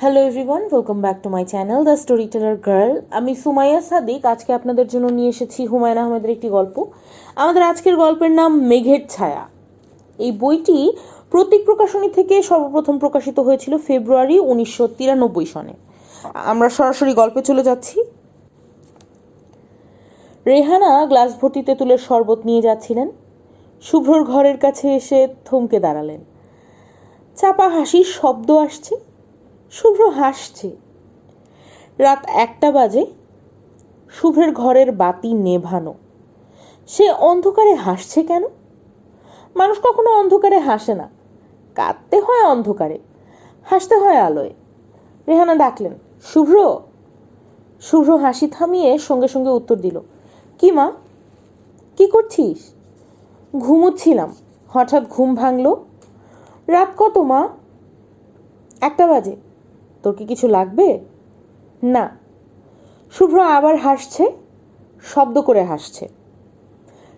Hello everyone, welcome back to my channel the story teller girl. আমি সুমাইয়া সাদিক। আজকে আপনাদের জন্য নিয়ে এসেছি হুমায়ুন আহমেদের একটি গল্প। আমাদের আজকের গল্পের নাম মেঘের ছায়া। এই বইটি প্রতীক প্রকাশনী থেকে সর্বপ্রথম প্রকাশিত হয়েছিল ফেব্রুয়ারি 1993 সনে। আমরা সরাসরি গল্পে চলে যাচ্ছি। রেহানা গ্লাস ভর্তি তেঁতুলের শরবত নিয়ে যাচ্ছিলেন। শুভ্রর ঘরের কাছে এসে থমকে দাঁড়ালেন। চাপা হাসির শব্দ আসছে। শুভ্র হাসছে। রাত 1টা বাজে। শুভ্রের ঘরের বাতি নেভানো। সে অন্ধকারে হাসছে কেন? মানুষ কখনো অন্ধকারে হাসে না। কাঁদতে হয় অন্ধকারে, হাসতে হয় আলোয়। রেহানা ডাকলেন, শুভ্র। শুভ্র হাসি থামিয়ে সঙ্গে সঙ্গে উত্তর দিল, কি মা? কি করছিস? ঘুমোচ্ছিলাম, হঠাৎ ঘুম ভাঙলো। রাত কত মা? 1টা বাজে। তোর কি কিছু লাগবে? না। শুভ্র আবার হাসছে, শব্দ করে হাসছে।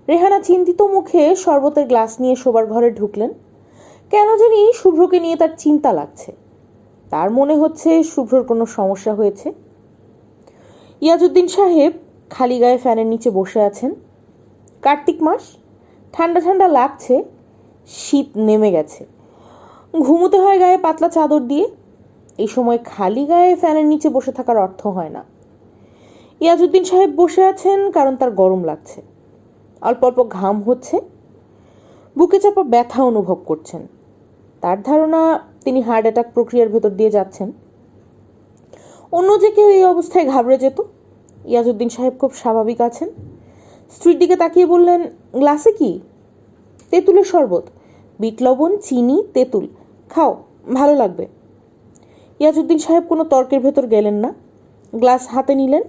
রেহানা চিন্তিত মুখে শরবতের গ্লাস নিয়ে শোবার ঘরে ঢুকলেন। কেন জানি শুভ্রকে নিয়ে তার চিন্তা লাগছে। তার মনে হচ্ছে শুভ্রর কোনো সমস্যা হয়েছে। ইয়াজউদ্দিন সাহেব খালি গায়ে ফ্যানের নিচে বসে আছেন। কার্তিক মাস, ঠান্ডা ঠান্ডা লাগছে। শীত নেমে গেছে। ঘুমোতে হয় গায়ে পাতলা চাদর দিয়ে। এই সময় খালি গায়ে ফ্যানের নিচে বসে থাকার অর্থ হয় না। ইয়াজউদ্দিন সাহেব বসে আছেন কারণ তার গরম লাগছে। অল্প অল্প ঘাম হচ্ছে। বুকে চাপা ব্যথা অনুভব করছেন। তার ধারণা তিনি হার্ট অ্যাটাক প্রক্রিয়ার ভেতর দিয়ে যাচ্ছেন। অন্য যে কেউ এই অবস্থায় ঘাবড়ে যেত। ইয়াজউদ্দিন সাহেব খুব স্বাভাবিক আছেন। স্ত্রীর দিকে তাকিয়ে বললেন, গ্লাসে কি? তেঁতুলের শরবত, বিট লবণ, চিনি, তেঁতুল। খাও, ভালো লাগবে। ইয়াজউদ্দিন সাহেব কোনো তর্কের ভেতর গেলেন না। গ্লাস হাতে নিলেন।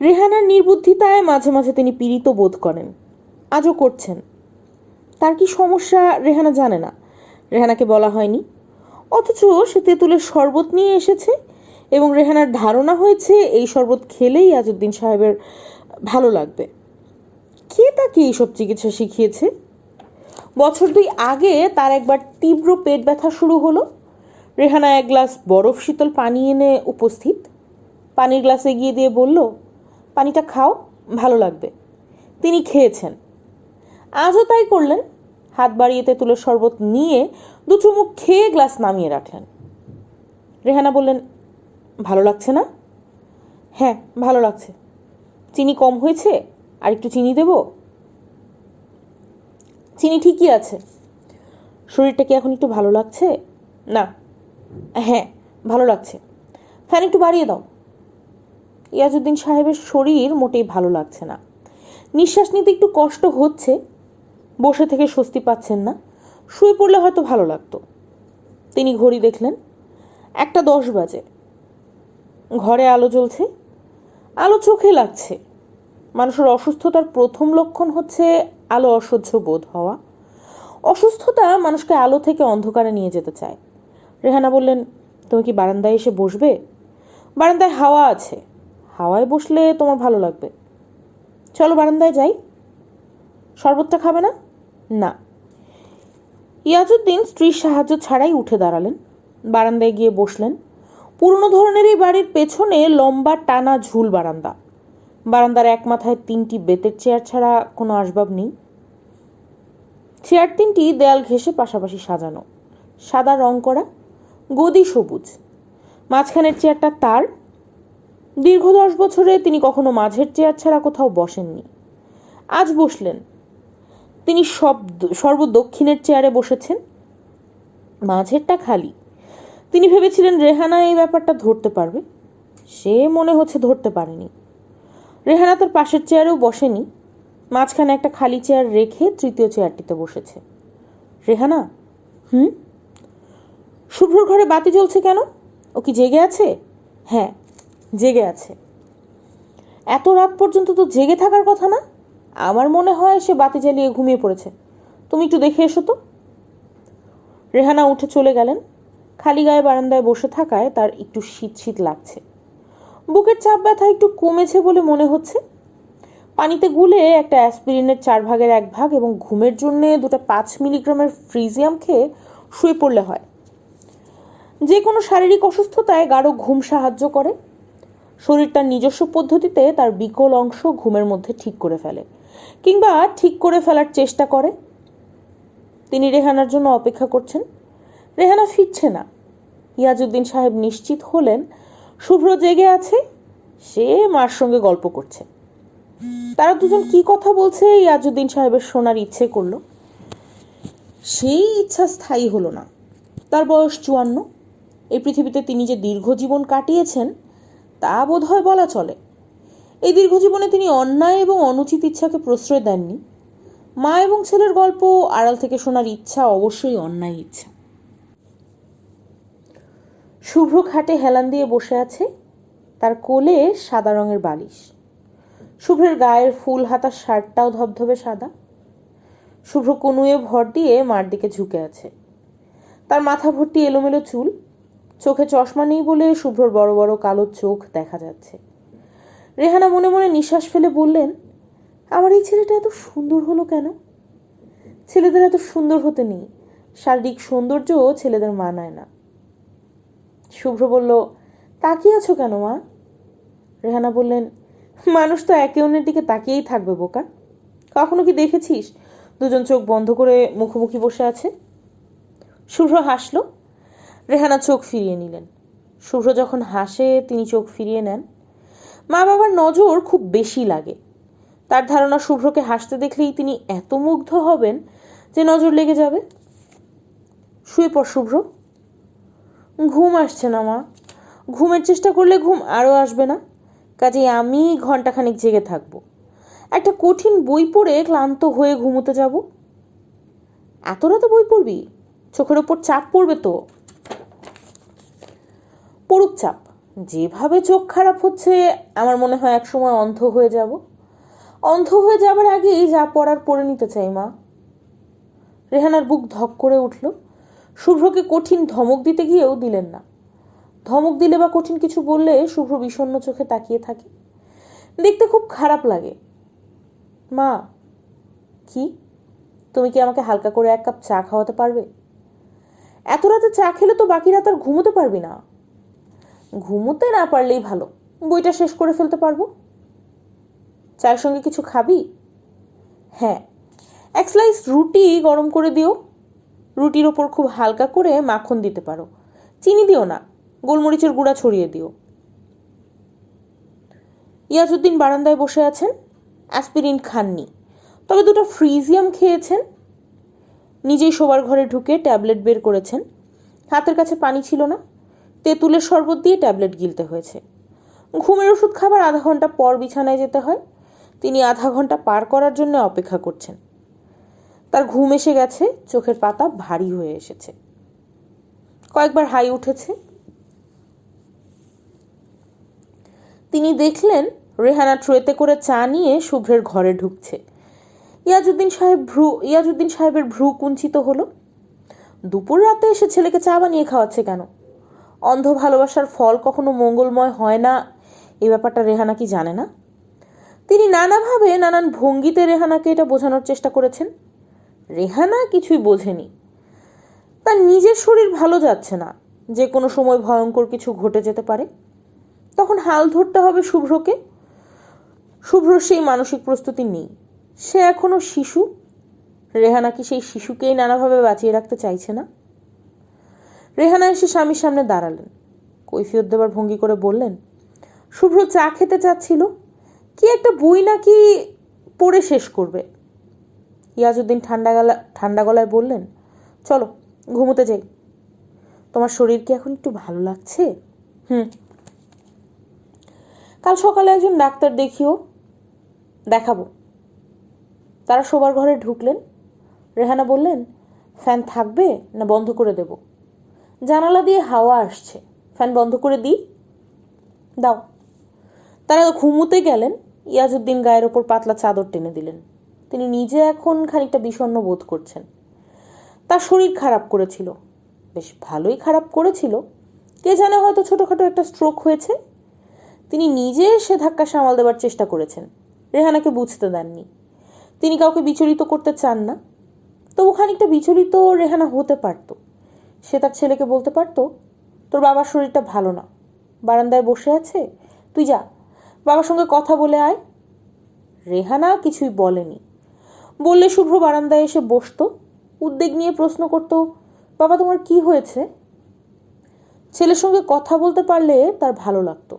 রেহানার নির্বুদ্ধিতায় মাঝে মাঝে তিনি পীড়িত বোধ করেন। আজও করছেন। তার কি সমস্যা রেহানা জানে না। রেহানাকে বলা হয়নি। অথচ সে তেঁতুলের শরবত নিয়ে এসেছে এবং রেহানার ধারণা হয়েছে এই শরবত খেলেই ইয়াজউদ্দিন সাহেবের ভালো লাগবে। কে তাকে এইসব চিকিৎসা শিখিয়েছে? বছর 2 আগে তার একবার তীব্র পেট ব্যথা শুরু হলো। রেহানা এক গ্লাস বরফ শীতল পানি এনে উপস্থিত। পানির গ্লাস এগিয়ে দিয়ে বলল, পানিটা খাও, ভালো লাগবে। তিনি খেয়েছেন। আজও তাই করলেন। হাত বাড়িয়ে তেঁতুলের শরবত নিয়ে 2 চুমুক খেয়ে গ্লাস নামিয়ে রাখলেন। রেহানা বললেন, ভালো লাগছে না? হ্যাঁ, ভালো লাগছে। চিনি কম হয়েছে? আর একটু চিনি দেব? চিনি ঠিকই আছে। শরীরটা কি এখন একটু ভালো লাগছে? না। হ্যাঁ, ভালো লাগছে। ফ্যান একটু বাড়িয়ে দাও। ইয়াজউদ্দিন সাহেবের শরীর মোটেই ভালো লাগছে না। নিঃশ্বাস নিতে একটু কষ্ট হচ্ছে। বসে থেকে স্বস্তি পাচ্ছেন না। শুয়ে পড়লে হয়তো ভালো লাগতো। তিনি ঘড়ি দেখলেন। 1টা 10 বাজে। ঘরে আলো জ্বলছে। আলো চোখে লাগছে। মানুষের অসুস্থতার প্রথম লক্ষণ হচ্ছে আলো অসহ্য বোধ হওয়া। অসুস্থতা মানুষকে আলো থেকে অন্ধকারে নিয়ে যেতে চায়। রেহানা বললেন, তুমি কি বারান্দায় এসে বসবে? বারান্দায় হাওয়া আছে। হাওয়ায় বসলে তোমার ভালো লাগবে। চলো বারান্দায় যাই। শরবতটা খাবে না? না। ইয়াজউদ্দিন স্ত্রীর সাহায্য ছাড়াই উঠে দাঁড়ালেন। বারান্দায় গিয়ে বসলেন। পুরনো ধরনের এই বাড়ির পেছনে লম্বা টানা ঝুল বারান্দা। বারান্দার এক মাথায় 3টি বেতের চেয়ার ছাড়া কোনো আসবাব নেই। চেয়ার 3টি দেয়াল ঘেঁষে পাশাপাশি সাজানো। সাদা রং করা, গদি সবুজ। মাঝখানের চেয়ারটা তার। দীর্ঘ 10 বছরে তিনি কখনো মাঝের চেয়ার ছাড়া কোথাও বসেননি। আজ বসলেন। তিনি সর্বদক্ষিণের চেয়ারে বসেছেন। মাঝেরটা খালি। তিনি ভেবেছিলেন রেহানা এই ব্যাপারটা ধরতে পারবে। সে মনে হচ্ছে ধরতে পারেনি। রেহানা তার পাশের চেয়ারেও বসেনি। মাঝখানে একটা খালি চেয়ার রেখে তৃতীয় চেয়ারটিতে বসেছে। রেহানা, শুভ্রর ঘরে বাতি জ্বলছে কেন? ও কি জেগে আছে? হ্যাঁ, জেগে আছে। এত রাত পর্যন্ত তো জেগে থাকার কথা না। আমার মনে হয় সে বাতি জ্বালিয়ে ঘুমিয়ে পড়েছে। তুমি একটু দেখে এসো তো। রেহানা উঠে চলে গেলেন। খালি গায়ে বারান্দায় বসে থাকায় তার একটু শীত শীত লাগছে। বুকের চাপ ব্যথা একটু কমেছে বলে মনে হচ্ছে। পানিতে গুলে একটা অ্যাসপিরিনের 4/1 ভাগ এবং ঘুমের জন্য 2টা 5 মিলিগ্রামের ফ্রিজিয়াম খেয়ে শুয়ে পড়লে হয়। যে কোনো শারীরিক অসুস্থতায় গাঢ় ঘুম সাহায্য করে। শরীর তার নিজস্ব পদ্ধতিতে তার বিকল অংশ ঘুমের মধ্যে ঠিক করে ফেলে কিংবা ঠিক করে ফেলার চেষ্টা করে। তিনি রেহানার জন্য অপেক্ষা করছেন। রেহানা ফিরছে না। ইয়াজউদ্দিন সাহেব নিশ্চিত হলেন শুভ্র জেগে আছে, সে মার সঙ্গে গল্প করছে। তারা দুজন কি কথা বলছে ইয়াজউদ্দিন সাহেবের শোনার ইচ্ছে করল। সেই ইচ্ছা স্থায়ী হলো না। তার বয়স 54। এই পৃথিবীতে তিনি যে দীর্ঘ জীবন কাটিয়েছেন তা বোধহয় বলা চলে। এই দীর্ঘ জীবনে তিনি অন্যায় এবং অনুচিত ইচ্ছাকে প্রশ্রয় দেননি। মা এবং ছেলের গল্প আড়াল থেকে শোনার ইচ্ছা অবশ্যই অন্যায় ইচ্ছা। শুভ্র খাটে হেলান দিয়ে বসে আছে, তার কোলে সাদা রঙের বালিশ। শুভ্রের গায়ের ফুল হাতা শার্টটাও ধবধবে সাদা। শুভ্র কনুয়ে ভর দিয়ে মার দিকে ঝুঁকে আছে। তার মাথা ভর্তি এলোমেলো চুল। চোখে চশমা নেই বলে শুভ্রর বড় বড় কালো চোখ দেখা যাচ্ছে। রেহানা মনে মনে নিঃশ্বাস ফেলে বললেন, আমার এই ছেলেটা এত সুন্দর হলো কেন? ছেলেদের এত সুন্দর হতে নেই, শারীরিক সৌন্দর্য ছেলেদের মানায় না। শুভ্র বলল, তাকিয়ে আছো কেন মা? রেহানা বললেন, মানুষ তো একে অন্যের দিকে তাকিয়েই থাকবে বোকা। কখনো কি দেখেছিস দুজন চোখ বন্ধ করে মুখোমুখি বসে আছে? শুভ্র হাসল। রেহানা চোখ ফিরিয়ে নিলেন। শুভ্র যখন হাসে তিনি চোখ ফিরিয়ে নেন। মা বাবার নজর খুব বেশি লাগে। তার ধারণা শুভ্রকে হাসতে দেখলেই তিনি এত মুগ্ধ হবেন যে নজর লেগে যাবে। শুয়ে পড় শুভ্র। ঘুম আসছে না মা। ঘুমের চেষ্টা করলে ঘুম আরও আসবে না, কাজেই আমি ঘন্টাখানিক জেগে থাকবো। একটা কঠিন বই পড়ে ক্লান্ত হয়ে ঘুমোতে যাব। এত রাতে বই পড়বি? চোখের ওপর চাপ পড়বে তো। পড়ুক চাপ। যেভাবে চোখ খারাপ হচ্ছে আমার মনে হয় একসময় অন্ধ হয়ে যাব। অন্ধ হয়ে যাবার আগেই যা পড়ার পড়ে নিতে চাই মা। রেহানার বুক ধক করে উঠল। শুভ্রকে কঠিন ধমক দিতে গিয়েও দিলেন না। ধমক দিলে বা কঠিন কিছু বললে শুভ্র বিষণ্ণ চোখে তাকিয়ে থাকে। দেখতে খুব খারাপ লাগে। মা। কি? তুমি কি আমাকে হালকা করে 1 কাপ চা খাওয়াতে পারবে? এত রাতে চা খেলে তো বাকি রাত আর ঘুমোতে পারবি না। ঘুমোতে না পারলেই ভালো, বইটা শেষ করে ফেলতে পারবো। চায়ের সঙ্গে কিছু খাবি? হ্যাঁ, 1 স্লাইস রুটি গরম করে দিও। রুটির ওপর খুব হালকা করে মাখন দিতে পারো, চিনি দিও না, গোলমরিচের গুঁড়া ছড়িয়ে দিও। ইয়াজউদ্দিন বারান্দায় বসে আছেন। অ্যাসপিরিন খাননি, তবে 2টা ফ্রিজিয়াম খেয়েছেন। নিজেই শোবার ঘরে ঢুকে ট্যাবলেট বের করেছেন। হাতের কাছে পানি ছিল না, তেঁতুলের শরবত দিয়ে ট্যাবলেট গিলতে হয়েছে। ঘুমের ওষুধ খাবার আধা ঘন্টা পর বিছানায় যেতে হয়। তিনি আধা ঘন্টা পার করার জন্য অপেক্ষা করছেন। তার ঘুম এসে গেছে, চোখের পাতা ভারী হয়ে এসেছে। কয়েকবার হাই উঠেছে। তিনি দেখলেন রেহানা ট্রেতে করে চা নিয়ে শুভ্রের ঘরে ঢুকছে। ইয়াজউদ্দিন সাহেবের ভ্রু কুঞ্চিত হলো। দুপুর রাতে এসে ছেলেকে চা বানিয়ে খাওয়াচ্ছে কেন? অন্ধ ভালোবাসার ফল কখনো মঙ্গলময় হয় না, এই ব্যাপারটা রেহানা কি জানে না? তিনি নানাভাবে নানান ভঙ্গিতে রেহানাকে এটা বোঝানোর চেষ্টা করেছেন। রেহানা কিছুই বোঝেনি। তার নিজের শরীর ভালো যাচ্ছে না, যে কোনো সময় ভয়ঙ্কর কিছু ঘটে যেতে পারে। তখন হাল ধরতে হবে শুভ্রকে। শুভ্রর সেই মানসিক প্রস্তুতি নেই। সে এখনো শিশু। রেহানা কি সেই শিশুকেই নানাভাবে বাঁচিয়ে রাখতে চাইছে না? রেহানা এসে স্বামীর সামনে দাঁড়ালেন। কৈফিয়ত দেবার ভঙ্গি করে বললেন, শুভ্র চা খেতে চাচ্ছিল, কি একটা বই নাকি পড়ে শেষ করবে। ইয়াজউদ্দিন ঠান্ডা গলায় বললেন, চলো ঘুমোতে যাই। তোমার শরীর কি এখন একটু ভালো লাগছে? কাল সকালে একজন ডাক্তার দেখাবো। তারা শোবার ঘরে ঢুকলেন। রেহানা বললেন, ফ্যান থাকবে না বন্ধ করে দেব? জানালা দিয়ে হাওয়া আসছে, ফ্যান বন্ধ করে দিই? দাও। তারা ঘুমোতে গেলেন। ইয়াজউদ্দিন গায়ের ওপর পাতলা চাদর টেনে দিলেন। তিনি নিজে এখন খানিকটা বিষণ্ণ বোধ করছেন। তার শরীর খারাপ করেছিল, বেশ ভালোই খারাপ করেছিল। কে জানে, হয়তো ছোটোখাটো একটা স্ট্রোক হয়েছে। তিনি নিজে সে ধাক্কা সামাল দেবার চেষ্টা করেছেন। রেহানাকে বুঝতে দেননি। তিনি কাউকে বিচলিত করতে চান না। তবু খানিকটা বিচলিত রেহানা হতে পারত। সে তার ছেলেকে বলতে পারত, তোর বাবার শরীরটা ভালো না, বারান্দায় বসে আছে, তুই যা, বাবার সঙ্গে কথা বলে আয়। রেহানা কিছুই বলেনি। বললে শুভ্র বারান্দায় এসে বসতো, উদ্বেগ নিয়ে প্রশ্ন করত, বাবা তোমার কি হয়েছে? ছেলের সঙ্গে কথা বলতে পারলে তার ভালো লাগতো।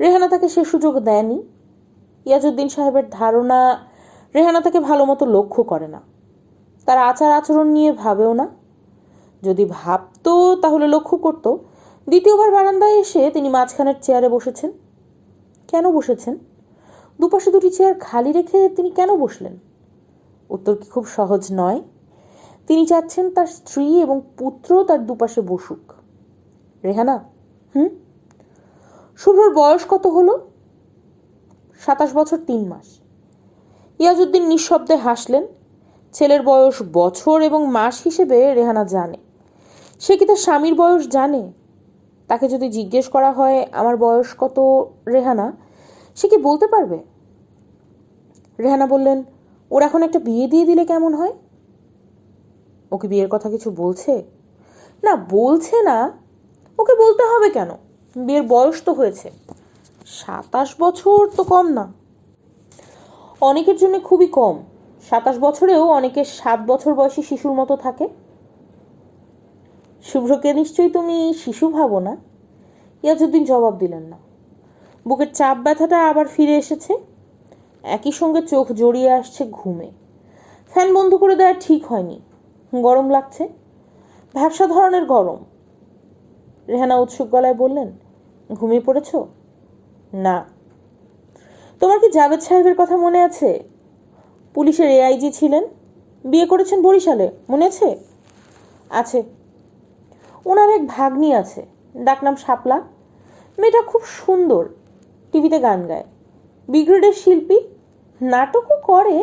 রেহানা তাকে সে সুযোগ দেয়নি। ইয়াজউদ্দিন সাহেবের ধারণা রেহানা তাকে ভালো মতো লক্ষ্য করে না, তার আচার আচরণ নিয়ে ভাবেও না। যদি ভাবতো তাহলে লক্ষ্য করত দ্বিতীয়বার বারান্দায় এসে তিনি মাঝখানের চেয়ারে বসেছেন। কেন বসেছেন? দুপাশে দুটি চেয়ার খালি রেখে তিনি কেন বসলেন? উত্তর কি খুব সহজ নয়? তিনি চাচ্ছেন তার স্ত্রী এবং পুত্র তার দুপাশে বসুক। রেহানা, শুভ্রর বয়স কত হলো? 27 বছর 3 মাস। ইয়াজউদ্দিন নিঃশব্দে হাসলেন। ছেলের বয়স বছর এবং মাস হিসেবে রেহানা জানে। সে কি তার স্বামীর বয়স জানে? তাকে যদি জিজ্ঞেস করা হয় আমার বয়স কত রেহানা, সে কি বলতে পারবে? রেহানা বললেন, ওর এখন একটা বিয়ে দিয়ে দিলে কেমন হয়? ওকে বিয়ের কথা কিছু বলছে? না, বলছে না। ওকে বলতে হবে কেন? বিয়ের বয়স তো হয়েছে। 27 বছর তো কম না। অনেকের জন্য খুবই কম। 27 বছরেও অনেকের 7 বছর বয়সী শিশুর মতো থাকে। শুভ্রকে নিশ্চয়ই তুমি শিশু ভাবো না? ইয়াজউদ্দিন জবাব দিলেন না। বুকের চাপ ব্যথাটা আবার ফিরে এসেছে। একই সঙ্গে চোখ জড়িয়ে আসছে ঘুমে। ফ্যান বন্ধ করে দেওয়া ঠিক হয়নি। গরম লাগছে, ভ্যাপসা ধরনের গরম। রেহানা উৎসুক গলায় বললেন, ঘুমিয়ে পড়েছ? না। তোমার কি জাভেদ সাহেবের কথা মনে আছে? পুলিশের এআইজি ছিলেন, বিয়ে করেছেন বরিশালে, মনে আছে? আছে। ওনার এক ভাগ্নি আছে, ডাকনাম শাপলা। মেয়েটা খুব সুন্দর, টিভিতে গান গায়, বিগ্রেডের শিল্পী, নাটকও করে।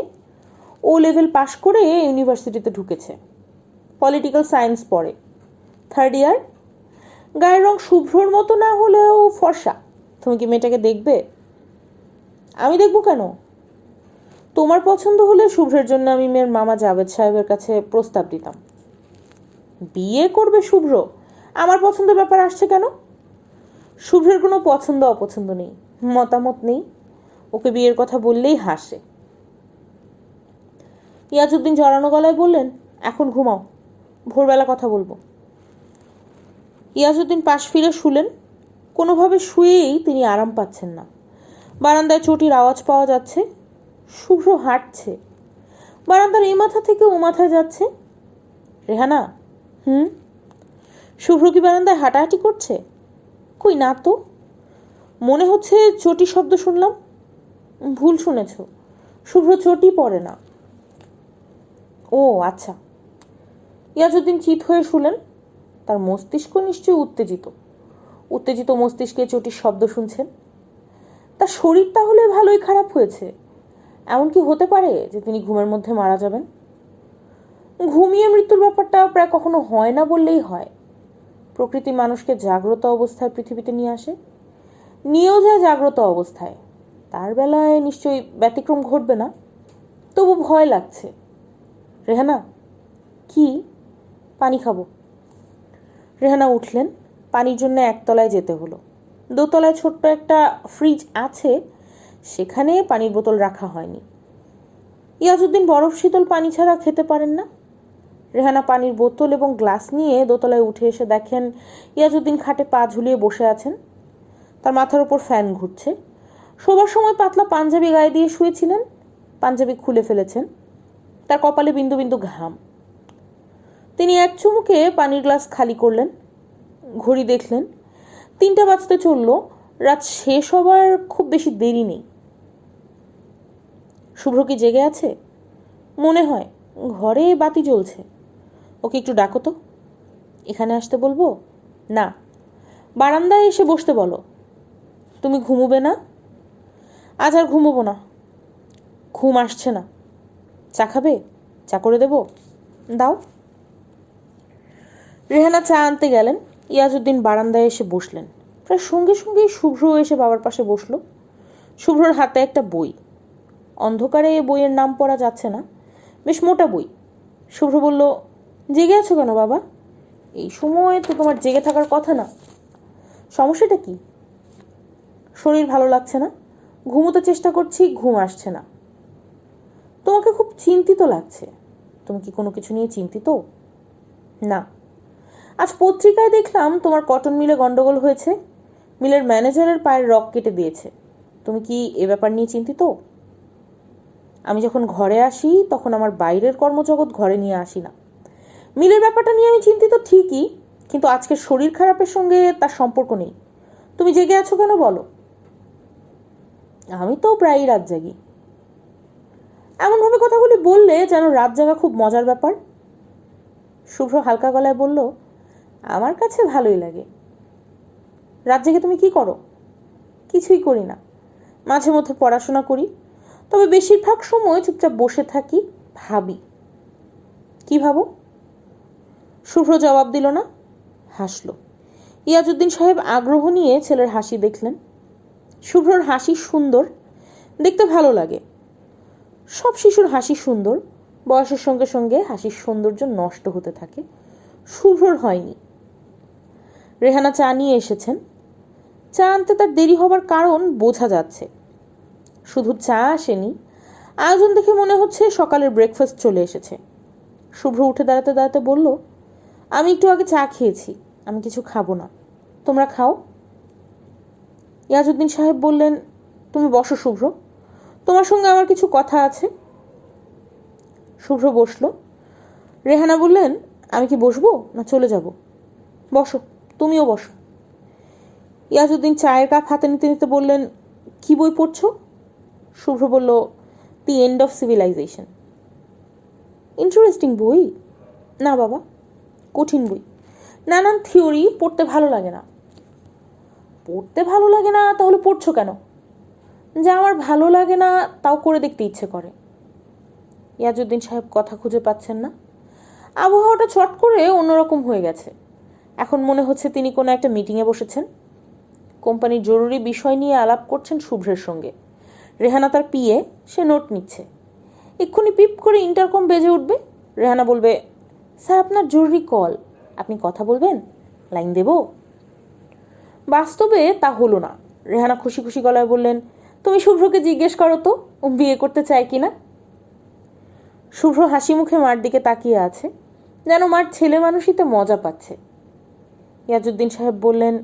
ও লেভেল পাশ করে ইউনিভার্সিটিতে ঢুকেছে, পলিটিক্যাল সায়েন্স পড়ে, 3rd ইয়ার। গায়ের রং শুভ্রর মতো না হলেও ফর্সা। তুমি কি মেয়েটাকে দেখবে? আমি দেখবো কেন? তোমার পছন্দ হলে শুভ্রের জন্য আমি মেয়ের মামা জাভেদ সাহেবের কাছে প্রস্তাব দিতাম। বিয়ে করবে শুভ্র? আমার পছন্দের ব্যাপার আসছে কেন? শুভ্রের কোনো পছন্দ অপছন্দ নেই, মতামত নেই। ওকে বিয়ের কথা বললেই হাসে। ইয়াজউদ্দিন জড়ানো গলায় বললেন, এখন ঘুমাও, ভোরবেলা কথা বলবো। ইয়াজউদ্দিন পাশ ফিরে শুলেন। কোনোভাবে শুয়েই তিনি আরাম পাচ্ছেন না। বারান্দায় চটির আওয়াজ পাওয়া যাচ্ছে। শুভ্র হাঁটছে, বারান্দার এই মাথা থেকে ও মাথায় যাচ্ছে। রেহানা, শুভ্র কি বারান্দায় হাঁটাহাঁটি করছে? কই না তো, মনে হচ্ছে চটি শব্দ শুনলাম। ভুল শুনেছ, শুভ্র চটি পরে না। ও আচ্ছা। ইয়াজউদ্দিন চিত হয়ে শুলেন। তার মস্তিষ্ক নিশ্চয়ই উত্তেজিত। উত্তেজিত মস্তিষ্কে চটির শব্দ শুনছেন। তার শরীর তাহলে ভালোই খারাপ হয়েছে। এমন কি হতে পারে যে তিনি ঘুমের মধ্যে মারা যাবেন? ঘুমিয়ে মৃত্যুর ব্যাপারটা প্রায় কখনো হয় না বললেই হয়। প্রকৃতি মানুষকে জাগ্রত অবস্থায় পৃথিবীতে নিয়ে আসে, নিয়েও যায় জাগ্রত অবস্থায়। তার বেলায় নিশ্চয়ই ব্যতিক্রম ঘটবে না। তবু ভয় লাগছে। রেহানা, কি? পানি খাবো। রেহানা উঠলেন। পানির জন্য একতলায় যেতে হলো। দোতলায় ছোট্ট একটা ফ্রিজ আছে, সেখানে পানির বোতল রাখা হয়নি। ইয়াজউদ্দিন বরফ শীতল পানি ছাড়া খেতে পারেন না। রেহানা পানির বোতল এবং গ্লাস নিয়ে দোতলায় উঠে এসে দেখেন ইয়াজউদ্দিন খাটে পা ঝুলিয়ে বসে আছেন। তার মাথার ওপর ফ্যান ঘুরছে। শোবার সময় পাতলা পাঞ্জাবি গায়ে দিয়ে শুয়েছিলেন, পাঞ্জাবি খুলে ফেলেছেন। তার কপালে বিন্দু বিন্দু ঘাম। তিনি এক চুমুকে পানির গ্লাস খালি করলেন। ঘড়ি দেখলেন, 3টা বাজতে চলল। রাত শেষ হবার খুব বেশি দেরি নেই। শুভ্র কি জেগে আছে? মনে হয়। ঘরে বাতি জ্বলছে। ওকে একটু ডাকো তো। এখানে আসতে বলবো? না, বারান্দায় এসে বসতে বলো। তুমি ঘুমোবে না? আজ আর ঘুমোবো না, ঘুম আসছে না। চা খাবে? চা করে দেবো? দাও। রেহানা চা আনতে গেলেন। ইয়াজউদ্দিন বারান্দায় এসে বসলেন। প্রায় সঙ্গে সঙ্গেই শুভ্র এসে বাবার পাশে বসলো। শুভ্রর হাতে একটা বই। অন্ধকারে এ বইয়ের নাম পড়া যাচ্ছে না, বেশ মোটা বই। শুভ্র বলল, জেগে আছো কেন বাবা? এই সময় তো তোমার জেগে থাকার কথা না। সমস্যাটা কি? শরীর ভালো লাগছে না, ঘুমোতে চেষ্টা করছি, ঘুম আসছে না। তোমাকে খুব চিন্তিত লাগছে। তুমি কি কোনো কিছু নিয়ে চিন্তিত? না। আজ পত্রিকায় দেখলাম তোমার কটন মিলে গন্ডগোল হয়েছে, মিলের ম্যানেজারের পায়ের রগ কেটে দিয়েছে। তুমি কি এ ব্যাপার নিয়ে চিন্তিত? আমি যখন ঘরে আসি তখন আমার বাইরের কর্মজগৎ ঘরে নিয়ে আসি না। মিলের ব্যাপারটা নিয়ে আমি চিন্তিত ঠিকই, কিন্তু আজকের শরীর খারাপের সঙ্গে তার সম্পর্ক নেই। তুমি জেগে আছো কেন বলো? আমি তো প্রায়ই রাত জাগি। এমনভাবে কথাগুলি বললে যেন রাত জাগা খুব মজার ব্যাপার। শুভ্র হালকা গলায় বলল, আমার কাছে ভালোই লাগে। রাত জেগে তুমি কি করো? কিছুই করি না, মাঝে মধ্যে পড়াশোনা করি, তবে বেশিরভাগ সময় চুপচাপ বসে থাকি, ভাবি। কি ভাবো? শুভ্র জবাব দিল না, হাসল। ইয়াজউদ্দিন সাহেব আগ্রহ নিয়ে ছেলের হাসি দেখলেন। শুভ্রর হাসি সুন্দর, দেখতে ভালো লাগে। সব শিশুর হাসি সুন্দর, বয়সের সঙ্গে সঙ্গে হাসির সৌন্দর্য নষ্ট হতে থাকে। শুভ্রর হয়নি। রেহানা চা নিয়ে এসেছেন। চা আনতে তার দেরি হবার কারণ বোঝা যাচ্ছে। শুধু চা আসেনি, আয়োজন দেখে মনে হচ্ছে সকালের ব্রেকফাস্ট চলে এসেছে। শুভ্র উঠে দাঁড়াতে দাঁড়াতে বলল, আমি একটু আগে চা খেয়েছি, আমি কিছু খাবো না, তোমরা খাও। ইয়াজউদ্দিন সাহেব বললেন, তুমি বসো শুভ্র, তোমার সঙ্গে আমার কিছু কথা আছে। শুভ্র বসল। রেহানা বললেন, আমি কি বসবো না চলে যাব? বসো, তুমিও বসো। ইয়াজউদ্দিন চায়ের কাপ হাতে নিতে নিতে বললেন, কি বই পড়ছো? শুভ্র বলল, the end of civilization. Interesting বই? না বাবা, কঠিন বই, নানান থিওরি, পড়তে ভালো লাগে না। পড়তে ভালো লাগে না তাহলে পড়ছো কেন? যা আমার ভালো লাগে না তাও করে দেখতে ইচ্ছে করে। ইয়াজউদ্দিন সাহেব কথা খুঁজে পাচ্ছেন না। আবহাওয়াটা চট করে অন্যরকম হয়ে গেছে। এখন মনে হচ্ছে তিনি কোনো একটা মিটিংয়ে বসেছেন, কোম্পানির জরুরি বিষয় নিয়ে আলাপ করছেন শুভ্রের সঙ্গে। রেহানা তার পিএ, সে নোট নিচ্ছে। এক্ষুনি পিপ করে ইন্টারকম বেজে উঠবে। রেহানা বলবে, স্যার আপনার জরুরি কল, আপনি কথা বলবেন, লাইন দেব? বাস্তবে তা হলো না। রেহানা খুশি খুশি গলায় বললেন, তুমি শুভ্রকে জিজ্ঞেস করো তো ও বিয়ে করতে চায় কিনা। শুভ্র হাসি মুখে মার দিকে তাকিয়ে আছে, যেন মার ছেলে মানুষইতে মজা পাচ্ছে। ইয়াজউদ্দিন সাহেব বললেন,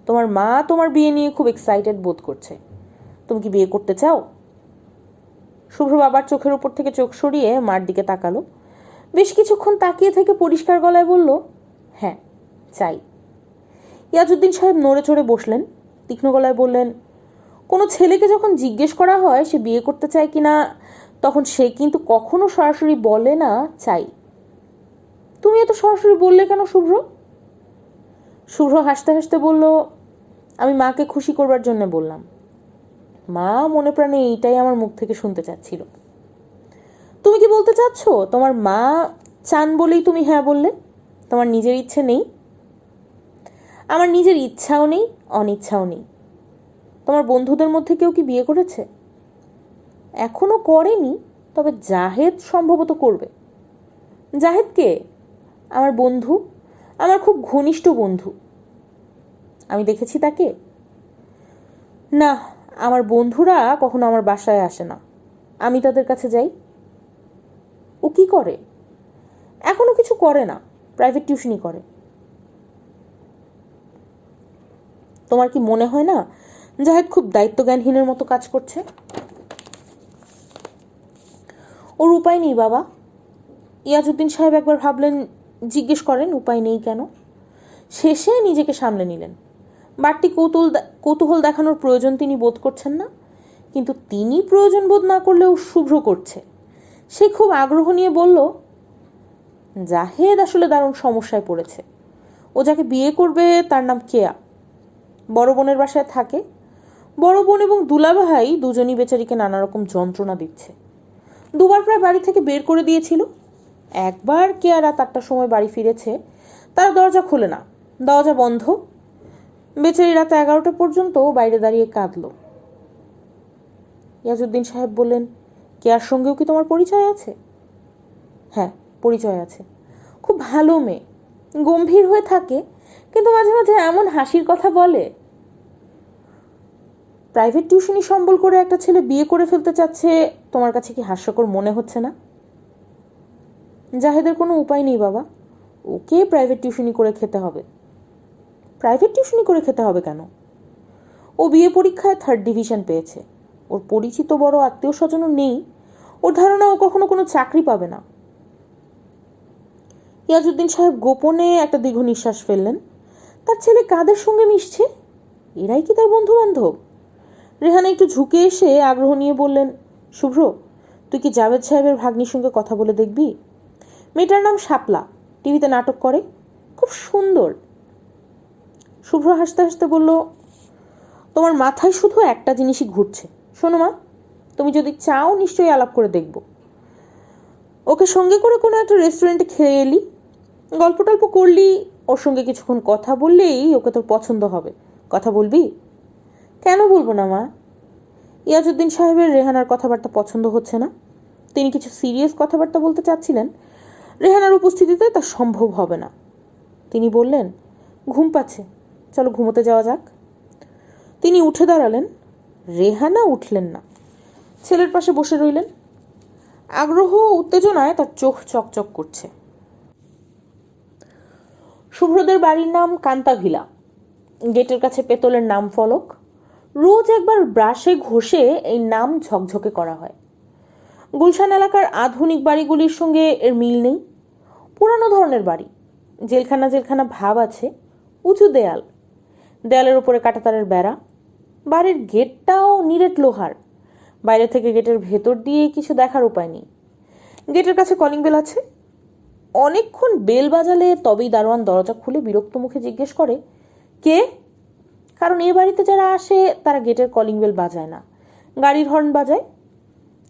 তোমার মা তোমার বিয়ে নিয়ে খুব এক্সাইটেড বোধ করছে, তুমি কি বিয়ে করতে চাও? শুভ্র বাবার চোখের উপর থেকে চোখ সরিয়ে মার দিকে তাকালো। বেশ কিছুক্ষণ তাকিয়ে থেকে পরিষ্কার গলায় বলল, হ্যাঁ চাই। ইয়াজউদ্দিন সাহেব নড়ে চড়ে বসলেন, তীক্ষ্ণ গলায় বললেন, কোনো ছেলেকে যখন জিজ্ঞেস করা হয় সে বিয়ে করতে চায় কিনা, তখন সে কিন্তু কখনো সরাসরি বলে না চাই। তুমি এত সরাসরি বললে কেন শুভ্র? শুভ্র হাসতে হাসতে বলল, আমি মাকে খুশি করবার জন্য বললাম। মা মনে প্রাণে এইটাই আমার মুখ থেকে শুনতে চাচ্ছিল। তুমি কি বলতে চাচ্ছ তোমার মা চান বলেই তুমি হ্যাঁ বললে? তোমার নিজের ইচ্ছে নেই? আমার নিজের ইচ্ছাও নেই, অনিচ্ছাও নেই। তোমার বন্ধুদের মধ্যে কেউ কি বিয়ে করেছে? এখনো করেনি, তবে জাহেদ সম্ভবত করবে। জাহেদ কে? আমার বন্ধু, আমার খুব ঘনিষ্ঠ বন্ধু। আমি দেখেছি তাকে? না, আমার বন্ধুরা কখনো আমার বাসায় আসে না, আমি তাদের কাছে যাই। ও কি করে? এখনো কিছু করে না, প্রাইভেট টিউশনই করে। তোমার কি মনে হয় না জাহেদ খুব দায়িত্বজ্ঞানহীনের মতো কাজ করছে? ওর উপায় নেই বাবা। ইয়াজউদ্দিন সাহেব একবার ভাবলেন, জিজ্ঞেস করেন উপায় নেই কেন। শেষে নিজেকে সামলে নিলেন। বাড়তি কৌতূহল দেখানোর প্রয়োজন তিনি বোধ করছেন না, কিন্তু তিনি প্রয়োজন বোধ না করলেও শুভ্র করছে। সে খুব আগ্রহ নিয়ে বলল, জাহেদ আসলে দারুণ সমস্যায় পড়েছে। ও যাকে বিয়ে করবে তার নাম কেয়া, বড় বোনের বাসায় থাকে। বড় বোন এবং দুলাভাই দুজনই বেচারিকে নানা রকম যন্ত্রণা দিচ্ছে। দুবার প্রায় বাড়ি থেকে বের করে দিয়েছিল। একবার কেয়া রাত 8টার সময় বাড়ি ফিরেছে, তারা দরজা খোলে না, দরজা বন্ধ। বেচারি রাত 11টা পর্যন্ত বাইরে দাঁড়িয়ে কাঁদল। ইয়াজউদ্দিন সাহেব বললেন, কেয়ার সঙ্গেও কি তোমার পরিচয় আছে? হ্যাঁ, পরিচয় আছে। খুব ভালো মেয়ে, গম্ভীর হয়ে থাকে, কিন্তু মাঝে মাঝে এমন হাসির কথা বলে। প্রাইভেট টিউশনি সম্বল করে একটা ছেলে বিয়ে করে ফেলতে চাচ্ছে, তোমার কাছে কি হাস্যকর মনে হচ্ছে না? জাহেদের কোনো উপায় নেই বাবা, ওকে প্রাইভেট টিউশনি করে খেতে হবে। প্রাইভেট টিউশনি করে খেতে হবে কেন? ও বিয়ে পরীক্ষায় 3rd ডিভিশন পেয়েছে, ওর পরিচিত বড় আত্মীয় স্বজনও নেই, ওর ধারণা ও কখনো কোনো চাকরি পাবে না। ইয়াজউদ্দিন সাহেব গোপনে একটা দীর্ঘ নিঃশ্বাস ফেললেন। তার ছেলে কাদের সঙ্গে মিশছে? এরাই কি তার বন্ধু বান্ধব? রেহানা একটু ঝুঁকে এসে আগ্রহ নিয়ে বললেন, শুভ্র, তুই কি জাভেদ সাহেবের ভাগ্নির সঙ্গে কথা বলে দেখবি? মেয়েটার নাম শাপলা, টিভিতে নাটক করে, খুব সুন্দর। শুভ্র হাসতে হাসতে বলল, তোমার মাথায় শুধু একটা জিনিসই ঘুরছে। শোনো মা, তুমি যদি চাও নিশ্চয়ই আলাপ করে দেখব। ওকে সঙ্গে করে কোনো একটা রেস্টুরেন্টে খেয়ে এলি, গল্প টল্প করলি, ওর সঙ্গে কিছুক্ষণ কথা বললেই ওকে তোর পছন্দ হবে। কথা বলবি? কেন বলবো না মা? ইয়াজউদ্দিন সাহেবের রেহানার কথাবার্তা পছন্দ হচ্ছে না। তিনি কিছু সিরিয়াস কথাবার্তা বলতে চাচ্ছিলেন, রেহানার উপস্থিতিতে তা সম্ভব হবে না। তিনি বললেন, ঘুম পাচ্ছে, চলো ঘুমোতে যাওয়া যাক। তিনি উঠে দাঁড়ালেন। রেহানা উঠলেন না, ছেলের পাশে বসে রইলেন। আগ্রহ উত্তেজনায় তার চোখ চকচক করছে। শুভ্রদের বাড়ির নাম কান্তা ভিলা। গেটের কাছে পেতলের নাম ফলক। রোজ একবার ব্রাশে ঘষে এই নাম ঝকঝকে করা হয়। গুলশান এলাকার আধুনিক বাড়িগুলির সঙ্গে এর মিল নেই। পুরানো ধরনের বাড়ি, জেলখানা জেলখানা ভাব আছে। উঁচু দেয়াল, দেয়ালের উপরে কাঁটাতারের বেড়া। বাড়ির গেটটাও নিরেট লোহার। বাইরে থেকে গেটের ভেতর দিয়ে কিছু দেখার উপায় নেই। গেটের কাছে কলিং বেল আছে। অনেকক্ষণ বেল বাজালে তবেই দারোয়ান দরজা খুলে বিরক্ত মুখে জিজ্ঞেস করে, কে? কারণ এ বাড়িতে যারা আসে তারা গেটের কলিং বেল বাজায় না, গাড়ির হর্ন বাজায়।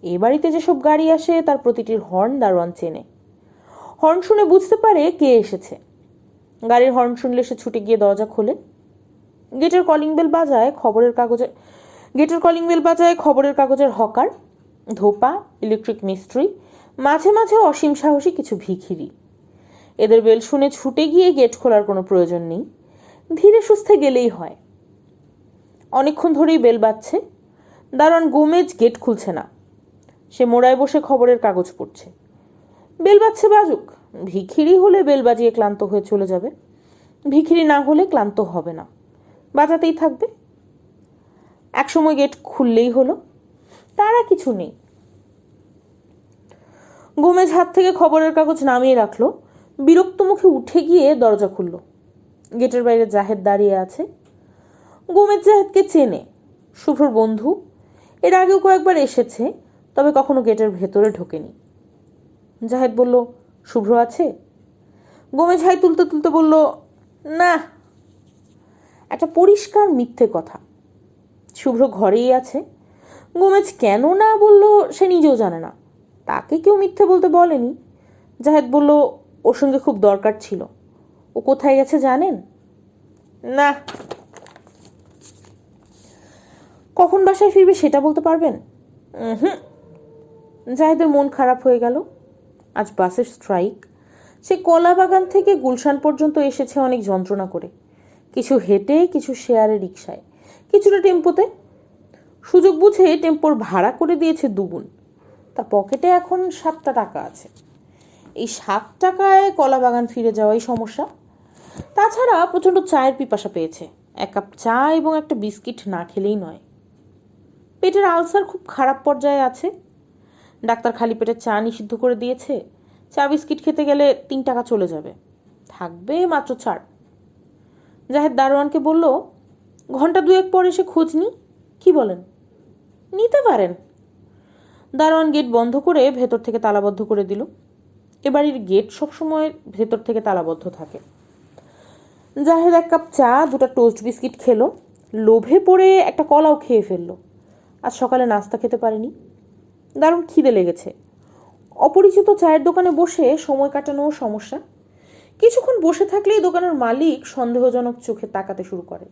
এ বাড়িতে যেসব গাড়ি আসে তার প্রতিটির হর্ন দারোয়ান চেনে। হর্ন শুনে বুঝতে পারে কে এসেছে। গাড়ির হর্ন শুনলে সে ছুটে গিয়ে দরজা খোলে। গেটের কলিং বেল বাজায় খবরের কাগজের হকার, ধোপা, ইলেকট্রিক মিস্ত্রি, মাঝে মাঝে অসীম সাহসী কিছু ভিখিরি। এদের বেল শুনে ছুটে গিয়ে গেট খোলার কোনো প্রয়োজন নেই, ধীরে সুস্থে গেলেই হয়। অনেকক্ষণ ধরেই বেল বাজছে। দারোয়ান গোমেজ গেট খুলছে না। সে মোড়ায় বসে খবরের কাগজ পড়ছে। বেল বাজছে বাজুক, ভিখিরি হলে বেল বাজিয়ে ক্লান্ত হয়ে চলে যাবে, ভিখিরি না হলে ক্লান্ত হবে না, বাজাতেই থাকবে। একসময় গেট খুললেই হলো, তারা কিছু নেই। গোমেজ হাত থেকে খবরের কাগজ নামিয়ে রাখলো, বিরক্ত মুখে উঠে গিয়ে দরজা খুলল। গেটের বাইরে জাহেদ দাঁড়িয়ে আছে। গোমেজ জাহেদকে চেনে, শুভ্রর বন্ধু। এর আগেও কয়েকবার এসেছে, তবে কখনো গেটের ভেতরে ঢোকেনি। জাহেদ বলল, শুভ্র আছে? গোমেজ হাই তুলতে তুলতে বলল, না। একটা পরিষ্কার মিথ্যে কথা। শুভ্র ঘরেই আছে। গোমেজ কেন না বলল সে নিজেও জানে না, তাকে কেউ মিথ্যে বলতে বলেনি। জাহেদ বলল, ওর সঙ্গে খুব দরকার ছিল। ও কোথায় গেছে জানেন? না। কখন বাসায় ফিরবে সেটা বলতে পারবেন? হুম। জাহেদের মন খারাপ হয়ে গেল। আজ বাসের স্ট্রাইক। সে কলা বাগান থেকে গুলশান পর্যন্ত এসেছে অনেক যন্ত্রণা করে, কিছু হেঁটে, কিছু শেয়ারে রিক্সায়, কিছুটা টেম্পোতে। সুযোগ বুঝে টেম্পোর ভাড়া করে দিয়েছে 2 গুণ। তার পকেটে এখন 7 টাকা আছে। এই 7 টাকায় কলা বাগান ফিরে যাওয়াই সমস্যা। তাছাড়া প্রচণ্ড চায়ের পিপাসা পেয়েছে। 1 কাপ চা এবং একটা বিস্কিট না খেলেই নয়। পেটের আলসার খুব খারাপ পর্যায়ে আছে। ডাক্তার খালি পেটে চা নিষিদ্ধ করে দিয়েছে। চা বিস্কিট খেতে গেলে 3 টাকা চলে যাবে, থাকবে মাত্র 4। জাহেদ দারোয়ানকে বলল, ঘন্টা 2 পর এসে খোঁজ নি। কি বলেন? নিতে পারেন। দারোয়ান গেট বন্ধ করে ভেতর থেকে তালাবদ্ধ করে দিল। এবাড়ির গেট সবসময় ভেতর থেকে তালাবদ্ধ থাকে। জাহেদ 1 কাপ চা, 2টা টোস্ট বিস্কিট খেলো। লোভে পড়ে একটা কলাও খেয়ে ফেললো। আজ সকালে নাস্তা খেতে পারেনি। দারুণ খিদে লেগেছে। অপরিচিত চায়ের দোকানে বসে সময় কাটানো সমস্যা। কিছুক্ষণ বসে থাকলেই দোকানের মালিক সন্দেহজনক চোখে তাকাতে শুরু করে।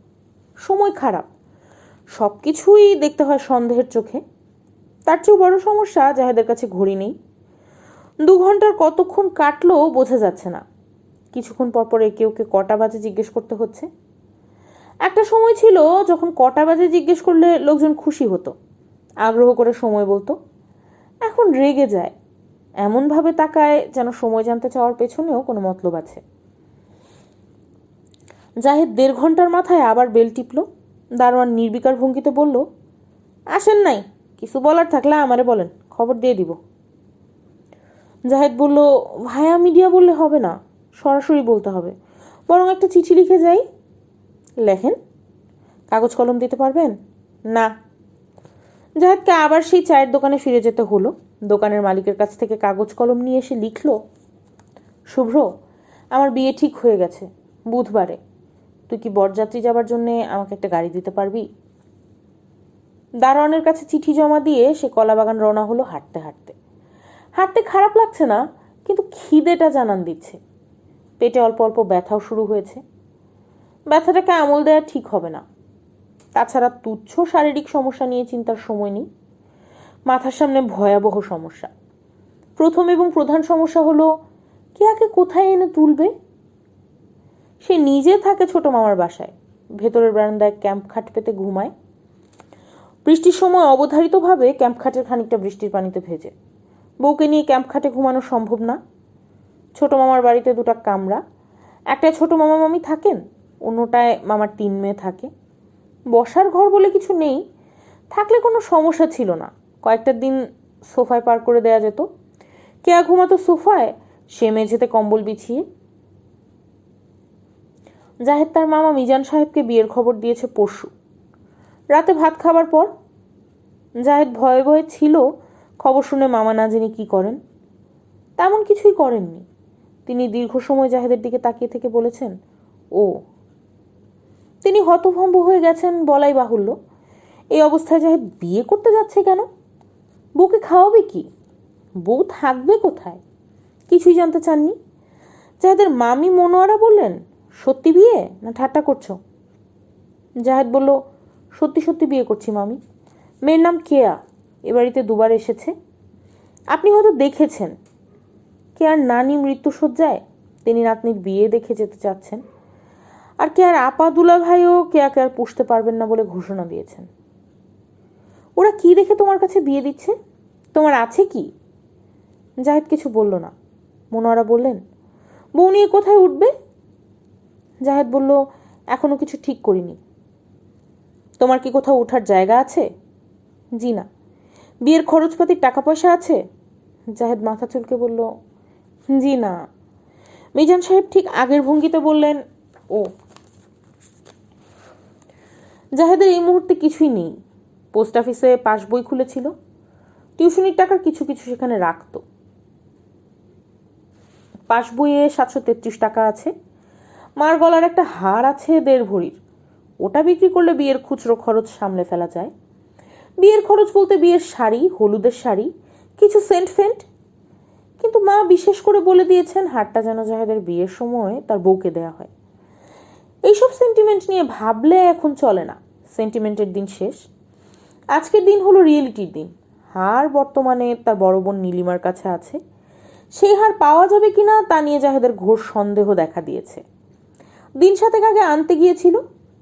সময় খারাপ, সব কিছুই দেখতে হয় সন্দেহের চোখে। তার চেয়েও বড় সমস্যা, জাহেদের কাছে ঘড়ি নেই। 2 ঘন্টার কতক্ষণ কাটলো বোঝা যাচ্ছে না। কিছুক্ষণ পরপর একে ওকে কটা বাজে জিজ্ঞেস করতে হচ্ছে। একটা সময় ছিল যখন কটা বাজে জিজ্ঞেস করলে লোকজন খুশি হতো, আগ্রহ করে সময় বলতো। এখন রেগে যায়, এমনভাবে তাকায় যেন সময় জানতে চাওয়ার পেছনেও কোনো মতলব আছে। জাহিদ 1.5 ঘন্টার মাথায় আবার বেল টিপল। দারোয়ান নির্বিকার ভঙ্গিতে বলল, আসেন নাই, কিছু বলার থাকলে আমারে বলেন, খবর দিয়ে দিব। জাহিদ বলল, ভায়া মিডিয়া বললে হবে না, সরাসরি বলতে হবে, বরং একটা চিঠি লিখে যাই। লেখেন। কাগজ কলম দিতে পারবেন? না। জাহিদকে আবার সেই চায়ের দোকানে ফিরে যেতে হলো। দোকানের মালিকের কাছ থেকে কাগজ কলম নিয়ে এসে লিখল, শুভ্র, আমার বিয়ে ঠিক হয়ে গেছে বুধবারে। তুই কি বরযাত্রী যাবার জন্যে আমাকে একটা গাড়ি দিতে পারবি? দারোয়ানের কাছে চিঠি জমা দিয়ে সে কলাবাগান রওনা হলো হাঁটতে হাঁটতে। হাঁটতে খারাপ লাগছে না, কিন্তু খিদেটা জানান দিচ্ছে। পেটে অল্প অল্প ব্যথাও শুরু হয়েছে। ব্যথাটাকে আমল দেওয়া ঠিক হবে না। তাছাড়া তুচ্ছ শারীরিক সমস্যা নিয়ে চিন্তার সময় নেই। মাথার সামনে ভয়াবহ সমস্যা। প্রথম এবং প্রধান সমস্যা হলো কেয়াকে কোথায় এনে তুলবে। সে নিজে থাকে ছোট মামার বাসায়, ভেতরের বারান্দায় ক্যাম্প খাট পেতে ঘুমায়। বৃষ্টির সময় অবধারিতভাবে ক্যাম্প খাটের খানিকটা বৃষ্টির পানিতে ভেজে। বউকে নিয়ে ক্যাম্প খাটে ঘুমানো সম্ভব না। ছোট মামার বাড়িতে 2টা কামরা, একটায় ছোট মামা মামি থাকেন, অন্যটায় মামার 3 মেয়ে থাকে। বসার ঘর বলে কিছু নেই, থাকলে কোনো সমস্যা ছিল না। কয়েকটা দিন সোফায় পার করে দেয়া যেত। কেয়া ঘুমাতো সোফায়, সে মেঝেতে কম্বল বিছিয়ে। জাহেদ তার মামা মিজান সাহেবকে বিয়ের খবর দিয়েছে পরশু রাতে ভাত খাবার পর। জাহেদ ভয়ে ভয়ে ছিল খবর শুনে মামা না জেনে কি করেন। তেমন কিছুই করেননি। তিনি দীর্ঘ সময় জাহেদের দিকে তাকিয়ে থেকে বলেছেন, ও। তিনি হতভম্ব হয়ে গেছেন বলাই বাহুল্য। এই অবস্থায় জাহেদ বিয়ে করতে যাচ্ছে কেন? বউকে খাওয়াবে কি? বউ থাকবে কোথায়? কিছুই জানতে চাননি। জাহেদের মামি মনোয়ারা বললেন, সত্যি বিয়ে না ঠাট্টা করছো? জাহেদ বলল, সত্যি সত্যি বিয়ে করছি মামি। মেয়ের নাম কেয়া, এ বাড়িতে 2বার এসেছে। আপনি হয়তো দেখেছেন। কেয়ার নানি মৃত্যুশয্যায়, তিনি নাতনির বিয়ে দেখে যেতে চাচ্ছেন। আর কেয়ার আপা দুলা ভাইও কেয়াকে আর পুষতে পারবেন না বলে ঘোষণা দিয়েছেন। ওরা কি দেখে তোমার কাছে বিয়ে দিচ্ছে? তোমার আছে কি? জাহেদ কিছু বলল না। মনোয়ারা বললেন, বউ নিয়ে কোথায় উঠবে? জাহেদ বলল, এখনো কিছু ঠিক করিনি। তোমার কি কোথাও ওঠার জায়গা আছে? জি না। বিয়ের খরচপাতির টাকা পয়সা আছে? জাহেদ মাথা চুলকে বলল, জি না। মিজান সাহেব ঠিক আগের ভঙ্গিতে বললেন, ও। জাহেদের এই মুহূর্তে কিছুই নেই। পোস্ট অফিসে পাসবই খুলেছিল, টিউশনির টাকার কিছু কিছু সেখানে রাখত। পাসবইয়ে 733 টাকা আছে। মার গলার একটা হার আছে 1.5 ভরির, ওটা বিক্রি করলে বিয়ের খুচরো খরচ সামলে ফেলা যায়। বিয়ের খরচ বলতে বিয়ের শাড়ি, হলুদের শাড়ি, কিছু সেন্ট ফেন্ট। কিন্তু মা বিশেষ করে বলে দিয়েছেন হারটা যেন জাহেদের বিয়ের সময় তার বউকে দেয়া হয়। এইসব সেন্টিমেন্ট নিয়ে ভাবলে এখন চলে না। সেন্টিমেন্টের দিন শেষ। আজকের দিন হলো রিয়েলিটির দিন। হার বর্তমানে তার বড় বোন নীলিমার কাছে আছে। সেই হার পাওয়া যাবে কিনা তা নিয়ে জাহেদের ঘোর সন্দেহ দেখা দিয়েছে। দিন 7 আগে আনতে গিয়েছিল।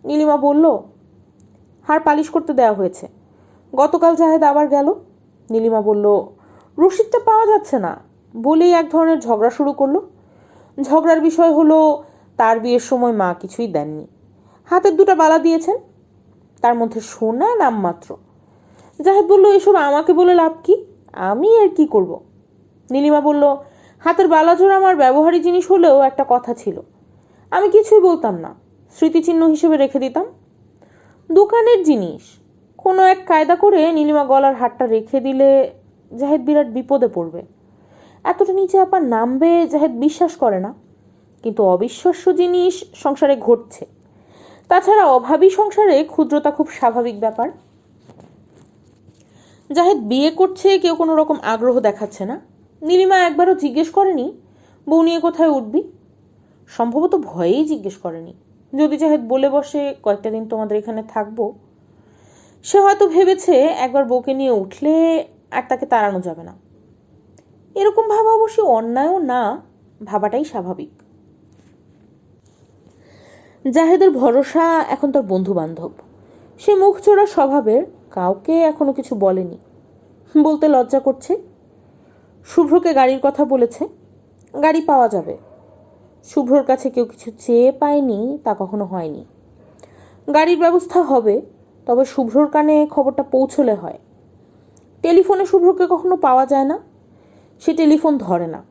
নীলিমা বলল, হার পালিশ করতে দেওয়া হয়েছে। গতকাল জাহেদ আবার গেল। নীলিমা বলল, রসিদটা পাওয়া যাচ্ছে না বলেই এক ধরনের ঝগড়া শুরু করলো। ঝগড়ার বিষয় হলো তার বিয়ের সময় মা কিছুই দেননি। হাতের 2টা বালা দিয়েছেন, তার মধ্যে সোনা নামমাত্র। জাহেদ বলল, এসব আমাকে বলে লাভ কি? আমি আর কি করব? নীলিমা বলল, হাতের বালাজোড়া আমার ব্যবহারী জিনিস হলেও একটা কথা ছিল, আমি কিছুই বলতাম না, স্মৃতিচিহ্ন হিসেবে রেখে দিতাম। দোকানের জিনিস। কোনো এক কায়দা করে নীলিমা গলার হারটা রেখে দিলে জাহেদ বিরাট বিপদে পড়বে। এতটা নিচে আবার নামবে জাহেদ বিশ্বাস করে না। কিন্তু অবিশ্বাস্য জিনিস সংসারে ঘটছে। তাছাড়া অভাবী সংসারে ক্ষুদ্রতা খুব স্বাভাবিক ব্যাপার। জাহেদ বিয়ে করছে, কেউ কোনো রকম আগ্রহ দেখাচ্ছে না। নীলিমা একবারও জিজ্ঞেস করেনি বউ নিয়ে কোথায় উঠবি। সম্ভবত ভয়েই জিজ্ঞেস করেনি। যদি জাহেদ বলে বসে কয়েকটা দিন তোমাদের এখানে থাকবো, সে হয়তো ভেবেছে একবার বউকে নিয়ে উঠলে আর তাকে তাড়ানো যাবে না। এরকম ভাবা অবশ্যই অন্যায়ও না, ভাবাটাই স্বাভাবিক। জাহেদের ভরসা এখন তার বন্ধু বান্ধব। সে মুখ চোরা স্বভাবের, কাউকে এখনো কিছু বলেনি, বলতে লজ্জা করছে। শুভ্রকে গাড়ির কথা বলেছে, গাড়ি পাওয়া যাবে। শুভ্রর কাছে কেউ কিছু চেয়ে পায়নি তা কখনো হয়নি। গাড়ির ব্যবস্থা হবে, তবে শুভ্রর কানে খবরটা পৌঁছলে হয়। টেলিফোনে শুভ্রকে কখনো পাওয়া যায় না, সে টেলিফোন ধরে না।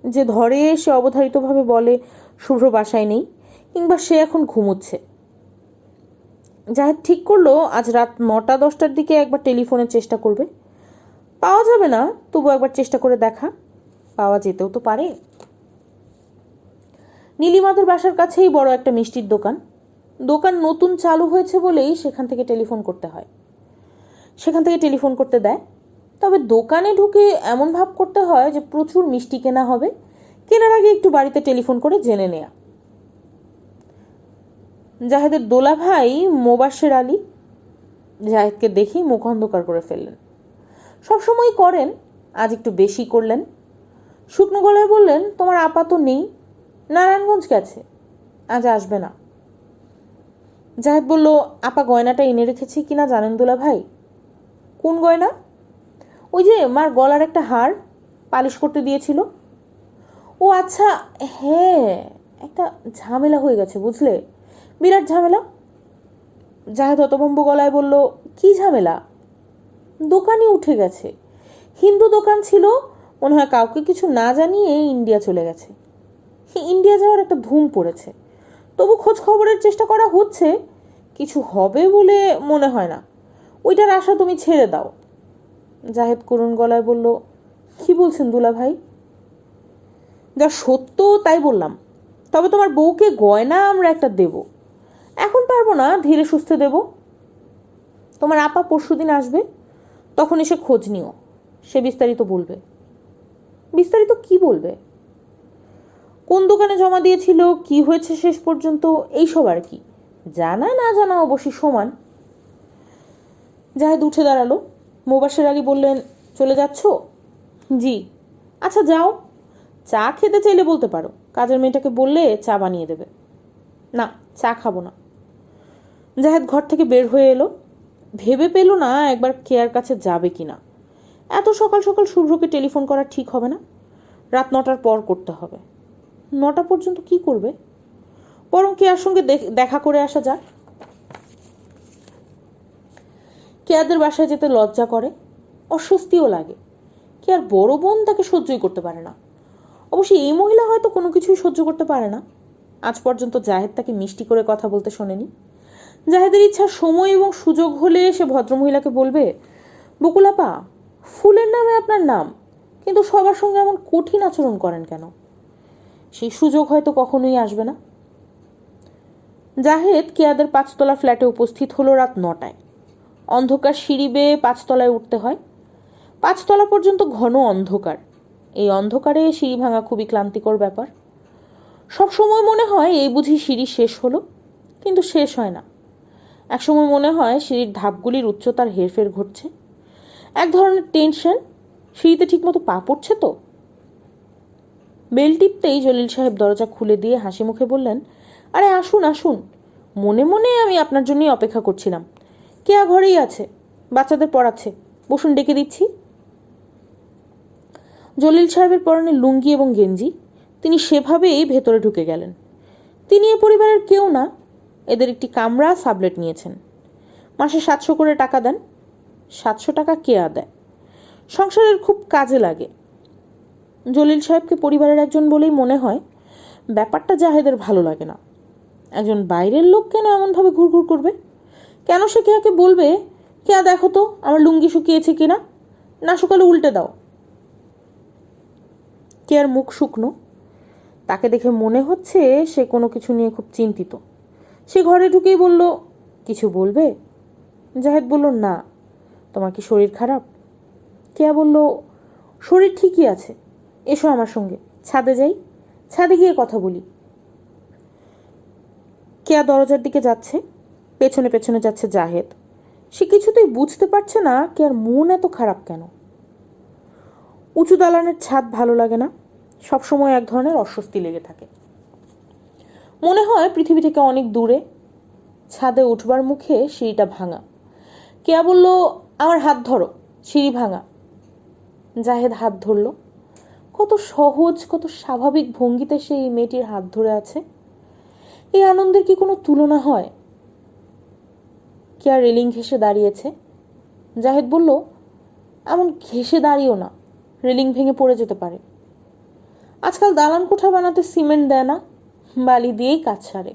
যে ধরে সে অবধারিতভাবে বলে শুভ্র বাসায় নেই, কিংবা সে এখন ঘুমোচ্ছে। জাহেদ ঠিক করলো আজ রাত 9টা-10টার দিকে একবার টেলিফোনের চেষ্টা করবে। পাওয়া যাবে না, তবু একবার চেষ্টা করে দেখা, পাওয়া যেতেও তো পারে। নীলিমাদের বাসার কাছেই বড় একটা মিষ্টির দোকান। দোকান নতুন চালু হয়েছে বলেই সেখান থেকে টেলিফোন করতে হয়, সেখান থেকে টেলিফোন করতে দেয়। তবে দোকানে ঢুকে এমন ভাব করতে হয় যে প্রচুর মিষ্টি কেনা হবে, কেনার আগে একটু বাড়িতে টেলিফোন করে জেনে নেয়া। জাহেদের দোলা ভাই মোবাশ্বের আলী জাহেদকে দেখেই মুখ অন্ধকার করে ফেললেন। সবসময় করেন, আজ একটু বেশি করলেন। শুকনো গলায় বললেন, তোমার আপা তো নেই, নারায়ণগঞ্জ গেছে, আজ আসবে না। জাহেদ বলল, আপা গয়নাটা এনে রেখেছি কিনা জানেন দোলা ভাই? কোন গয়না? ওই যে মার গলার একটা হার পালিশ করতে দিয়েছিল। ও আচ্ছা, হ্যাঁ, একটা ঝামেলা হয়ে গেছে বুঝলে, বিরাট ঝামেলা। জাহেদ হতভম্ব গলায় বলল, কি ঝামেলা? দোকানই উঠে গেছে। হিন্দু দোকান ছিল, মনে হয় কাউকে কিছু না জানিয়ে ইন্ডিয়া চলে গেছে। ইন্ডিয়া যাওয়ার একটা ধুম পড়েছে, তবু খোঁজ খবরের চেষ্টা করা হচ্ছে, কিছু হবে বলে মনে হয় না। ওইটার আশা তুমি ছেড়ে দাও। জাহেদ করুণ গলায় বলল, কি বলছেন দুলা ভাই? যা সত্য তাই বললাম। তবে তোমার বউকে গয়না আমরা একটা দেব, এখন পারবো না, ধীরে সুস্থে দেব। তোমার আপা পরশুদিন আসবে, তখন এসে খোঁজ নিও, সে বিস্তারিত বলবে। বিস্তারিত কি বলবে? কোন দোকানে জমা দিয়েছিল, কি হয়েছে শেষ পর্যন্ত, এইসব আর কি। জানা না জানা অবশ্যই সমান। জাহেদ উঠে দাঁড়ালো। মোবাশ্বের আলী বললেন, চলে যাচ্ছ? জি। আচ্ছা যাও, চা খেতে চাইলে বলতে পারো, কাজের মেয়েটাকে বললে চা বানিয়ে দেবে। না, চা খাবো না। জাহেদ ঘর থেকে বের হয়ে এলো। ভেবে পেল না একবার কেয়ার কাছে যাবে কিনা। এত সকাল সকাল শুভ্রকে টেলিফোন করা ঠিক হবে না, রাত 9টার পর করতে হবে। 9টা পর্যন্ত কি করবে? বরং কেয়ার সঙ্গে দেখা করে আসা যাক। কেয়াদের বাসায় যেতে লজ্জা করে, অস্বস্তিও লাগে। কেয়ার বড় বোন তাকে সহ্যই করতে পারে না। অবশ্যই এই মহিলা হয়তো কোনো কিছুই সহ্য করতে পারে না। আজ পর্যন্ত জাহেদ তাকে মিষ্টি করে কথা বলতে শোনেনি। জাহেদের ইচ্ছা, সময় এবং সুযোগ হলে সে ভদ্রমহিলাকে বলবে, বকুলাপা, ফুলের নামে আপনার নাম, কিন্তু সবার সঙ্গে এমন কঠিন আচরণ করেন কেন? সেই সুযোগ হয়তো কখনোই আসবে না। জাহেদ কেয়াদের 5তলা ফ্ল্যাটে উপস্থিত হলো রাত 9টায়। অন্ধকার সিঁড়ি বেয়ে 5তলায় উঠতে হয়। 5তলা পর্যন্ত ঘন অন্ধকার। এই অন্ধকারে সিঁড়ি ভাঙা খুবই ক্লান্তিকর ব্যাপার। সবসময় মনে হয় এই বুঝি সিঁড়ি শেষ হলো, কিন্তু শেষ হয় না। একসময় মনে হয় সিঁড়ির ধাপগুলির উচ্চতার হেরফের ঘটছে। এক ধরনের টেনশন, সিঁড়িতে ঠিকমতো পা পড়ছে তো। বেল টিপতেই জলিল সাহেব দরজা খুলে দিয়ে হাসি মুখে বললেন, আরে আসুন আসুন, মনে মনে আমি আপনার জন্যই অপেক্ষা করছিলাম। কেয়া ঘরেই আছে, বাচ্চাদের পড়াচ্ছে, বসুন, ডেকে দিচ্ছি। জলিল সাহেবের পরনে লুঙ্গি এবং গেঞ্জি, তিনি সেভাবেই ভেতরে ঢুকে গেলেন। তিনি এ পরিবারের কেউ না, এদের একটি কামরা সাবলেট নিয়েছেন। মাসে 700 করে টাকা দেন। 700 টাকা কেয়া দেয়, সংসারের খুব কাজে লাগে। জলিল সাহেবকে পরিবারের একজন বলেই মনে হয়। ব্যাপারটা জাহেদের ভালো লাগে না। একজন বাইরের লোক কেন এমনভাবে ঘুরঘুর করবে? কেন সে কেয়াকে বলবে, কেয়া দেখো তো আমার লুঙ্গি শুকিয়েছে কিনা, না শুকালে উল্টে দাও। কেয়ার মুখ শুকনো, তাকে দেখে মনে হচ্ছে সে কোনো কিছু নিয়ে খুব চিন্তিত। সে ঘরে ঢুকেই বলল, কিছু বলবে? জাহেদ বলল, না। তোমার কি শরীর খারাপ? কেয়া বলল, শরীর ঠিকই আছে, এসো আমার সঙ্গে, ছাদে যাই, ছাদে গিয়ে কথা বলি। কেয়া দরজার দিকে যাচ্ছে, পেছনে পেছনে যাচ্ছে জাহেদ। সে কিছুতেই বুঝতে পারছে না কেয়ার মন এত খারাপ কেন। উঁচু দালানের ছাদ ভালো লাগে না, সবসময় এক ধরনের অস্বস্তি লেগে থাকে। মনে হয় পৃথিবী থেকে অনেক দূরে। ছাদে উঠবার মুখে সিঁড়িটা ভাঙা। কেয়া বলল, আমার হাত ধরো, সিঁড়ি ভাঙা। জাহেদ হাত ধরল। কত সহজ, কত স্বাভাবিক ভঙ্গিতে সেই মেয়েটির হাত ধরে আছে। এই আনন্দের কি কোনো তুলনা হয়? কেয়া রেলিং ঘেঁষে দাঁড়িয়েছে। জাহেদ বলল, এমন ঘেঁষে দাঁড়িয়েও না, রেলিং ভেঙে পড়ে যেতে পারে। আজকাল দালান কোঠা বানাতে সিমেন্ট দেয় না, বালি দিয়েই কাজ সারে।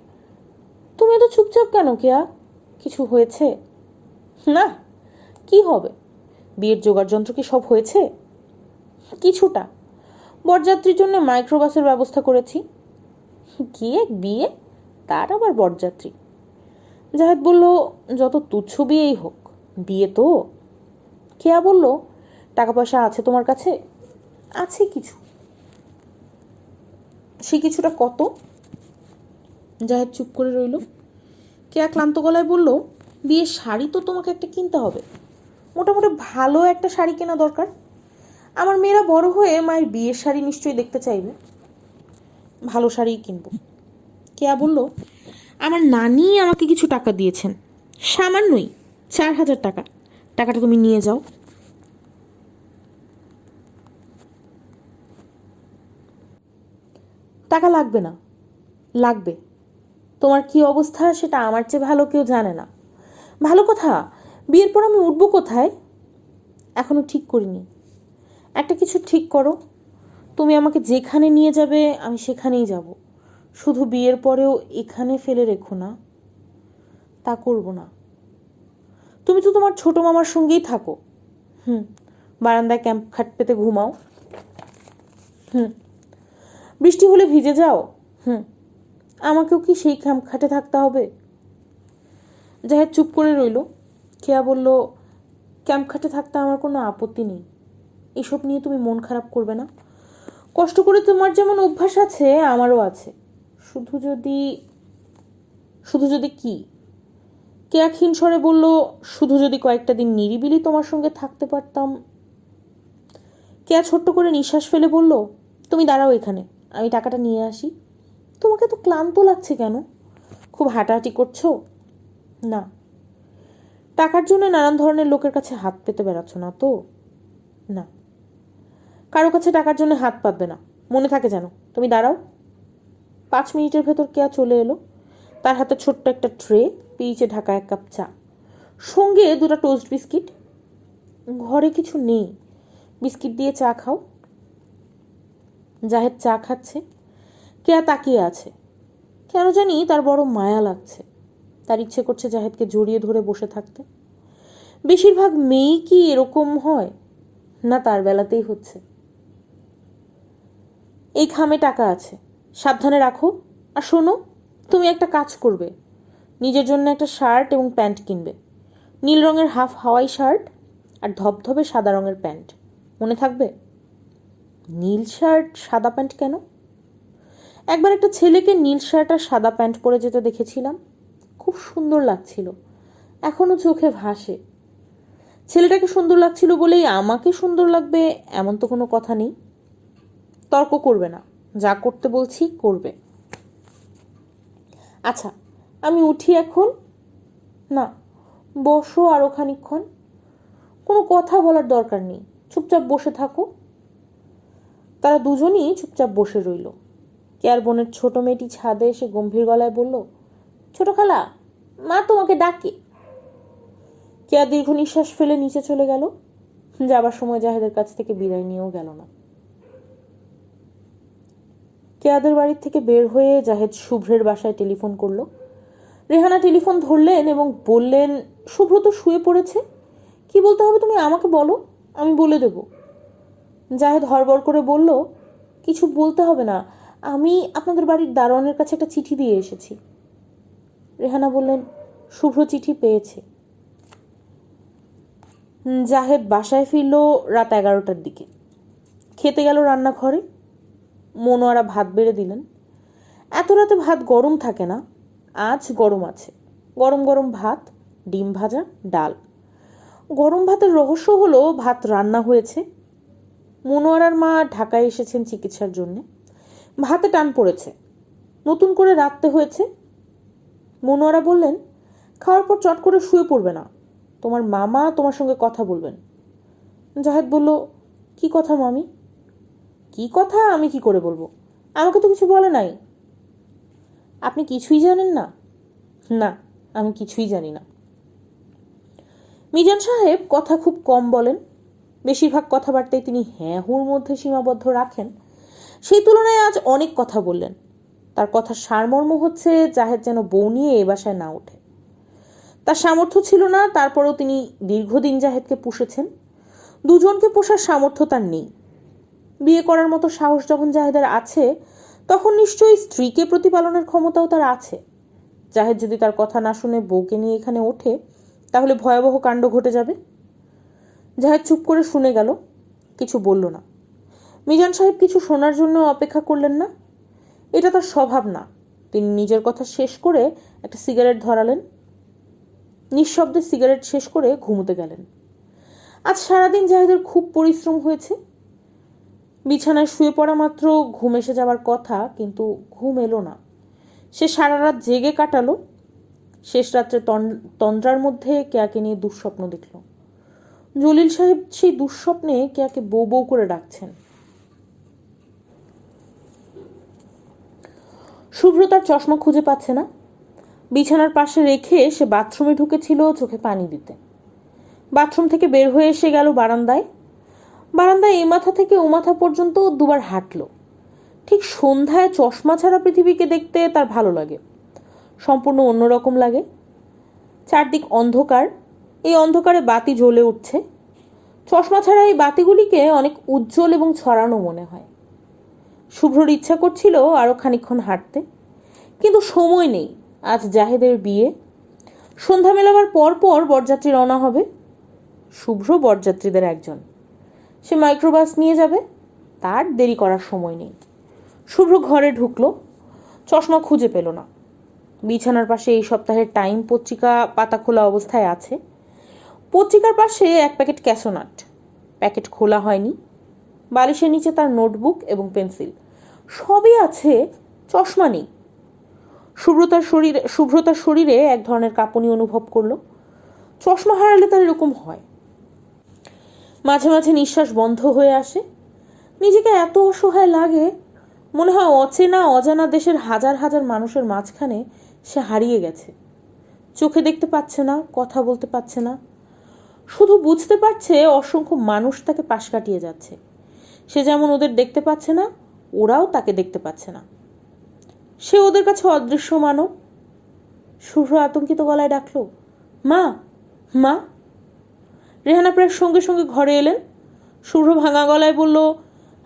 তুমি এত চুপচাপ কেন কেয়া? কিছু হয়েছে? না, কি হবে? বিয়ের জোগাড় যন্ত্র কি সব হয়েছে? কিছুটা। বরযাত্রীর জন্য মাইক্রোবাসের ব্যবস্থা করেছি। কি এক বিয়ে, তার আবার বরযাত্রী? জাহেদ বলল, যত তুচ্ছ বিয়েই হোক, বিয়ে তো। কেয়া বলল, টাকা পয়সা আছে তোমার কাছে? আছে কিছু। সে কিছুটা কত? জাহেদ চুপ করে রইল। কেয়া ক্লান্ত গলায় বলল, বিয়ের শাড়ি তো তোমাকে একটা কিনতে হবে। মোটামুটি ভালো একটা শাড়ি কেনা দরকার। আমার মেয়েরা বড় হয়ে মায়ের বিয়ের শাড়ি নিশ্চয়ই দেখতে চাইবে। ভালো শাড়িই কিনবো। কেয়া বলল, আমার নানি আমাকে কিছু টাকা দিয়েছেন, সামান্যই, 4,000 টাকা। টাকাটা তুমি নিয়ে যাও। টাকা লাগবে না। লাগবে। তোমার কি অবস্থা সেটা আমার চেয়ে ভালো কেউ জানে না। ভালো কথা, বিয়ের পর আমি উঠবো কোথায়? এখনো ঠিক করিনি। একটা কিছু ঠিক করো। তুমি আমাকে যেখানে নিয়ে যাবে আমি সেখানেই যাব। শুধু বিয়ের পরেও এখানে ফেলে রেখো না। তা করব না। তুমি তো তোমার ছোট মামার সঙ্গেই থাকো। বারান্দায় ক্যাম্প খাট পেতে ঘুমাও। বৃষ্টি হলে ভিজে যাও। আমাকেও কি সেই ক্যাম্প খাটে থাকতে হবে? জাহেদ চুপ করে রইল। কেয়া বলল, ক্যাম্প খাটে থাকতে আমার কোনো আপত্তি নেই। এসব নিয়ে তুমি মন খারাপ করবে না। কষ্ট করে তোমার যেমন অভ্যাস আছে, আমারও আছে। শুধু যদি কি? কেয়া ক্ষীণ স্বরে বলল, শুধু যদি কয়েকটা দিন নিরিবিলি তোমার সঙ্গে থাকতে পারতাম। কেয়া ছোট্ট করে নিঃশ্বাস ফেলে বলল, তুমি দাঁড়াও এখানে, আমি টাকাটা নিয়ে আসি। তোমাকে তো ক্লান্ত লাগছে কেন? খুব হাঁটাহাঁটি করছো? না। টাকার জন্য নানান ধরনের লোকের কাছে হাত পেতে বেড়াচ্ছ না তো? না। কারো কাছে টাকার জন্য হাত পাতবে না, মনে থাকে যেন। তুমি দাঁড়াও। 5 মিনিটের ভেতর কেয়া চলে এলো। তার হাতে ছোট্ট একটা ট্রে, পিরিচে ঢাকা 1 কাপ চা, সঙ্গে 2টা টোস্ট বিস্কিট। ঘরে কিছু নেই, বিস্কিট দিয়ে চা খাও। জাহেদ চা খাচ্ছে। কেয়া তাকিয়ে আছে। কেন জানি তার বড় মায়া লাগছে। তার ইচ্ছে করছে জাহেদকে জড়িয়ে ধরে বসে থাকতে। বেশিরভাগ মেয়েই কি এরকম হয় না? তার বেলাতেই হচ্ছে। এই খামে টাকা আছে, সাবধানে রাখো। আর শোনো, তুমি একটা কাজ করবে। নিজের জন্য একটা শার্ট এবং প্যান্ট কিনবে। নীল রঙের হাফ হাওয়াই শার্ট আর ধবধবে সাদা রঙের প্যান্ট। মনে থাকবে? নীল শার্ট সাদা প্যান্ট কেন? একবার একটা ছেলেকে নীল শার্ট আর সাদা প্যান্ট পরে যেতে দেখেছিলাম। খুব সুন্দর লাগছিল, এখনো চোখে ভাসে। ছেলেটাকে সুন্দর লাগছিল বলেই আমাকে সুন্দর লাগবে এমন তো কোনো কথা নেই। তর্ক করবে না, যা করতে বলছি করবে। আচ্ছা, আমি উঠি এখন? না, বসো আরো খানিকক্ষণ। কোনো কথা বলার দরকার নেই, চুপচাপ বসে থাকো। তারা দুজনই চুপচাপ বসে রইল। কেয়ার বোনের ছোট মেয়েটি ছাদে এসে গম্ভীর গলায় বলল, ছোট খালা, মা তোমাকে ডাকে। কেয়া দীর্ঘ নিঃশ্বাস ফেলে নিচে চলে গেল। যাবার সময় জাহেদের কাছ থেকে বিদায় নিয়েও গেল না। কেয়াদের বাড়ির থেকে বের হয়ে জাহেদ শুভ্রের বাসায় টেলিফোন করলো। রেহানা টেলিফোন ধরলেন এবং বললেন, শুভ্র তো শুয়ে পড়েছে। কি বলতে হবে তুমি আমাকে বলো, আমি বলে দেব। জাহেদ হড়বড় করে বলল, কিছু বলতে হবে না, আমি আপনাদের বাড়ির দারোয়ানের কাছে একটা চিঠি দিয়ে এসেছি। রেহানা বললেন, শুভ্র চিঠি পেয়েছে। জাহেদ বাসায় ফিরল রাত 11টার দিকে। খেতে গেল রান্নাঘরে। মনোয়ারা ভাত বেড়ে দিলেন। এত রাতে ভাত গরম থাকে না, আজ গরম আছে। গরম গরম ভাত, ডিম ভাজা, ডাল। গরম ভাতের রহস্য হলো ভাত রান্না হয়েছে। মনোয়ারার মা ঢাকায় এসেছেন চিকিৎসার জন্যে। ভাতে টান পড়েছে। নতুন করে রাঁধতে হয়েছে। মনোয়ারা বললেন, খাওয়ার পর চট করে শুয়ে পড়বে না, তোমার মামা তোমার সঙ্গে কথা বলবেন। জাহেদ বলল, কি কথা মামি? কি কথা আমি কি করে বলবো? আমাকে তো কিছু বলে নাই। আপনি কিছুই জানেন না? না, আমি কিছুই জানি না। মিজান সাহেব কথা খুব কম বলেন। বেশিরভাগ কথাবার্তায় তিনি হ্যাঁ হুর মধ্যে সীমাবদ্ধ রাখেন। সেই তুলনায় আজ অনেক কথা বললেন। তার কথার সারমর্ম হচ্ছে জাহেদ যেন বউ নিয়ে এ বাসায় না ওঠে। তার সামর্থ্য ছিল না, তারপরেও তিনি দীর্ঘদিন জাহেদকে পুষেছেন। দুজনকে পোষার সামর্থ্য তার নেই। বিয়ে করার মতো সাহস যখন জাহেদের আছে, তখন নিশ্চয়ই স্ত্রীকে প্রতিপালনের ক্ষমতাও তার আছে। জাহেদ যদি তার কথা না শুনে বউকে নিয়ে এখানে ওঠে, তাহলে ভয়াবহ কাণ্ড ঘটে যাবে। জাহেদ চুপ করে শুনে গেল, কিছু বলল না। মিজান সাহেব কিছু শোনার জন্য অপেক্ষা করলেন না। এটা তার স্বভাব না। তিনি নিজের কথা শেষ করে একটা সিগারেট ধরালেন। নিঃশব্দে সিগারেট শেষ করে ঘুমোতে গেলেন। আজ সারাদিন জাহেদের খুব পরিশ্রম হয়েছে। বিছানায় শুয়ে পড়া মাত্র ঘুম এসে যাওয়ার কথা, কিন্তু ঘুম এলো না। সে সারা রাত জেগে কাটালো। শেষ রাত্রে তন্দ্রার মধ্যে কেয়াকে নিয়ে দুঃস্বপ্ন দেখল। জলিল সাহেব সেই দুঃস্বপ্নে কেয়াকে বউ বউ করে ডাকছেন। শুভ্র তার চশমা খুঁজে পাচ্ছে না। বিছানার পাশে রেখে সে বাথরুমে ঢুকেছিল চোখে পানি দিতে। বাথরুম থেকে বের হয়ে এসে গেল বারান্দায়। বারান্দায় এ মাথা থেকে ও মাথা পর্যন্ত দুবার হাঁটল। ঠিক সন্ধ্যায় চশমা ছাড়া পৃথিবীকে দেখতে তার ভালো লাগে, সম্পূর্ণ অন্যরকম লাগে। চারদিক অন্ধকার, এই অন্ধকারে বাতি জ্বলে উঠছে। চশমা ছাড়া এই বাতিগুলিকে অনেক উজ্জ্বল এবং ছড়ানো মনে হয়। শুভ্রর ইচ্ছা করছিল আরও খানিকক্ষণ হাঁটতে, কিন্তু সময় নেই। আজ জাহেদের বিয়ে। সন্ধ্যা মেলাবার পর পর বরযাত্রী রওনা হবে। শুভ্র বরযাত্রীদের একজন। সে মাইক্রোবাস নিয়ে যাবে, তার দেরি করার সময় নেই। শুভ্র ঘরে ঢুকলো, চশমা খুঁজে পেল না। বিছানার পাশে এই সপ্তাহের টাইম পত্রিকা পাতা খোলা অবস্থায় আছে। পত্রিকার পাশে এক প্যাকেট ক্যাসোনাট, প্যাকেট খোলা হয়নি। বালিশের নিচে তার নোটবুক এবং পেন্সিল, সবই আছে, চশমা নেই। শুভ্রতার শরীরে এক ধরনের কাঁপুনি অনুভব করলো। চশমা হারালে তার এরকম হয়। মাঝে মাঝে নিঃশ্বাস বন্ধ হয়ে আসে। নিজেকে এত অসহায় লাগে, মনে হয় অচেনা অজানা দেশের হাজার হাজার মানুষের মাঝখানে সে হারিয়ে গেছে। চোখে দেখতে পাচ্ছে না, কথা বলতে পারছে না, শুধু বুঝতে পারছে অসংখ্য মানুষ তাকে পাশ কাটিয়ে যাচ্ছে। সে যেমন ওদের দেখতে পাচ্ছে না, ওরাও তাকে দেখতে পাচ্ছে না। সে ওদের কাছে অদৃশ্য মানব। শুভ্র আতঙ্কিত গলায় ডাকলো, মা, মা। রেহানা প্রায় সঙ্গে সঙ্গে ঘরে এলেন। শুভ্র ভাঙা গলায় বলল,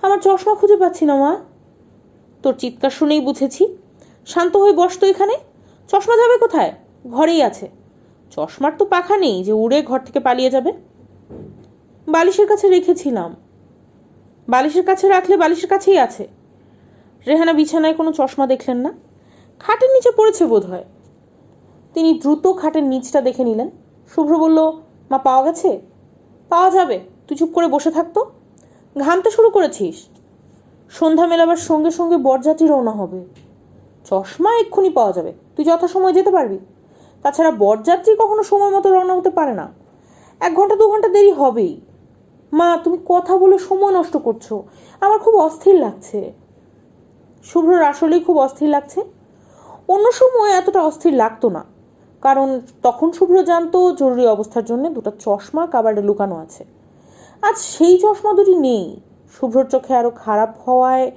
আমার চশমা খুঁজে পাচ্ছি না মা। তোর চিৎকার শুনেই বুঝেছি। শান্ত হয়ে বসতো এখানে। চশমা যাবে কোথায়? ঘরেই আছে। চশমার তো পাখা নেই যে উড়ে ঘর থেকে পালিয়ে যাবে। বালিশের কাছে রেখেছিলাম। বালিশের কাছে রাখলে বালিশের কাছেই আছে। রেহানা বিছানায় কোনো চশমা দেখলেন না। খাটের নিচে পড়েছে বোধ হয়। তিনি দ্রুত খাটের নিচটা দেখে নিলেন। শুভ্র বলল, মা, পাওয়া গেছে? পাওয়া যাবে, তুই চুপ করে বসে থাকতো। ঘামতে শুরু করেছিস। সন্ধ্যা মেলাবার সঙ্গে সঙ্গে বরযাত্রী রওনা হবে। চশমা এক্ষুনি পাওয়া যাবে, তুই যথাসময় যেতে পারবি। তাছাড়া বরযাত্রী কখনো সময় মতো রওনা হতে পারে না। 1 ঘন্টা 2 ঘন্টা দেরি হবেই। মা, তুমি কথা বলে সময় নষ্ট করছো, আমার খুব অস্থির লাগছে। শুভ্রর আসলেই খুব অস্থির লাগছে। অন্য সময় এতটা অস্থির লাগতো না, কারণ তখন শুভ্র জানতো জরুরি অবস্থার জন্য 2টা চশমা কাবার্ডে লুকানো আছে। আজ সেই চশমা দুটি নেই। শুভ্রর চোখে আরো খারাপ হওয়ায়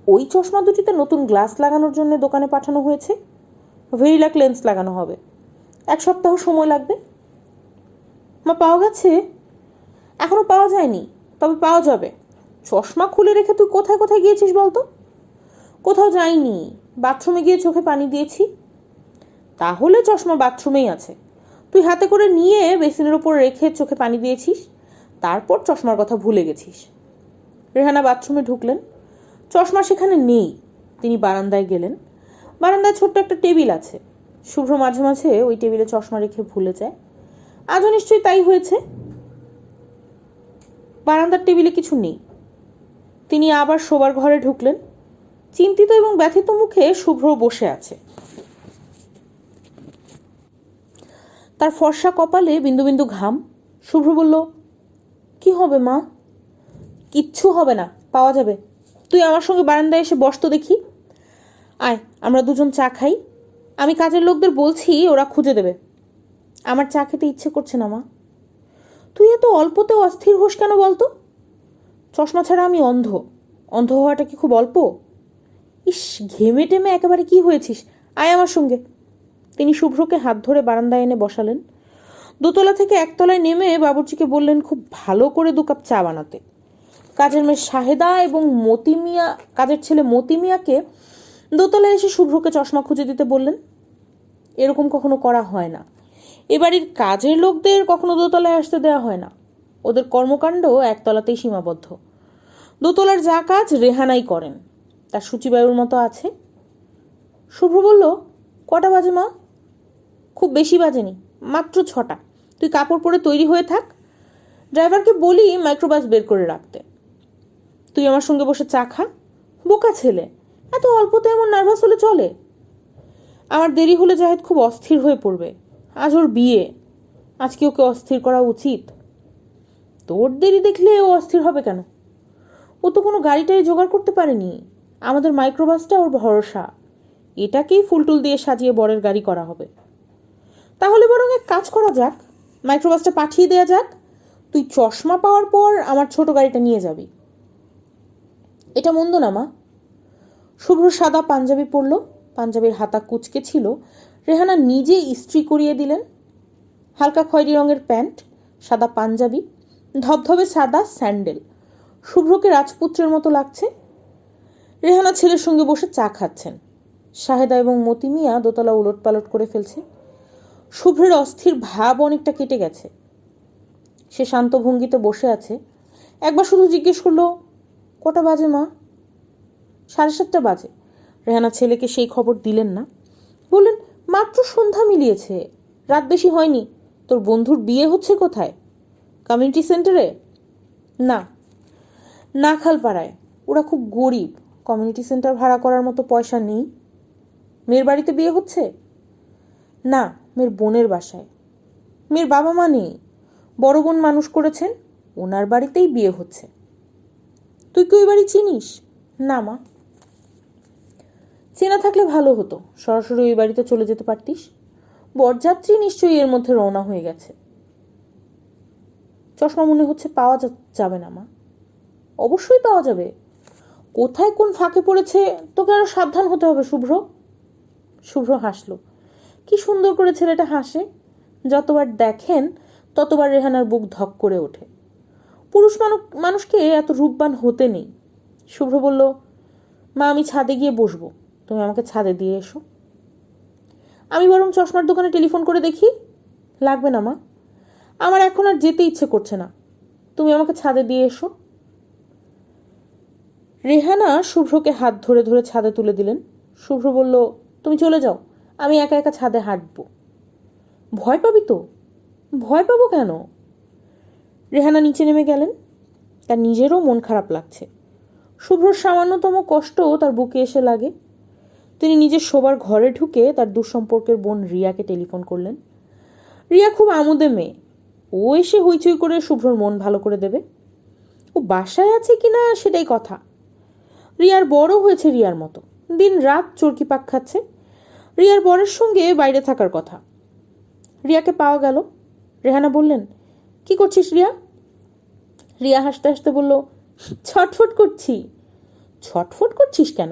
ওই চশমা দুটিতে নতুন গ্লাস লাগানোর জন্য দোকানে পাঠানো হয়েছে। ভেরিলাক লেন্স লাগানো হবে। 1 সপ্তাহ সময় লাগবে। মা, পাওয়া গেছে? এখনো পাওয়া যায়নি, তবে পাওয়া যাবে। চশমা খুলে রেখে তুই কোথায় কোথায় গিয়েছিস বলতো? কোথাও যাইনি, বাথরুমে গিয়ে চোখে পানি দিয়েছি। তাহলে চশমা বাথরুমেই আছে। তুই হাতে করে নিয়ে বেসিনের ওপর রেখে চোখে পানি দিয়েছিস, তারপর চশমার কথা ভুলে গেছিস। রেহানা বাথরুমে ঢুকলেন। চশমা সেখানে নেই। তিনি বারান্দায় গেলেন। বারান্দায় ছোট্ট একটা টেবিল আছে। শুভ্র মাঝে মাঝে ওই টেবিলে চশমা রেখে ভুলে যায়। আজও নিশ্চয়ই তাই হয়েছে। বারান্দার টেবিলে কিছু নেই। তিনি আবার শোবার ঘরে ঢুকলেন। চিন্তিত এবং ব্যথিত মুখে শুভ্র বসে আছে। তার ফর্সা কপালে বিন্দু বিন্দু ঘাম। শুভ্র বলল, কি হবে মা? কিচ্ছু হবে না, পাওয়া যাবে। তুই আমার সঙ্গে বারান্দায় এসে বস তো দেখি। আয়, আমরা দুজন চা খাই। আমি কাজের লোকদের বলছি, ওরা খুঁজে দেবে। আমার চা খেতে ইচ্ছে করছে না মা। তুই এত অল্পতে অস্থির হোস কেন বলতো? চশমা ছাড়া আমি অন্ধ। অন্ধ হওয়াটা কি খুব অল্প? ইস, ঘেমে টেমে একেবারে কি হয়েছিস? আয় আমার সঙ্গে। তিনি শুভ্রকে হাত ধরে বারান্দায় এনে বসালেন। দোতলা থেকে একতলায় নেমে বাবুর্চিকে বললেন খুব ভালো করে 2 কাপ চা বানাতে। কাজের মেয়ে শাহেদা এবং কাজের ছেলে মতি মিয়াকে দোতলায় এসে শুভ্রকে চশমা খুঁজে দিতে বললেন। এরকম কখনো করা হয় না। এ বাড়ির কাজের লোকদের কখনো দোতলায় আসতে দেওয়া হয় না। ওদের কর্মকাণ্ড একতলাতেই সীমাবদ্ধ। দোতলার যা কাজ রেহানাই করেন, তার সূচিবায়ুর মতো আছে। শুভ্র বলল, কটা বাজে মা? খুব বেশি বাজেনি, মাত্র 6টা। তুই কাপড় পরে তৈরি হয়ে থাক। ড্রাইভারকে বলি মাইক্রোবাস বের করে রাখতে। তুই আমার সঙ্গে বসে চা খা। বোকা ছেলে, এত অল্পতে এমন নার্ভাস হলে চলে? আমার দেরি হলে জাহেদ খুব অস্থির হয়ে পড়বে। আজ ওর বিয়ে, আজকে ওকে অস্থির করা উচিত। তোর দেরি দেখলে ও অস্থির হবে কেন? ও তো কোনো গাড়িটাই জোগাড় করতে পারেনি। আমাদের মাইক্রোবাসটা ওর ভরসা। এটাকেই ফুলটুল দিয়ে সাজিয়ে বরের গাড়ি করা হবে। তাহলে বরং এক কাজ করা যাক, মাইক্রোবাসটা পাঠিয়ে দেওয়া যাক। তুই চশমা পাওয়ার পর আমার ছোট গাড়িটা নিয়ে যাবি। এটা মন্দ না মা। শুভ্র সাদা পাঞ্জাবি পরল। পাঞ্জাবির হাতা কুচকে ছিল। রেহানা নিজে ইস্ত্রি করিয়ে দিলেন। হালকা খয়েরি রঙের প্যান্ট, সাদা পাঞ্জাবি, ধবধবে সাদা স্যান্ডেল। শুভ্রকে রাজপুত্রের মতো লাগছে। রেহানা ছেলের সঙ্গে বসে চা খাচ্ছেন। শাহেদা এবং মতি মিয়া দোতলা উলট পালট করে ফেলছে। শুভ্রের অস্থির ভাব অনেকটা কেটে গেছে। সে শান্ত ভঙ্গিতে বসে আছে। একবার শুধু জিজ্ঞেস করলো, কটা বাজে মা? 7:30 বাজে। রেহানা ছেলেকে সেই খবর দিলেন না। বললেন, মাত্র সন্ধ্যা মিলিয়েছে, রাত বেশি হয়নি। তোর বন্ধুর বিয়ে হচ্ছে কোথায়? কমিউনিটি সেন্টারে? না, নাখালপাড়ায়। ওরা খুব গরিব, কমিউনিটি সেন্টার ভাড়া করার মতো পয়সা নেই। মেয়ের বাড়িতে বিয়ে হচ্ছে? না, মেয়ের বোনের বাসায়। মেয়ের বাবা মা নেই, বড় বোন মানুষ করেছেন, ওনার বাড়িতেই বিয়ে হচ্ছে। তুই কি ওই বাড়ি চিনিস? না মা। চেনা থাকলে ভালো হতো, সরাসরি ওই বাড়িতে চলে যেতে পারতিস। বরযাত্রী নিশ্চয়ই এর মধ্যে রওনা হয়ে গেছে। চশমা মনে হচ্ছে পাওয়া যাবে না মা। অবশ্যই পাওয়া যাবে। কোথায় কোন ফাঁকে পড়েছে তোকে আরো সাবধান হতে হবে শুভ্র। শুভ্র হাসল। কি সুন্দর করে ছেলেটা হাসে। যতবার দেখেন ততবার রেহানার বুক ধক করে ওঠে। পুরুষ মানুষকে এত রূপবান হতে নেই। শুভ্র বলল, মা আমি ছাদে গিয়ে বসবো, তুমি আমাকে ছাদে দিয়ে এসো। আমি বরং চশমার দোকানে টেলিফোন করে দেখি। লাগবে না মা, আমার এখন আর যেতে ইচ্ছে করছে না। তুমি আমাকে ছাদে দিয়ে এসো। রেহানা শুভ্রকে হাত ধরে ধরে ছাদে তুলে দিলেন। শুভ্র বলল, তুমি চলে যাও, আমি একা একা ছাদে হাঁটবো। ভয় পাবি তো? ভয় পাবো কেন? রেহানা নিচে নেমে গেলেন। তার নিজেরও মন খারাপ লাগছে। শুভ্রর সামান্যতম কষ্ট তার বুকে এসে লাগে। তিনি নিজের শোবার ঘরে ঢুকে তার দুঃসম্পর্কের বোন রিয়াকে টেলিফোন করলেন। রিয়া খুব আমোদে মেয়ে, ও এসে হইচই করে শুভ্রর মন ভালো করে দেবে। ও বাসায় আছে কিনা সেটাই কথা। রিয়ার বড় হয়েছে রিয়ার মতো, দিন রাত চরকি পাক খাচ্ছে। রিয়ার বরের সঙ্গে বাইরে থাকার কথা। রিয়াকে পাওয়া গেল। রেহানা বললেন, কি করছিস রিয়া? রিয়া হাসতে হাসতে বলল, ছটফট করছি। ছটফট করছিস কেন?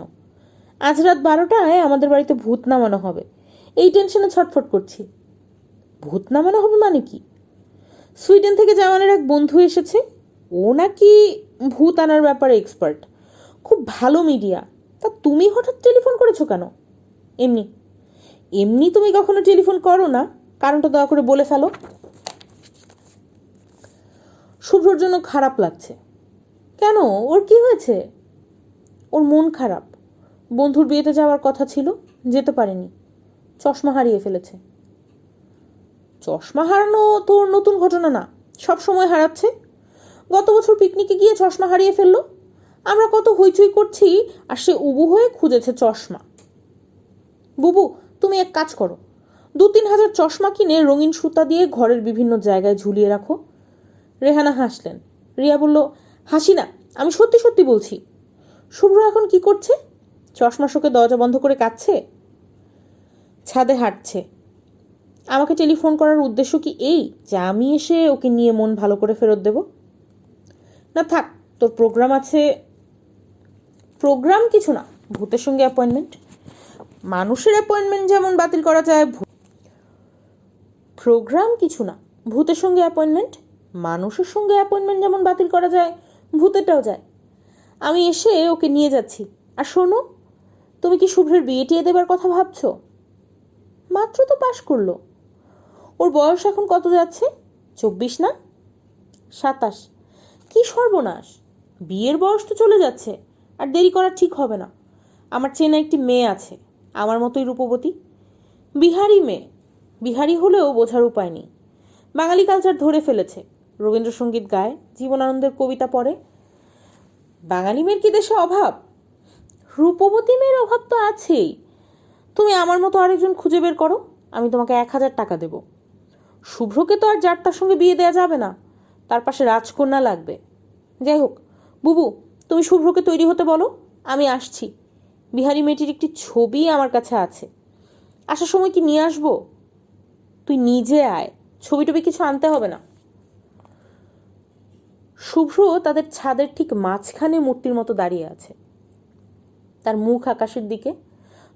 আজ রাত 12টায় আমাদের বাড়িতে ভূত নামানো হবে, এই টেনশনে ছটফট করছি। ভূত নামানো হবে মানে কি? সুইডেন থেকে জামানের এক বন্ধু এসেছে, ও নাকি ভূত আনার ব্যাপারে এক্সপার্ট, খুব ভালো মিডিয়া। তা তুমি হঠাৎ টেলিফোন করেছো কেন? এমনি। এমনি তুমি কখনো টেলিফোন করো না, কারণটা দয়া করে বলে ফেলো। শুভ্রর জন্য খারাপ লাগছে। কেন, ওর কি হয়েছে? ওর মন খারাপ। বন্ধুর বিয়েতে যাওয়ার কথা ছিল, যেতে পারেনি, চশমা হারিয়ে ফেলেছে। চশমা হারানো তোর নতুন ঘটনা না, সব সময় হারাচ্ছে। গত বছর পিকনিকে গিয়ে চশমা হারিয়ে ফেললো। আমরা কত হইচই করছি আর সে উবু হয়ে খুঁজেছে চশমা। বুবু, তুমি এক কাজ করো, 2-3 হাজার চশমা কিনে রঙিন সুতা দিয়ে ঘরের বিভিন্ন জায়গায় ঝুলিয়ে রাখো। রেহানা হাসলেন। রিয়া বলল, হাসি না, আমি সত্যি সত্যি বলছি। শুভ্র এখন কি করছে? চশমা শোকে দরজা বন্ধ করে কাঁদছে, ছাদে হাঁটছে। আমাকে টেলিফোন করার উদ্দেশ্য কি এই যে আমি এসে ওকে নিয়ে মন ভালো করে ফেরত দেব? না থাক, তোর প্রোগ্রাম আছে। প্রোগ্রাম কিছু না, ভূতের সঙ্গে অ্যাপয়েন্টমেন্ট। মানুষের অ্যাপয়েন্টমেন্ট যেমন বাতিল করা যায়, প্রোগ্রাম কিছু না, ভূতের সঙ্গে অ্যাপয়েন্টমেন্ট। মানুষের সঙ্গে অ্যাপয়েন্টমেন্ট যেমন বাতিল করা যায়, ভূতেরটাও যায়। আমি এসে ওকে নিয়ে যাচ্ছি। আর শোনো, তুমি কি শুভ্রের বিয়ে টিয়ে দেবার কথা ভাবছো? মাত্র তো পাশ করলো। ওর বয়স এখন কত যাচ্ছে? 24 না? 27। কি সর্বনাশ, বিয়ের বয়স তো চলে যাচ্ছে, আর দেরি করা ঠিক হবে না। আমার চেনা একটি মেয়ে আছে, আমার মতোই রূপবতী, বিহারি মেয়ে। বিহারি হলেও বোঝার উপায় নেই, বাঙালি কালচার ধরে ফেলেছে, রবীন্দ্রসঙ্গীত গায়, জীবনানন্দের কবিতা পড়ে। বাঙালি মেয়ের কি দেশে অভাব? রূপবতী মেয়ের অভাব তো আছেই। তুমি আমার মতো আরেকজন খুঁজে বের করো, আমি তোমাকে 1000 টাকা দেব। শুভ্রকে তো আর যার তার সঙ্গে বিয়ে দেওয়া যাবে না, তার পাশে রাজকন্যা লাগবে। যাই হোক, বুবু, তুমি শুভ্রকে তৈরি হতে বলো, আমি আসছি। বিহারি মেয়েটির একটি ছবি আমার কাছে আছে, আসার সময় কি নিয়ে আসবো? তুই নিজে আয়, ছবি টবি কিছু আনতে হবে না। শুভ্র তাদের ছাদের ঠিক মাঝখানে মূর্তির মতো দাঁড়িয়ে আছে, তার মুখ আকাশের দিকে,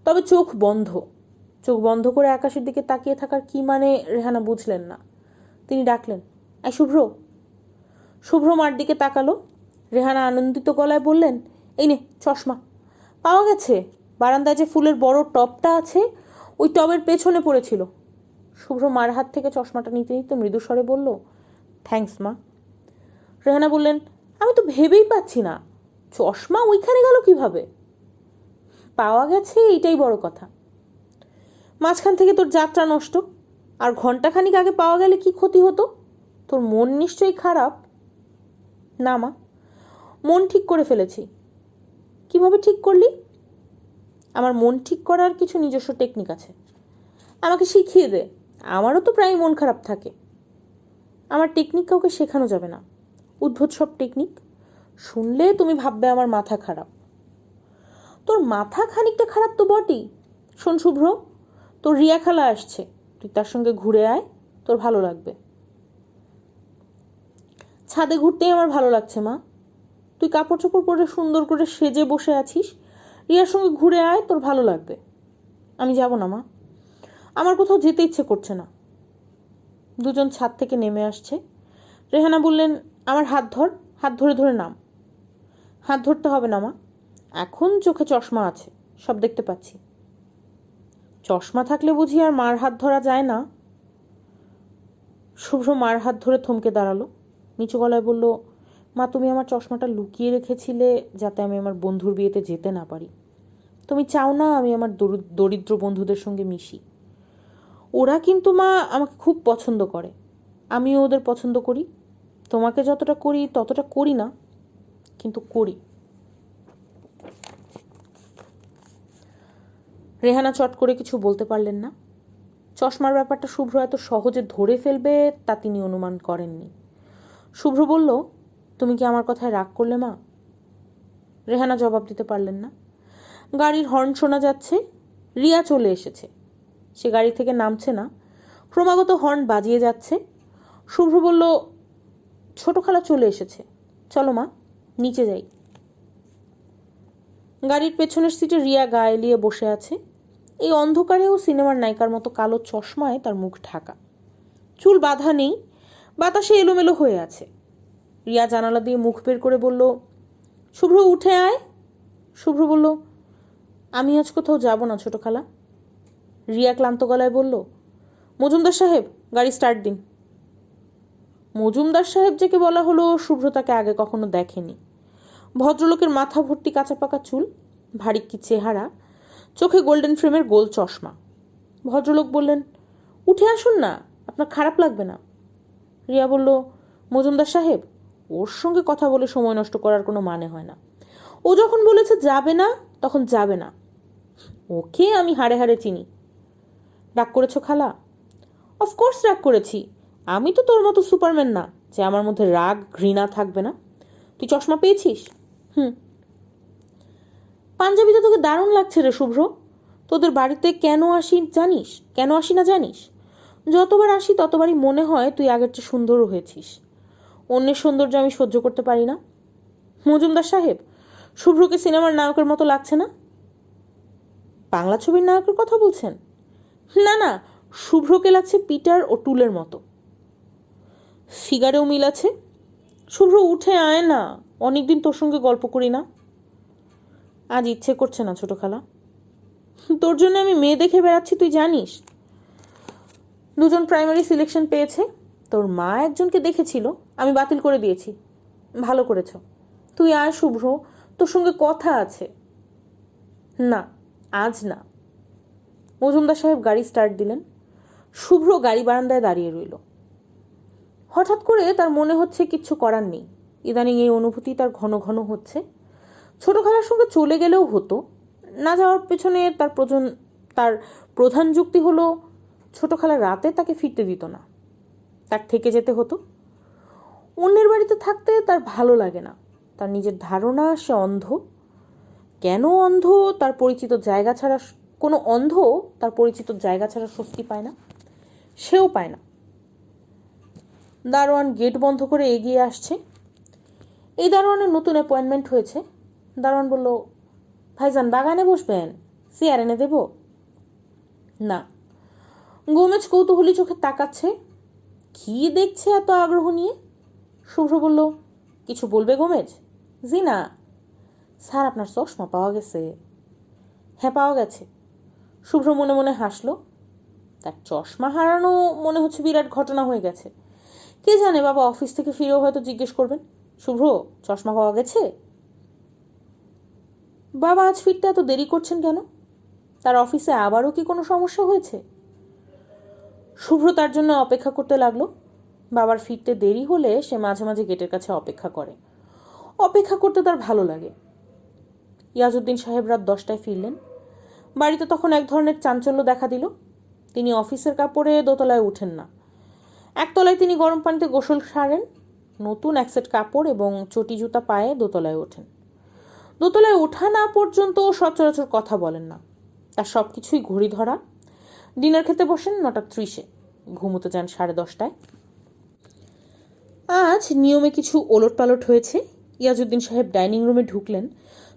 তবে চোখ বন্ধ। চোখ বন্ধ করে আকাশের দিকে তাকিয়ে থাকার কি মানে রেহানা বুঝলেন না। তিনি ডাকলেন, এই শুভ্র। শুভ্র মার দিকে তাকালো। রেহানা আনন্দিত গলায় বললেন, এই নে চশমা। পাওয়া গেছে, বারান্দায় যে ফুলের বড় টবটা আছে ওই টবের পেছনে পড়েছিল। শুভ্র মার হাত থেকে চশমাটা নিতে নিতে মৃদুস্বরে বলল, থ্যাঙ্কস মা। রেহানা বললেন, আমি তো ভেবেই পাচ্ছি না, চশমা ওইখানে গেল কিভাবে? পাওয়া গেছে, এইটাই বড় কথা। মাঝখান থেকে তোর যাত্রা নষ্ট, আর ঘন্টাখানিক আগে পাওয়া গেলে কি ক্ষতি হতো? তোর মন নিশ্চয়ই খারাপ। না মা, মন ঠিক করে ফেলেছি। কিভাবে ঠিক করলি? আমার মন ঠিক করার কিছু নিজস্ব টেকনিক আছে, আমাকে শিখিয়ে দে। আমারও তো প্রায় মন খারাপ থাকে। আমার টেকনিক কাউকে শেখানো যাবে না, উদ্ভট সব টেকনিক। শুনলে তুমি ভাববে আমার মাথা খারাপ। তোর মাথা খানিকটা খারাপ তো বটেই। শোন শুভ্র, তোর রিয়া খালা আসছে, তুই তার সঙ্গে ঘুরে আয়, তোর ভালো লাগবে। ছাদে ঘুরতেই আমার ভালো লাগছে মা। তুই কাপড় চোপড় পরে সুন্দর করে সেজে বসে আছিস, রিয়ার সঙ্গে ঘুরে আয়, তোর ভালো লাগবে। আমি যাব না মা, আমার কোথাও যেতে ইচ্ছে করছে না। দুজন ছাদ থেকে নেমে আসছে। রেহানা বললেন, আমার হাত ধর, হাত ধরে ধরে নাম। হাত ধরতে হবে না মা, এখন চোখে চশমা আছে, সব দেখতে পাচ্ছি। চশমা থাকলে বুঝি আর মার হাত ধরা যায় না? শুভ্র মার হাত ধরে থমকে দাঁড়ালো, নিচু গলায় বলল, মা তুমি আমার চশমাটা লুকিয়ে রেখেছিলে যাতে আমি আমার বন্ধুর বিয়েতে যেতে না পারি। তুমি চাও না আমি আমার দরিদ্র বন্ধুদের সঙ্গে মিশি। ওরা কিন্তু মা আমাকে খুব পছন্দ করে, আমিও ওদের পছন্দ করি। তোমাকে যতটা করি ততটা করি না, কিন্তু করি। রেহানা চট করে কিছু বলতে পারলেন না। চশমার ব্যাপারটা শুভ্র এত সহজে ধরে ফেলবে তা তিনি অনুমান করেননি। শুভ্র বলল, তুমি কি আমার কথায় রাগ করলে মা? রেহানা জবাব দিতে পারলেন না। গাড়ির হর্ন শোনা যাচ্ছে, রিয়া চলে এসেছে। সে গাড়ি থেকে নামছে না, ক্রমাগত হর্ন বাজিয়ে যাচ্ছে। শুভ্র বলল, ছোট খালা চলে এসেছে, চলো মা নিচে যাই। গাড়ির পেছনের সিটে রিয়া গা এলিয়ে বসে আছে। এই অন্ধকারেও সিনেমার নায়িকার মতো কালো চশমায় তার মুখ ঢাকা, চুল বাঁধা নেই, বাতাসে এলোমেলো হয়ে আছে। রিয়া জানালা দিয়ে মুখ বের করে বলল, শুভ্র উঠে আয়। শুভ্র বলল, আমি আজ কোথাও যাব না ছোট খালা। রিয়া ক্লান্ত গলায় বলল, মজুমদার সাহেব গাড়ি স্টার্ট দিন। মজুমদার সাহেব যাকে বলা হলো শুভ্র তাকে আগে কখনো দেখেনি। ভদ্রলোকের মাথা ভর্তি কাঁচা পাকা চুল, ভারী কি চেহারা, চোখে গোল্ডেন ফ্রেমের গোল চশমা। ভদ্রলোক বললেন, উঠে আসুন না, আপনার খারাপ লাগবে না। রিয়া বলল, মজুমদার সাহেব, ওর সঙ্গে কথা বলে সময় নষ্ট করার কোনো মানে হয় না। ও যখন বলেছে যাবে না তখন যাবে না। ওকে আমি হাড়ে হাড়ে চিনি। রাগ করেছো খালা? অফকোর্স রাগ করেছি। আমি তো তোর মতো সুপারম্যান না যে আমার মধ্যে রাগ ঘৃণা থাকবে না। তুই চশমা পেয়েছিস? পাঞ্জাবিতে তোকে দারুণ লাগছে রে শুভ্র। তোদের বাড়িতে কেন আসি না জানিস? যতবার আসি ততবারই মনে হয় তুই আগের চেয়ে সুন্দরও হয়েছিস। অন্যের সৌন্দর্য আমি সহ্য করতে পারি না। মজুমদার সাহেব, শুভ্রকে সিনেমার নায়কের মতো লাগছে না? বাংলা ছবির নায়কের কথা বলছেন? না না, শুভ্রকে লাগছে পিটার ও টুলের মতো। ফিগারেও মিল আছে। শুভ্র উঠে আয় না, অনেকদিন তোর সঙ্গে গল্প করি না। আজ ইচ্ছে করছে না ছোট খালা। তোর জন্য আমি মেয়ে দেখে বেড়াচ্ছি তুই জানিস? 2জন প্রাইমারি সিলেকশন পেয়েছে। তোর মা একজনকে দেখেছিল, আমি বাতিল করে দিয়েছি। ভালো করেছ। তুই আয় শুভ্র, তোর সঙ্গে কথা আছে। না, আজ না। মজুমদার সাহেব গাড়ি স্টার্ট দিলেন। শুভ্র গাড়ি বারান্দায় দাঁড়িয়ে রইল। হঠাৎ করে তার মনে হচ্ছে কিচ্ছু করার নেই। ইদানিং এই অনুভূতি তার ঘন ঘন হচ্ছে। ছোট খালার সঙ্গে চলে গেলেও হতো। না যাওয়ার পেছনে তার প্রধান যুক্তি হলো ছোট খালা রাতে তাকে ফিরতে দিত না, তার থেকে যেতে হতো। অন্যের বাড়িতে থাকতে তার ভালো লাগে না। তার নিজের ধারণা সে অন্ধ। কেন অন্ধ তার পরিচিত জায়গা ছাড়া কোনো অন্ধ তার পরিচিত জায়গা ছাড়া স্বস্তি পায় না, সেও পায় না। দারোয়ান গেট বন্ধ করে এগিয়ে আসছে। এই দারোয়ানের নতুন অ্যাপয়েন্টমেন্ট হয়েছে। দারোয়ান বলল, ভাইজান বাগানে বসবেন, চেয়ার এনে দেব? না। গোমেজ কৌতূহলী চোখে তাকাচ্ছে। কি দেখছে এত আগ্রহ নিয়ে? শুভ্র বলল, কিছু বলবে গোমেজ? জি না। স্যার আপনার চশমা পাওয়া গেছে। হ্যাঁ পাওয়া গেছে। শুভ্র মনে মনে হাসলো। তার চশমা হারানো মনে হচ্ছে বিরাট ঘটনা হয়ে গেছে। কে জানে বাবা অফিস থেকে ফিরেও হয়তো জিজ্ঞেস করবেন, শুভ্র চশমা পাওয়া গেছে? বাবা আজ ফিরতে এত দেরি করছেন কেন? তার অফিসে আবারও কি কোনো সমস্যা হয়েছে? শুভ্র তার জন্য অপেক্ষা করতে লাগলো। বাবার ফিরতে দেরি হলে সে মাঝে মাঝে গেটের কাছে অপেক্ষা করে। অপেক্ষা করতে তার ভালো লাগে। ইয়াজউদ্দিন সাহেব রাত 10টায় ফিরলেন। বাড়িতে তখন এক ধরনের চাঞ্চল্য দেখা দিল। তিনি অফিসের কাপড়ে দোতলায় উঠেন না। একতলায় তিনি গরম পানিতে গোসল সারেন, নতুন এক সেট কাপড় এবং চটি জুতা পায়ে দোতলায় ওঠেন। দোতলায় ওঠা না পর্যন্ত সচরাচর কথা বলেন না। তার সব কিছুই ঘড়ি ধরা। ডিনার খেতে বসেন 9:30-এ, ঘুমোতে যান 10:30টায়। আজ নিয়মে কিছু ওলটপালট হয়েছে। ইয়াজউদ্দিন সাহেব ডাইনিং রুমে ঢুকলেন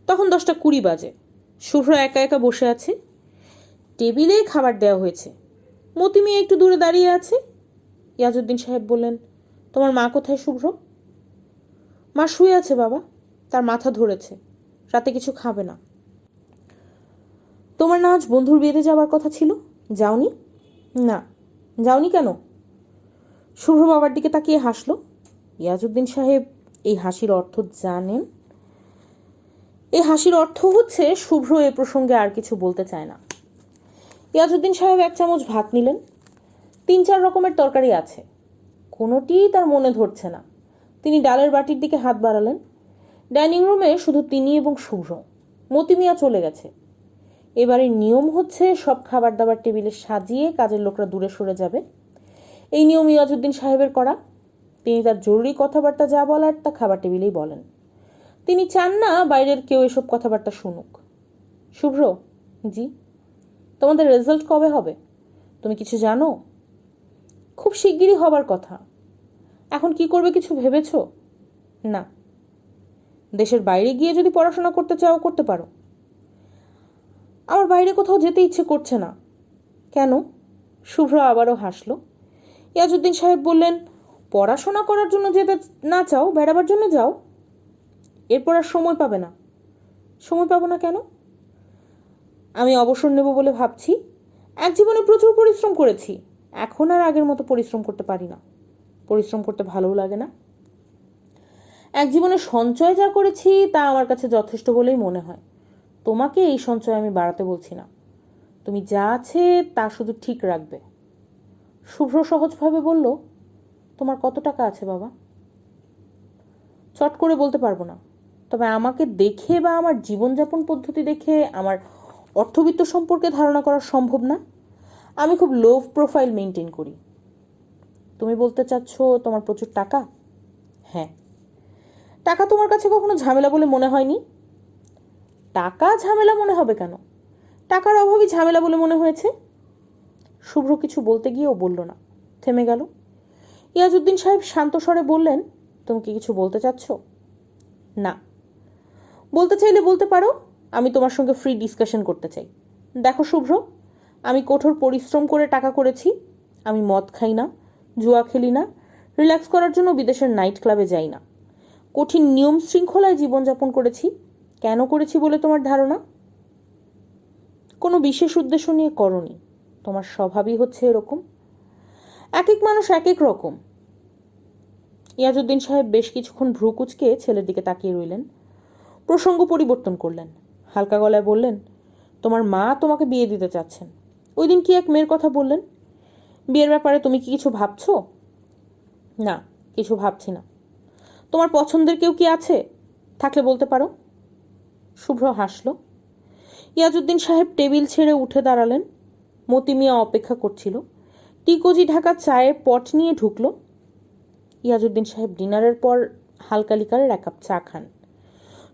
তখন 10:20 বাজে। শুভ্র একা একা বসে আছে। টেবিলে খাবার দেওয়া হয়েছে। মতি মেয়ে একটু দূরে দাঁড়িয়ে আছে। ইয়াজউদ্দিন সাহেব বললেন, তোমার মা কোথায় শুভ্র? মা শুয়ে আছে বাবা, তার মাথা ধরেছে, রাতে কিছু খাবে না। তোমার না আজ বন্ধুর বিয়েতে যাওয়ার কথা ছিল, যাওনি? না। যাওনি কেন? শুভ্র বাবার দিকে তাকিয়ে হাসলো। ইয়াজউদ্দিন সাহেব এই হাসির অর্থ জানেন। এই হাসির অর্থ হচ্ছে শুভ্র এ প্রসঙ্গে আর কিছু বলতে চায় না। ইয়াজউদ্দিন সাহেব 1 চামচ ভাত নিলেন। 3-4 রকমের তরকারি আছে, কোনোটিই তার মনে ধরছে না। তিনি ডালের বাটির দিকে হাত বাড়ালেন। ডাইনিং রুমে শুধু তিনি এবং শুভ্র। মতি মিয়া চলে গেছে। এবারের নিয়ম হচ্ছে সব খাবার দাবার টেবিলে সাজিয়ে কাজের লোকরা দূরে সরে যাবে। এই নিয়ম ইয়াজউদ্দিন সাহেবের করা। তিনি তার জরুরি কথাবার্তা যা বলার তা খাবার টেবিলেই বলেন। তিনি চান না বাইরের কেউ এসব কথাবার্তা শুনুক। শুভ্র, জি? তোমাদের রেজাল্ট কবে হবে? তুমি কিছু জানো? খুব শিগগিরই হবার কথা। এখন কি করবে কিছু ভেবেছ? না। দেশের বাইরে গিয়ে যদি পড়াশোনা করতে চাও করতে পারো। আমার বাইরে কোথাও যেতে ইচ্ছে করছে না। কেন? শুভ্র আবারও হাসলো। ইয়াজউদ্দিন সাহেব বললেন, পড়াশোনা করার জন্য যেতে না চাও, বেড়াবার জন্য যাও। এরপর আর সময় পাবে না। সময় পাবো না কেন? আমি অবসর নেব বলে ভাবছি। এক জীবনে প্রচুর পরিশ্রম করেছি, এখন আর আগের মতো পরিশ্রম করতে পারি না। পরিশ্রম করতে ভালোও লাগে না। এক জীবনে সঞ্চয় যা করেছি তা আমার কাছে যথেষ্ট বলেই মনে হয়। তোমাকে এই সঞ্চয় আমি বাড়াতে বলছি না। তুমি যা আছে তা শুধু ঠিক রাখবে। শুভ্র সহজভাবে বলল, তোমার কত টাকা আছে বাবা? চট করে বলতে পারবো না। তবে আমাকে দেখে বা আমার জীবনযাপন পদ্ধতি দেখে আমার অর্থবিত্ত সম্পর্কে ধারণা করা সম্ভব না। আমি খুব লো প্রোফাইল মেনটেন করি। তুমি বলতে চাচ্ছ তোমার প্রচুর টাকা? হ্যাঁ। টাকা তোমার কাছে কখনো ঝামেলা বলে মনে হয়নি? টাকা ঝামেলা মনে হবে কেন? টাকার অভাবই ঝামেলা বলে মনে হয়েছে। শুভ্র কিছু বলতে গিয়েও বলল না, থেমে গেল। ইয়াজউদ্দিন সাহেব শান্ত স্বরে বললেন, তুমি কি কিছু বলতে চাচ্ছ? না। বলতে চাইলে বলতে পারো। আমি তোমার সঙ্গে ফ্রি ডিসকাশন করতে চাই। দেখো শুভ্র, আমি কঠোর পরিশ্রম করে টাকা করেছি। আমি মদ খাই না, জুয়া খেলি না, রিল্যাক্স করার জন্য বিদেশের নাইট ক্লাবে যাই না। কঠিন নিয়ম শৃঙ্খলায় জীবনযাপন করেছি। কেন করেছি বলে তোমার ধারণা? কোনো বিশেষ উদ্দেশ্য নিয়ে করনি। তোমার স্বভাবই হচ্ছে এরকম। এক এক মানুষ এক এক রকম। ইয়াজউদ্দিন সাহেব বেশ কিছুক্ষণ ভ্রু কুঁচকে ছেলের দিকে তাকিয়ে রইলেন। প্রসঙ্গ পরিবর্তন করলেন। হালকা গলায় বললেন, তোমার মা তোমাকে বিয়ে দিতে চাচ্ছেন। ওই দিন কি এক মেয়ের কথা বললেন? বিয়ের ব্যাপারে তুমি কি কিছু ভাবছো? না, কিছু ভাবছি না। তোমার পছন্দের কেউ কি আছে? থাকলে বলতে পারো। শুভ্র হাসল। ইয়াজউদ্দিন সাহেব টেবিল ছেড়ে উঠে দাঁড়ালেন। মতি মিয়া অপেক্ষা করছিল। টিকোজি ঢাকা চায়ের পট নিয়ে ঢুকল। ইয়াজউদ্দিন সাহেব ডিনারের পর হালকা লিকারের এক কাপ চা খান।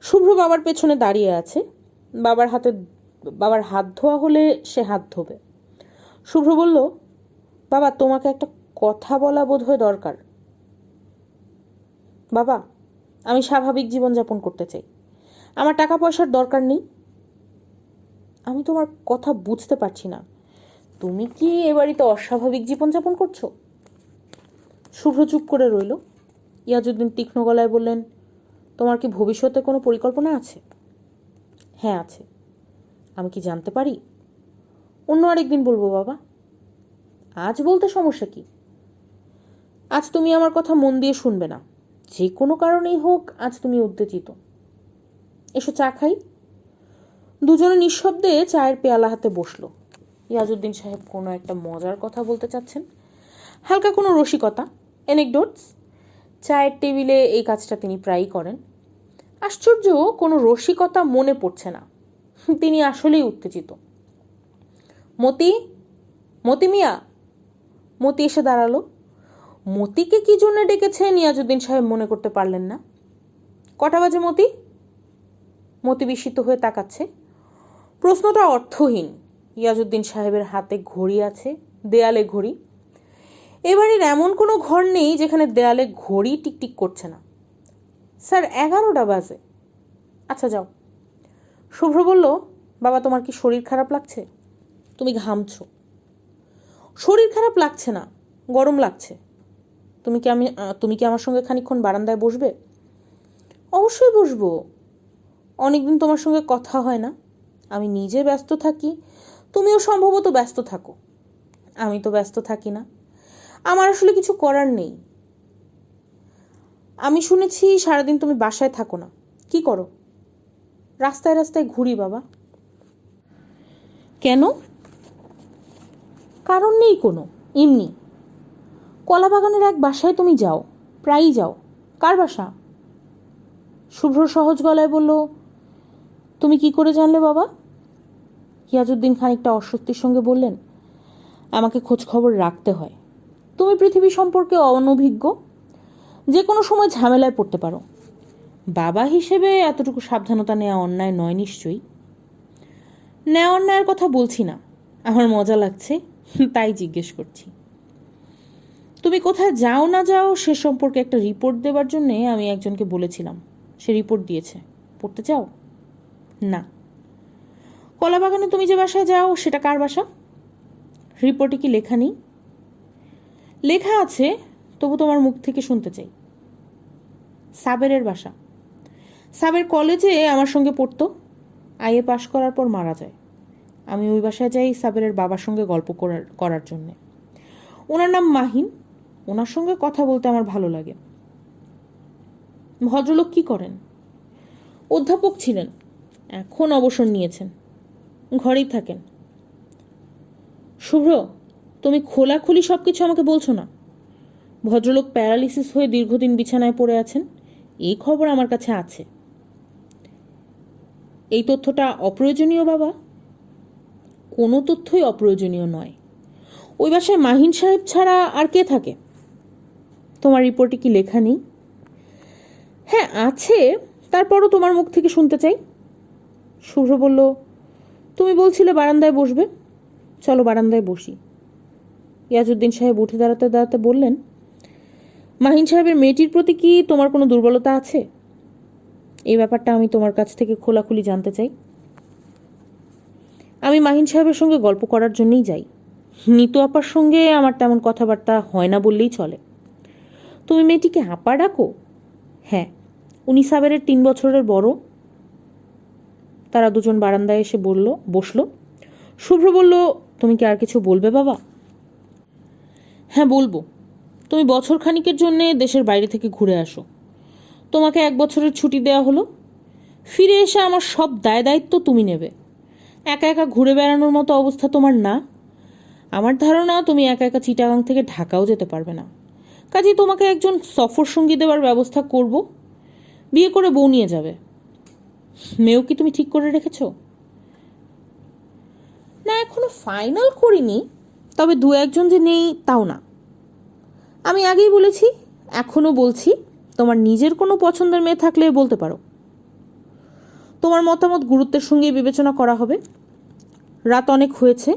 শুভ্র বাবার পেছনে দাঁড়িয়ে আছে। বাবার হাত ধোয়া হলে সে হাত ধোবে। শুভ্র বলল, বাবা, তোমাকে একটা কথা বলা বোধহয় দরকার। বাবা, আমি স্বাভাবিক জীবনযাপন করতে চাই। আমার টাকা পয়সার দরকার নেই। আমি তোমার কথা বুঝতে পারছি না। তুমি কি এ বাড়িতে অস্বাভাবিক জীবনযাপন করছো? শুভ্র চুপ করে রইল। ইয়াজউদ্দিন তীক্ষ্ণ গলায় বললেন, তোমার কি ভবিষ্যতে কোনো পরিকল্পনা আছে? হ্যাঁ আছে। আমি কি জানতে পারি? অন্য আরেকদিন বলবো বাবা। আজ বলতে সমস্যা কি? আজ তুমি আমার কথা মন দিয়ে শুনবে না। যে কোনো কারণেই হোক আজ তুমি উত্তেজিত। এসো চা খাই। দুজনে নিঃশব্দে চায়ের পেয়ালা হাতে বসলো। ইয়াজউদ্দিন সাহেব কোনো একটা মজার কথা বলতে চাচ্ছেন, হালকা কোনো রসিকতা, অ্যানেকডোটস। চায়ের টেবিলে এই কাজটা তিনি প্রায়ই করেন। আশ্চর্য, কোনো রসিকতা মনে পড়ছে না। তিনি আসলেই উত্তেজিত। মতি মিয়া। মতি এসে দাঁড়ালো। মতিকে কি জন্য ডেকেছেন ইয়াজউদ্দিন সাহেব মনে করতে পারলেন না। কটা বাজে মতি? মতি বিস্মিত হয়ে তাকাচ্ছে। প্রশ্নটা অর্থহীন। ইয়াজউদ্দিন সাহেবের হাতে ঘড়ি আছে, দেয়ালে ঘড়ি। এবারের এমন কোনো ঘর নেই যেখানে দেয়ালে ঘড়ি টিকটিক করছে না। স্যার 11টা বাজে। আচ্ছা যাও। শুভ্র বলল, বাবা, তোমার কি শরীর খারাপ লাগছে? তুমি ঘামছো। শরীর খারাপ লাগছে না, গরম লাগছে। তুমি কি আমার সঙ্গে খানিকক্ষণ বারান্দায় বসবে? অবশ্যই বসবো। অনেকদিন তোমার সঙ্গে কথা হয় না। আমি নিজে ব্যস্ত থাকি, তুমিও সম্ভবত ব্যস্ত থাকো। আমি তো ব্যস্ত থাকি না। আমার আসলে কিছু করার নেই। আমি শুনেছি সারাদিন তুমি বাসায় থাকো না। কি করো? রাস্তায় রাস্তায় ঘুরি বাবা। কেন? কারণ নেই কোনো, এমনি। কলাবাগানের এক বাসায় তুমি যাও, প্রায়ই যাও। কার বাসা? শুভ্র সহজ গলায় বলল, তুমি কি করে জানলে বাবা? ইয়াজউদ্দিন খানিকটা অস্বস্তির সঙ্গে বললেন, আমাকে খোঁজ খবর রাখতে হয়। তুমি পৃথিবী সম্পর্কে অনভিজ্ঞ, যে কোনো সময় ঝামেলায় পড়তে পারো। বাবা হিসেবে এতটুকু সাবধানতা নেওয়া অন্যায় নয় নিশ্চয়ই। নেওয়া অন্যায়ের কথা বলছি না, আমার মজা লাগছে তাই জিজ্ঞেস করছি। তুমি কোথায় যাও না যাও সে সম্পর্কে একটা রিপোর্ট দেবার জন্যে আমি একজনকে বলেছিলাম। সে রিপোর্ট দিয়েছে। পড়তে চাও? না। কলাবাগানে তুমি যে বাসায় যাও সেটা কার বাসা? রিপোর্টে কি লেখা নেই? লেখা আছে, তবু তোমার মুখ থেকে শুনতে চাই। সাবেরের বাসা। সাবের কলেজে আমার সঙ্গে পড়তো। আইএ পাশ করার পর মারা যায়। আমি ওই বাসায় যাই সাবেরের বাবার সঙ্গে গল্প করার জন্যে। ওনার নাম মাহিন। ওনার সঙ্গে কথা বলতে আমার ভালো লাগে। ভদ্রলোক কি করেন? অধ্যাপক ছিলেন, এখন অবসর নিয়েছেন। ঘরেই থাকেন। শুভ্র, তুমি খোলাখুলি সব কিছু আমাকে বলছো না। ভদ্রলোক প্যারালিসিস হয়ে দীর্ঘদিন বিছানায় পড়ে আছেন, এই খবর আমার কাছে আছে। এই তথ্যটা অপ্রয়োজনীয় বাবা? কোনো তথ্যই অপ্রয়োজনীয় নয়। ওই বাসায় মাহিন সাহেব ছাড়া আর কে থাকে? তোমার রিপোর্টে কি লেখা নেই? হ্যাঁ আছে, তারপরও তোমার মুখ থেকে শুনতে চাই। শুভ্র বলল, তুমি বলছিলে বারান্দায় বসবে, চলো বারান্দায় বসি। ইয়াজউদ্দিন সাহেব উঠে দাঁড়াতে দাঁড়াতে বললেন, মাহিন সাহেবের মেয়েটির প্রতি কি তোমার কোনো দুর্বলতা আছে? এই ব্যাপারটা আমি তোমার কাছ থেকে খোলাখুলি জানতে চাই। আমি মাহিন সাহেবের সঙ্গে গল্প করার জন্যই যাই। নিতু আপার সঙ্গে আমার তেমন কথাবার্তা হয় না বললেই চলে। তুমি মেয়েটিকে আপা ডাকো? হ্যাঁ, উনি সাবেরের 3 বছরের বড়। তারা দুজন বারান্দায় এসে বসলো। শুভ্র বলল, তুমি কি আর কিছু বলবে বাবা? হ্যাঁ বলবো। তুমি বছর খানিকের জন্যে দেশের বাইরে থেকে ঘুরে আসো। তোমাকে 1 বছরের ছুটি দেওয়া হলো। ফিরে এসে আমার সব দায় দায়িত্ব তুমি নেবে। একা একা ঘুরে বেড়ানোর মতো অবস্থা তোমার না। আমার ধারণা তুমি একা একা চিটাগাং থেকে ঢাকাও যেতে পারবে না। কাজেই তোমাকে একজন সফর সঙ্গী দেওয়ার ব্যবস্থা করব। বিয়ে করে বউ নিয়ে যাবে। মেয়েও কি তুমি ঠিক করে রেখেছ? না, এখনো ফাইনাল করিনি, তবে 2-1 যে নেই তাও না। আমি আগেই বলেছি, এখনো বলছি, তোমার নিজের কোনো পছন্দের মেয়ে থাকলে বলতে পারো। তোমার মতামত গুরুত্বের সঙ্গে বিবেচনা করা হবে। রাত অনেক হয়েছে,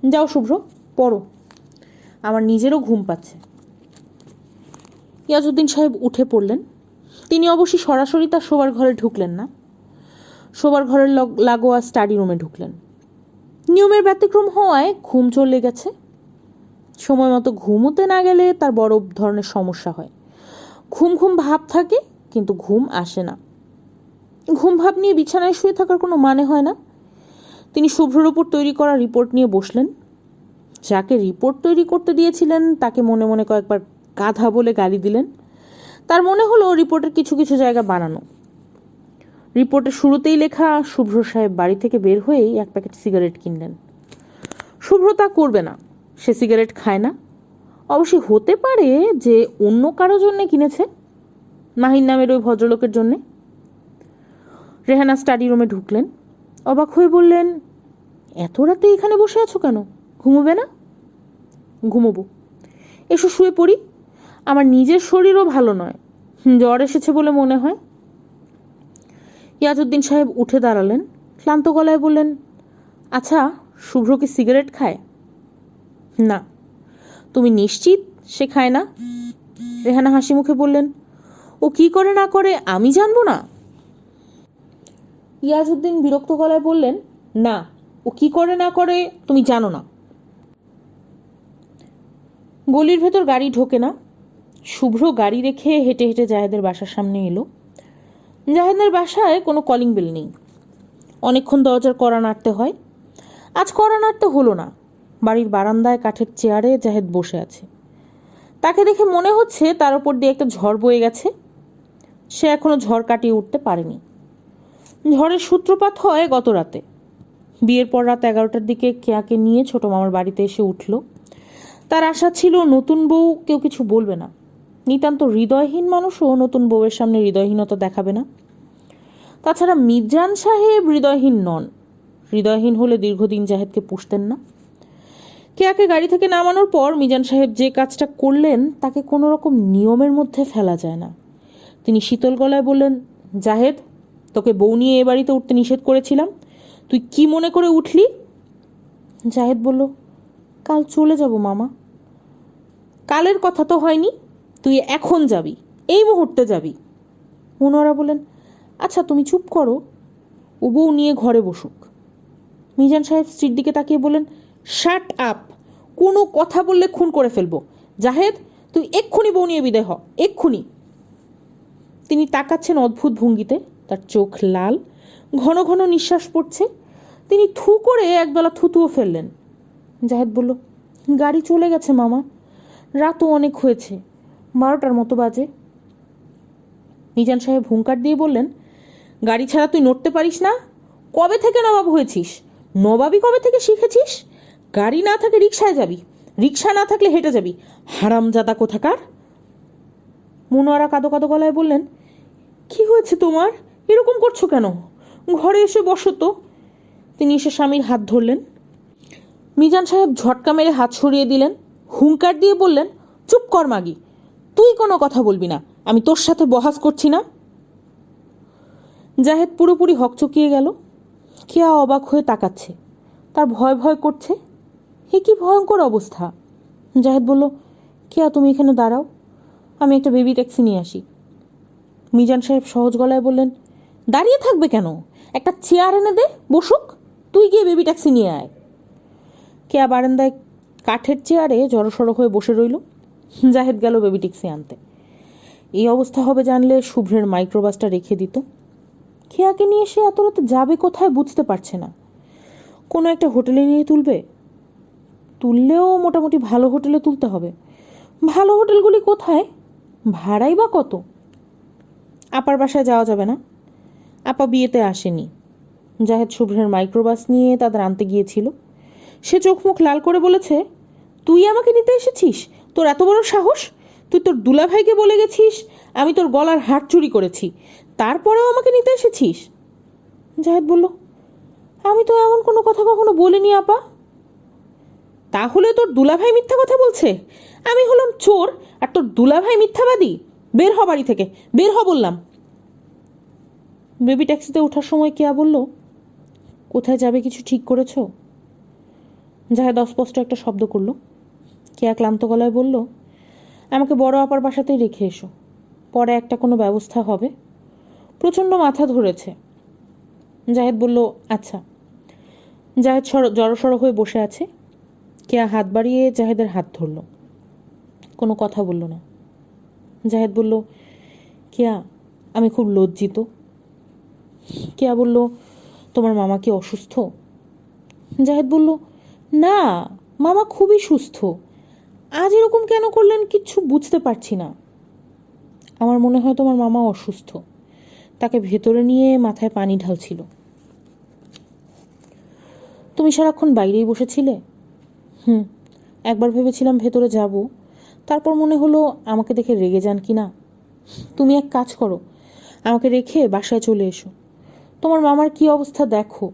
যাও শুভ্র, পড়ো। আমার নিজেরও ঘুম পাচ্ছে। ইয়াজউদ্দিন সাহেব উঠে পড়লেন। তিনি অবশ্যই সরাসরি তার শোবার ঘরে ঢুকলেন না, শোবার ঘরের লাগোয়া স্টাডি রুমে ঢুকলেন। নিয়মের ব্যতিক্রম হওয়ায় ঘুম চলে গেছে। সময় মতো ঘুমোতে না গেলে তার বড় ধরনের সমস্যা হয়। ঘুম ঘুম ভাব থাকে, কিন্তু ঘুম আসে না। ঘুম ভাব নিয়ে বিছানায় শুয়ে থাকার কোনো মানে হয় না। তিনি শুভ্রর উপর তৈরি করা রিপোর্ট নিয়ে বসলেন। যাকে রিপোর্ট তৈরি করতে দিয়েছিলেন তাকে মনে মনে কয়েকবার গাধা বলে গালি দিলেন। তার মনে হলো রিপোর্টের কিছু কিছু জায়গা বানানো। রিপোর্টের শুরুতেই লেখা, শুভ্র সাহেব বাড়ি থেকে বের হয়েই 1 প্যাকেট সিগারেট কিনলেন। শুভ্র তা করবে না, সে সিগারেট খায় না। অবশ্যই হতে পারে যে অন্য কারো জন্যে কিনেছে, মাহিন নামের ওই ভদ্রলোকের জন্যে। রেহানা স্টাডি রুমে ঢুকলেন। অবাক হয়ে বললেন, এত রাতে এখানে বসে আছো কেন? ঘুমোবে না? ঘুমোবো। এসো শুয়ে পড়ি। আমার নিজের শরীরও ভালো নয়, জ্বর এসেছে বলে মনে হয়। ইয়াজউদ্দিন সাহেব উঠে দাঁড়ালেন, ক্লান্ত গলায় বললেন, আচ্ছা, শুভ্র কি সিগারেট খায়? না। তুমি নিশ্চিত সে খায় না? রেহানা হাসি মুখে বললেন, ও কি করে না করে আমি জানবো না? ইয়াজউদ্দিন বিরক্ত গলায় বললেন, না, ও কি করে না করে তুমি জানো না। গলির ভেতর গাড়ি ঢোকে না। শুভ্র গাড়ি রেখে হেঁটে হেঁটে জাহেদের বাসার সামনে এলো। জাহেদের বাসায় কোনো কলিং বেল নেই। অনেকক্ষণ দরজার কড়া নাড়তে হয়। আজ কড়া নাড়তে হলো না। বাড়ির বারান্দায় কাঠের চেয়ারে জাহেদ বসে আছে। তাকে দেখে মনে হচ্ছে তার উপর দিয়ে একটা ঝড় বয়ে গেছে। সে এখনো ঝড় কাটিয়ে উঠতে পারেনি। ঝড়ের সূত্রপাত হয় গত রাতে। বিয়ের পর রাত 11টার দিকে কেয়াকে নিয়ে ছোট মামার বাড়িতে এসে উঠল। তার আশা ছিল নতুন বউ কেউ কিছু বলবে না। নিতান্ত হৃদয়হীন মানুষও নতুন বউয়ের সামনে হৃদয়হীনতা দেখাবে না। তাছাড়া মিজান সাহেব হৃদয়হীন নন। হৃদয়হীন হলে দীর্ঘদিন জাহেদকে পুষতেন না। কেয়াকে গাড়ি থেকে নামানোর পর মিজান সাহেব যে কাজটা করলেন তাকে কোনো রকম নিয়মের মধ্যে ফেলা যায় না। তিনি শীতল গলায় বললেন, জাহেদ, তোকে বউ নিয়ে এ বাড়িতে উঠতে নিষেধ করেছিলাম, তুই কি মনে করে উঠলি? জাহেদ বলল, কাল চলে যাব মামা। কালের কথা তো হয়নি, তুই এখন যাবি, এই মুহূর্তে যাবি। মনোয়ারা বললেন, আচ্ছা তুমি চুপ করো, ও বউ নিয়ে ঘরে বসুক। মিজান সাহেব স্ত্রীর দিকে তাকিয়ে বললেন, শাট আপ, কোনো কথা বললে খুন করে ফেলবো। জাহেদ, তুই এক্ষুনি বউ নিয়ে বিদায় হ, এক্ষুনি। তিনি তাকাচ্ছেন অদ্ভুত ভঙ্গিতে, তার চোখ লাল, ঘন ঘন নিঃশ্বাস পড়ছে। তিনি থু করে একদলা থুতুও ফেললেন। জাহেদ বলল, গাড়ি চলে গেছে মামা, রাতও অনেক হয়েছে, 12টার মতো বাজে। মিজান সাহেব হুঙ্কার দিয়ে বললেন, গাড়ি ছাড়া তুই নড়তে পারিস না? কবে থেকে নবাব হয়েছিস? নবাবই কবে থেকে শিখেছিস? গাড়ি না থাকে রিকশায় যাবি, রিকশা না থাকলে হেঁটে যাবি, হারামজাদা কোথাকার। মনোয়ারা কাঁদো কাঁদো গলায় বললেন, কি হয়েছে তোমার? এরকম করছো কেন? ঘরে এসে বসো তো। তিনি এসে স্বামীর হাত ধরলেন। মিজান সাহেব ঝটকা মেরে হাত সরিয়ে দিলেন, হুঙ্কার দিয়ে বললেন, চুপ কর মাগি, তুই কোনো কথা বলবি না, আমি তোর সাথে বহাস করছি না। জাহেদ পুরোপুরি হকচকিয়ে গেল। কেয়া অবাক হয়ে তাকাচ্ছে, তার ভয় ভয় করছে। এ কি ভয়ঙ্কর অবস্থা। জাহেদ বলল, কেয়া তুমি এখানে দাঁড়াও, আমি একটা বেবি ট্যাক্সি নিয়ে আসি। মিজান সাহেব সহজ গলায় বললেন, দাঁড়িয়ে থাকবে কেন, একটা চেয়ার এনে দে, বসুক, তুই গিয়ে বেবি ট্যাক্সি নিয়ে আয়। কেয়া বারান্দায় কাঠের চেয়ারে জড়সড় হয়ে বসে রইল। জাহেদ গেল বেবি ট্যাক্সি আনতে। এই অবস্থা হবে জানলে শুভ্রের মাইক্রোবাসটা রেখে দিত। কেয়াকে নিয়ে সে এত রাতে যাবে কোথায় বুঝতে পারছে না। কোনো একটা হোটেলে নিয়ে তুললেও মোটামুটি ভালো হোটেলে তুলতে হবে। ভালো হোটেলগুলি কোথায়, ভাড়াই বা কত? আপার বাসায় যাওয়া যাবে না, আপা বিয়েতে আসেনি। জাহেদ শুভ্রের মাইক্রোবাস নিয়ে তাদের আনতে গিয়েছিল। সে চোখ মুখ লাল করে বলেছে, তুই আমাকে নিতে এসেছিস, তোর এত বড় সাহস, তুই তোর দুলাভাইকে বলে গেছিস আমি তোর গলার হার চুরি করেছি, তারপরেও আমাকে নিতে এসেছিস। জাহেদ বলল, আমি তো এমন কোনো কথা কখনো বলিনি আপা। তাহলে তোর দুলাভাই মিথ্যা কথা বলছে, আমি হলাম চোর আর তোর দুলাভাই মিথ্যাবাদী। বের হ বাড়ি থেকে, বের হ বললাম। বেবি ট্যাক্সিতে ওঠার সময় কেয়া বলল, কোথায় যাবে কিছু ঠিক করেছ? জাহেদ অস্পষ্ট একটা শব্দ করল। কেয়া ক্লান্ত গলায় বলল, আমাকে বড় আপার বাসাতেই রেখে এসো, পরে একটা কোনো ব্যবস্থা হবে। প্রচণ্ড মাথা ধরেছে। জাহেদ বলল, আচ্ছা। জাহেদ জড়সড় হয়ে বসে আছে। কেয়া হাত বাড়িয়ে জাহেদের হাত ধরল, কোনো কথা বলল না। জাহেদ বলল, কেয়া আমি খুব লজ্জিত। কেয়া বলল, তোমার মামা কি অসুস্থ? জাহেদ বলল, না, মামা খুবই সুস্থ। আজ এরকম কেন করলেন কিচ্ছু বুঝতে পারছি না। আমার মনে হয় তোমার মামা অসুস্থ, তাকে ভেতরে নিয়ে মাথায় পানি ঢালছিল। তুমি সারাক্ষণ বাইরেই বসেছিলে? একবার ভেবেছিলাম ভেতরে যাব, তারপর মনে হলো আমাকে দেখে রেগে যান কি না। তুমি এক কাজ করো, আমাকে রেখে বাসায় চলে এসো। তোমার মামার কি অবস্থা দেখো,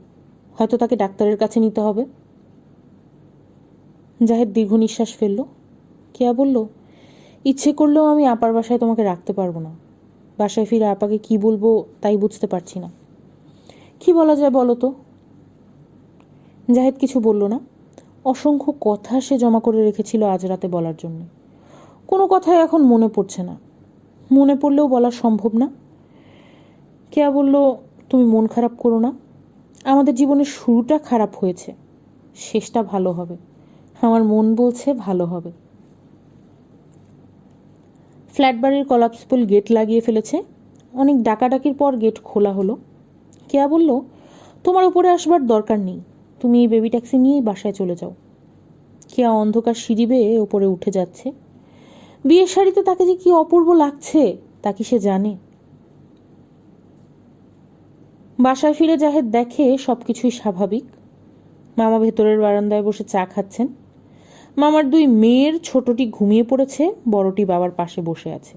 হয়তো তাকে ডাক্তারের কাছে নিতে হবে। জাহেদ দীর্ঘ নিঃশ্বাস ফেলল। কেয়া বলল, ইচ্ছে করলেও আমি আপার বাসায় তোমাকে রাখতে পারবো না। বাসায় ফিরে আপাকে কি বলবো তাই বুঝতে পারছি না। কি বলা যায় বলো তো? জাহেদ কিছু বলল না। অসংখ্য কথা সে জমা করে রেখেছিল আজ রাতে বলার জন্য। কোনো কথাই এখন মনে পড়ছে না, মনে পড়লেও বলা সম্ভব না। কেয়া বলল, তুমি মন খারাপ করো না, আমাদের জীবনের শুরুটা খারাপ হয়েছে, শেষটা ভালো হবে, আমার মন বলছে ভালো হবে। ফ্ল্যাট বাড়ির কলাপসিবল গেট লাগিয়ে ফেলেছে। অনেক ডাকাডাকির পর গেট খোলা হলো। কেয়া বলল, তোমার উপরে আসবার দরকার নেই, তুমি এই বেবি ট্যাক্সি নিয়েই বাসায় চলে যাও। কেয়া অন্ধকার সিঁড়ি বেয়ে ওপরে উঠে যাচ্ছে। বিয়ের শাড়িতে তাকে যে কি অপূর্ব লাগছে তা কি সে জানে? বাসায় ফিরে জাহেদ দেখে সব কিছুই স্বাভাবিক। মামা ভেতরের বারান্দায় বসে চা খাচ্ছেন। মামার দুই মেয়ের ছোটটি ঘুমিয়ে পড়েছে, বড়টি বাবার পাশে বসে আছে।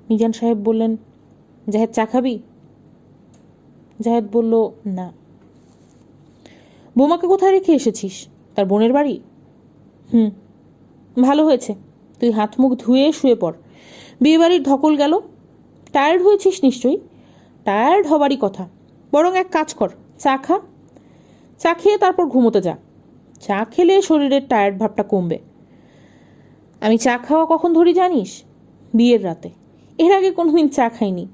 মিজান সাহেব বললেন, জাহেদ চা খাবি? জাহেদ বলল, না। বোমাকে কোথায় রেখে এসেছিস? তার বোনের বাড়ি? ভালো হয়েছে, তুই হাত মুখ ধুয়ে শুয়ে পড়, বিয়ে বাড়ির ধকল গেল। টায়ার্ড হয়েছিস নিশ্চয়ই। টায়ার্ড হবারই কথা, বরং এক কাজ কর, চা খা, চা খেয়ে তারপর ঘুমোতে যা। চা খেলে শরীরের টায়ার্ড ভাবটা কমবে। আমি চা খাওয়া কখন ধরি জানিস? বিয়ের রাতে, এর আগে কোনোদিন চা খাইনি।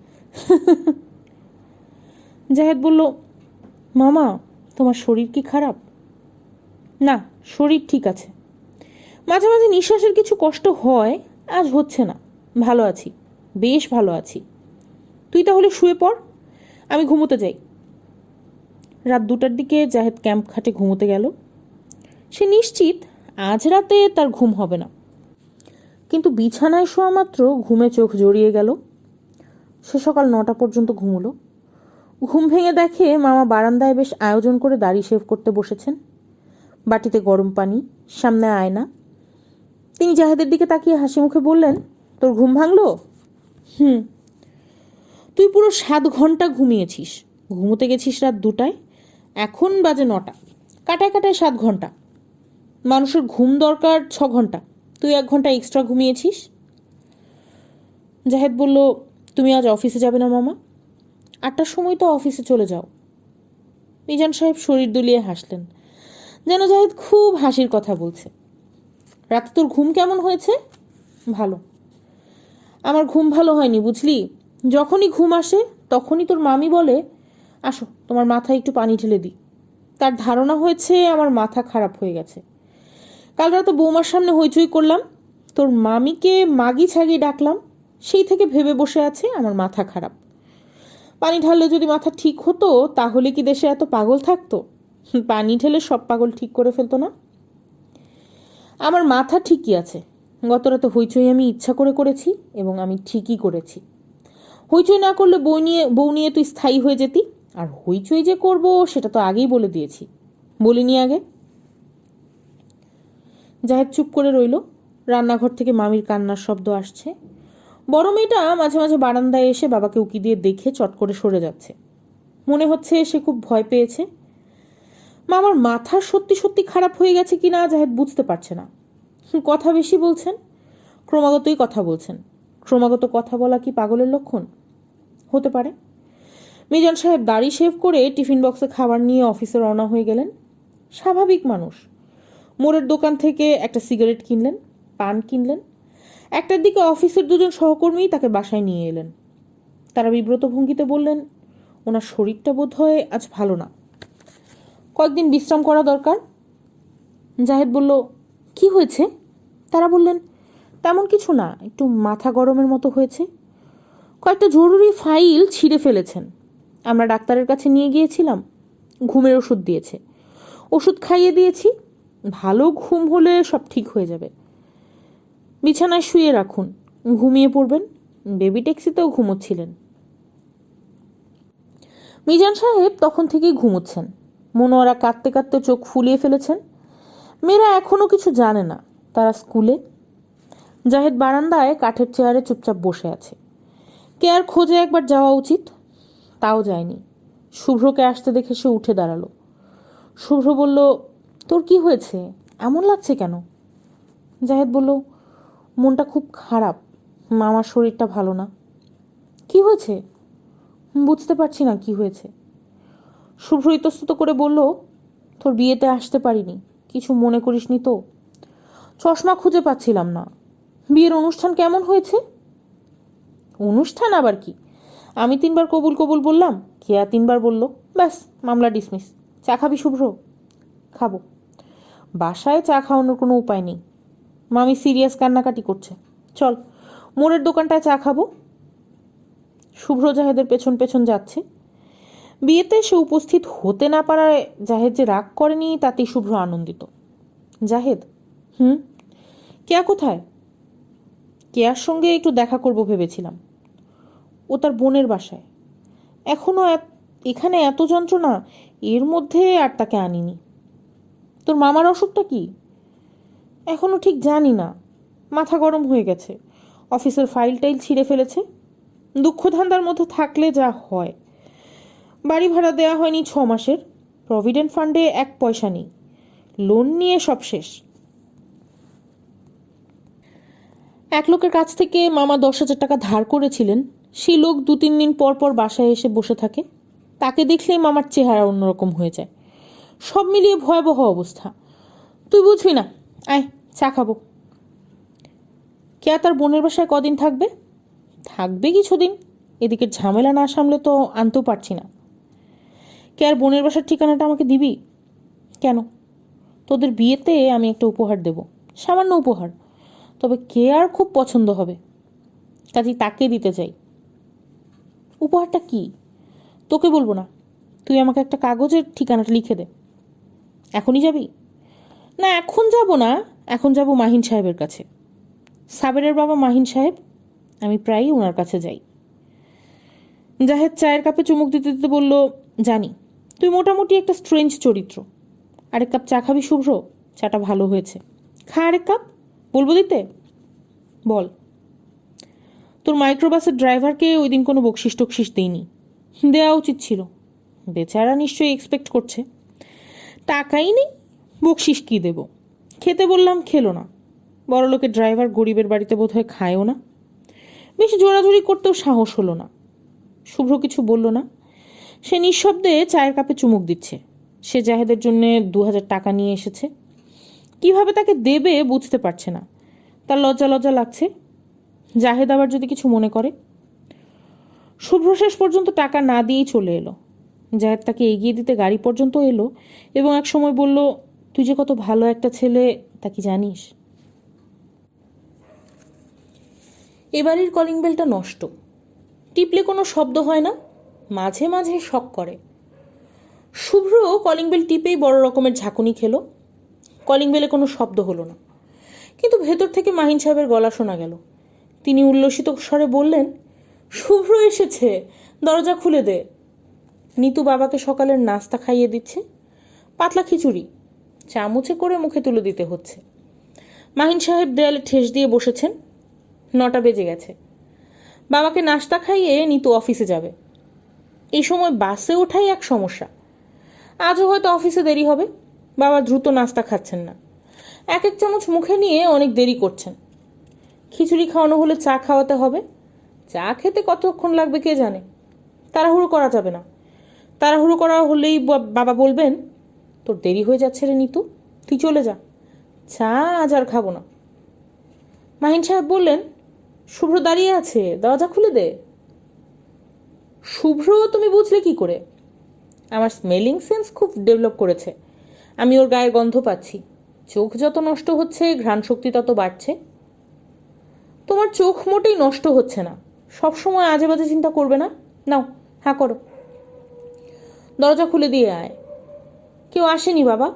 জাহেদ বলল, মামা তোমার শরীর কি খারাপ? না, শরীর ঠিক আছে, মাঝে মাঝে নিঃশ্বাসের কিছু কষ্ট হয়, আজ হচ্ছে না, ভালো আছি, বেশ ভালো আছি। তুই তাহলে শুয়ে পড়, আমি ঘুমোতে যাই। রাত 2টার দিকে জাহেদ ক্যাম্প খাটে ঘুমোতে গেল। সে নিশ্চিত আজ রাতে তার ঘুম হবে না, কিন্তু বিছানায় শোয়া মাত্র ঘুমে চোখ জড়িয়ে গেল। সে সকাল 9টা পর্যন্ত ঘুমোলো। ঘুম ভেঙে দেখে মামা বারান্দায় বেশ আয়োজন করে দাড়ি শেভ করতে বসেছেন। বাটিতে গরম পানি, সামনে আয়না। তিনি জাহেদের দিকে তাকিয়ে হাসি মুখে বললেন, তোর ঘুম ভাঙলো? তুই পুরো 7 ঘন্টা ঘুমিয়েছিস, ঘুমোতে গেছিস রাত 2টায়, এখন বাজে 9টা, কাটায় কাটায় 7 ঘন্টা। মানুষের ঘুম দরকার 6 ঘন্টা, তুই 1 ঘন্টা এক্সট্রা ঘুমিয়েছিস। জাহেদ বলল, তুমি আজ অফিসে যাবে না মামা? 8টার সময় তো অফিসে চলে যাও। মিজান সাহেব শরীর দুলিয়ে হাসলেন, যেন জাহেদ খুব হাসির কথা বলছে। রাতে তোর ঘুম কেমন হয়েছে? ভালো। আমার ঘুম ভালো হয়নি বুঝলি। যখনই ঘুম আসে তখনই তোর মামি বলে, আসো তোমার মাথায় একটু পানি ঢেলে দিই। তার ধারণা হয়েছে আমার মাথা খারাপ হয়ে গেছে। কাল রাতে বৌমার সামনে হইচই করলাম, তোর মামিকে মাগি ছাগি ডাকলাম, সেই থেকে ভেবে বসে আছে আমার মাথা খারাপ। পানি ঢাললে যদি মাথা ঠিক হতো তাহলে কি দেশে এত পাগল থাকতো? পানি ঢেলে সব পাগল ঠিক করে ফেলতো না? আমার মাথা ঠিকই আছে। গত রাতে হইচই আমি ইচ্ছা করে করেছি এবং আমি ঠিকই করেছি। হইচই না করলে বউ নিয়ে তুই স্থায়ী হয়ে যেতি, আর হইচই যে করব সেটা তো আগেই বলে দিয়েছি। বলিনি আগে? জাহেদ চুপ করে রইল। রান্নাঘর থেকে মামির কান্নার শব্দ আসছে। বড় মেয়েটা মাঝে মাঝে বারান্দায় এসে বাবাকে উকি দিয়ে দেখে চট করে সরে যাচ্ছে। মনে হচ্ছে সে খুব ভয় পেয়েছে। মামার মাথা সত্যি সত্যি খারাপ হয়ে গেছে কিনা জাহেদ বুঝতে পারছে না। কথা বেশি বলছেন, ক্রমাগতই কথা বলছেন। ক্রমাগত কথা বলা কি পাগলের লক্ষণ? হতে পারে। মিজান সাহেব দাড়ি শেভ করে টিফিন বক্সে খাবার নিয়ে অফিসে রওনা হয়ে গেলেন। স্বাভাবিক মানুষ। মোড়ের দোকান থেকে একটা সিগারেট কিনলেন, পান কিনলেন। 1টার দিকে অফিসের 2জন সহকর্মী তাকে বাসায় নিয়ে এলেন। তারা বিব্রত ভঙ্গিতে বললেন, ওনার শরীরটা বোধ হয় আজ ভালো না, কয়েকদিন বিশ্রাম করা দরকার। জাহেদ বলল, কি হয়েছে? তারা বললেন, তেমন কিছু না, একটু মাথা গরমের মতো হয়েছে। কয়েকটা জরুরি ফাইল ছিঁড়ে ফেলেছেন। আমরা ডাক্তারের কাছে নিয়ে গিয়েছিলাম, ঘুমের ওষুধ দিয়েছে, ওষুধ খাইয়ে দিয়েছি। ভালো ঘুম হলে সব ঠিক হয়ে যাবে। বিছানায় শুয়ে রাখুন, ঘুমিয়ে পড়বেন। বেবি ট্যাক্সিতেও ঘুমোচ্ছিলেন। মিজান সাহেব তখন থেকেই ঘুমোচ্ছেন। মনোয়ারা কাঁদতে কাঁদতে চোখ ফুলিয়ে ফেলেছেন। মেয়েরা এখনও কিছু জানে না, তারা স্কুলে। জাহেদ বারান্দায় কাঠের চেয়ারে চুপচাপ বসে আছে। কেয়ার খোঁজে একবার যাওয়া উচিত, তাও যায়নি। শুভ্রকে আসতে দেখে সে উঠে দাঁড়ালো। শুভ্র বলল, তোর কি হয়েছে, এমন লাগছে কেন? জাহেদ বলল, মনটা খুব খারাপ, মামার শরীরটা ভালো না। কি হয়েছে? বুঝতে পারছি না কি হয়েছে। শুভ্র ইতস্তত করে বলল, তোর বিয়েতে আসতে পারিনি, কিছু মনে করিসনি তো? চশমা খুঁজে পাচ্ছিলাম না। বিয়ের অনুষ্ঠান কেমন হয়েছে? অনুষ্ঠান আবার কি? আমি 3বার কবুল কবুল বললাম, কেয়া 3বার বলল, ব্যাস মামলা ডিসমিস। চা খাবি শুভ্র? খাবো। বাসায় চা খাওয়ানোর কোনো উপায় নেই। মামি সিরিয়াস কান্নাকাটি করছে। চল মোড়ের দোকানটায় চা খাবো। শুভ্র জাহেদের পেছন পেছন যাচ্ছে। বিয়েতে সে উপস্থিত হতে না পারায় জাহেদ যে রাগ করেনি তাতেই শুভ্র আনন্দিত। জাহেদ, কেয়া কোথায়? কেয়ার সঙ্গে একটু দেখা করব ভেবেছিলাম। ও তার বোনের বাসায়। এখনও এখানে এত যন্ত্রণা, এর মধ্যে আর তাকে আনিনি। তোর মামার অসুখটা কি? এখনও ঠিক জানি না, মাথা গরম হয়ে গেছে, অফিসের ফাইল টাইল ছিঁড়ে ফেলেছে। দুঃখ ধান্দার মধ্যে থাকলে যা হয়। বাড়ি ভাড়া দেওয়া হয়নি 6 মাসের, প্রভিডেন্ট ফান্ডে 1 পয়সা নেই, লোন নিয়ে সব শেষ। এক লোকের কাছ থেকে মামা 10,000 টাকা ধার করেছিলেন। সেই লোক 2-3 দিন পর পর বাসায় এসে বসে থাকে। তাকে দেখলেই মামার চেহারা অন্যরকম হয়ে যায়। সব মিলিয়ে ভয়াবহ অবস্থা। তুই বুঝবি না, আয় চা খাবো। কেয়া তার বোনের বাসায় কদিন থাকবে? থাকবে কিছুদিন। এদিকে ঝামেলা না সামলে তো আনতেও পারছি না। কেয়ার বোনের বাসার ঠিকানাটা আমাকে দিবি? কেন? তোদের বিয়েতে আমি একটা উপহার দেব, সামান্য উপহার, তবে কেয়ার খুব পছন্দ হবে, কাজেই তাকে দিতে চাই। উপহারটা কি? তোকে বলবো না, তুই আমাকে একটা কাগজের ঠিকানাটা লিখে দে। এখনই যাবি? না এখন যাব না, এখন যাব মাহিন সাহেবের কাছে। সাবেরের বাবা মাহিন সাহেব, আমি প্রায়ই ওনার কাছে যাই। জাহেদ চায়ের কাপে চুমুক দিতে দিতে বলল, জানি তুই মোটামুটি একটা স্ট্রেঞ্জ চরিত্র। আরেক কাপ চা খাবি শুভ্র? চাটা ভালো হয়েছে, খা আরেক কাপ। বলবো দিতে? বল। তোর মাইক্রোবাসের ড্রাইভারকে ওই দিন কোনো বকশিস টকশিস দেয়নি, দেওয়া উচিত ছিল। বেচারা নিশ্চয়ই এক্সপেক্ট করছে। টাকাই নেই, বকশিস কী দেব? খেতে বললাম, খেলো না। বড়লোকের ড্রাইভার গরিবের বাড়িতে বোধহয় খায়ও না। বেশি জোরাজুরি করতেও সাহস হলো না। শুভ্র কিছু বলল না। সে নিঃশব্দে চায়ের কাপে চুমুক দিচ্ছে। সে জাহেদের জন্য 2000 টাকা নিয়ে এসেছে। কিভাবে তাকে দেবে বুঝতে পারছে না। তার লজ্জা লজ্জা লাগছে। জাহেদ আবার যদি কিছু মনে করে। শুভ্র শেষ পর্যন্ত টাকা না দিয়েই চলে এলো। জাহেদ তাকে এগিয়ে দিতে গাড়ি পর্যন্ত এলো এবং এক সময় বলল, তুই যে কত ভালো একটা ছেলে তা কি জানিস? এবারের কলিং বেলটা নষ্ট। টিপলে কোনো শব্দ হয় না, মাঝে মাঝে শক করে। শুভ্র কলিং বেল টিপেই বড় রকমের ঝাঁকুনি খেলো। কলিং বেলে কোনো শব্দ হলো না, কিন্তু ভেতর থেকে মাহিন সাহেবের গলা শোনা গেল। তিনি উল্লসিত স্বরে বললেন, শুভ্র এসেছে, দরজা খুলে দে। নিতু বাবাকে সকালের নাস্তা খাইয়ে দিচ্ছে। পাতলা খিচুড়ি চামচে করে মুখে তুলে দিতে হচ্ছে। মাহিন সাহেব দেয়ালে ঠেস দিয়ে বসেছেন। 9টা বেজে গেছে। বাবাকে নাস্তা খাইয়ে নিতু অফিসে যাবে। এই সময় বাসে ওঠাই এক সমস্যা। আজও হয়তো অফিসে দেরি হবে। বাবা দ্রুত নাস্তা খাচ্ছেন না, এক এক চামচ মুখে নিয়ে অনেক দেরি করছেন। খিচুড়ি খাওয়ানো হলে চা খাওয়াতে হবে। চা খেতে কতক্ষণ লাগবে কে জানে। তাড়াহুড়ো করা যাবে না। তাড়াহুড়ো করা হলেই বাবা বলবেন, তোর দেরি হয়ে যাচ্ছে রে নিতু, তুই চলে যা, চা আজ আর খাবো না। মাহিন সাহেব বললেন, শুভ্র দাঁড়িয়ে আছে, দরজা খুলে দে। শুভ্র তুমি বুঝলে কি করে? আমার স্মেলিং সেন্স খুব ডেভেলপ করেছে। আমি ওর গায়ের গন্ধ পাচ্ছি। চোখ যত নষ্ট হচ্ছে, ঘ্রাণ শক্তি তত বাড়ছে। তোমার চোখ মোটেই নষ্ট হচ্ছে না। সবসময় আজে বাজে চিন্তা করবে না। নাও, হ্যাঁ করো। দরজা খুলে দিয়ে আয়। কেউ আসেনি বাবা।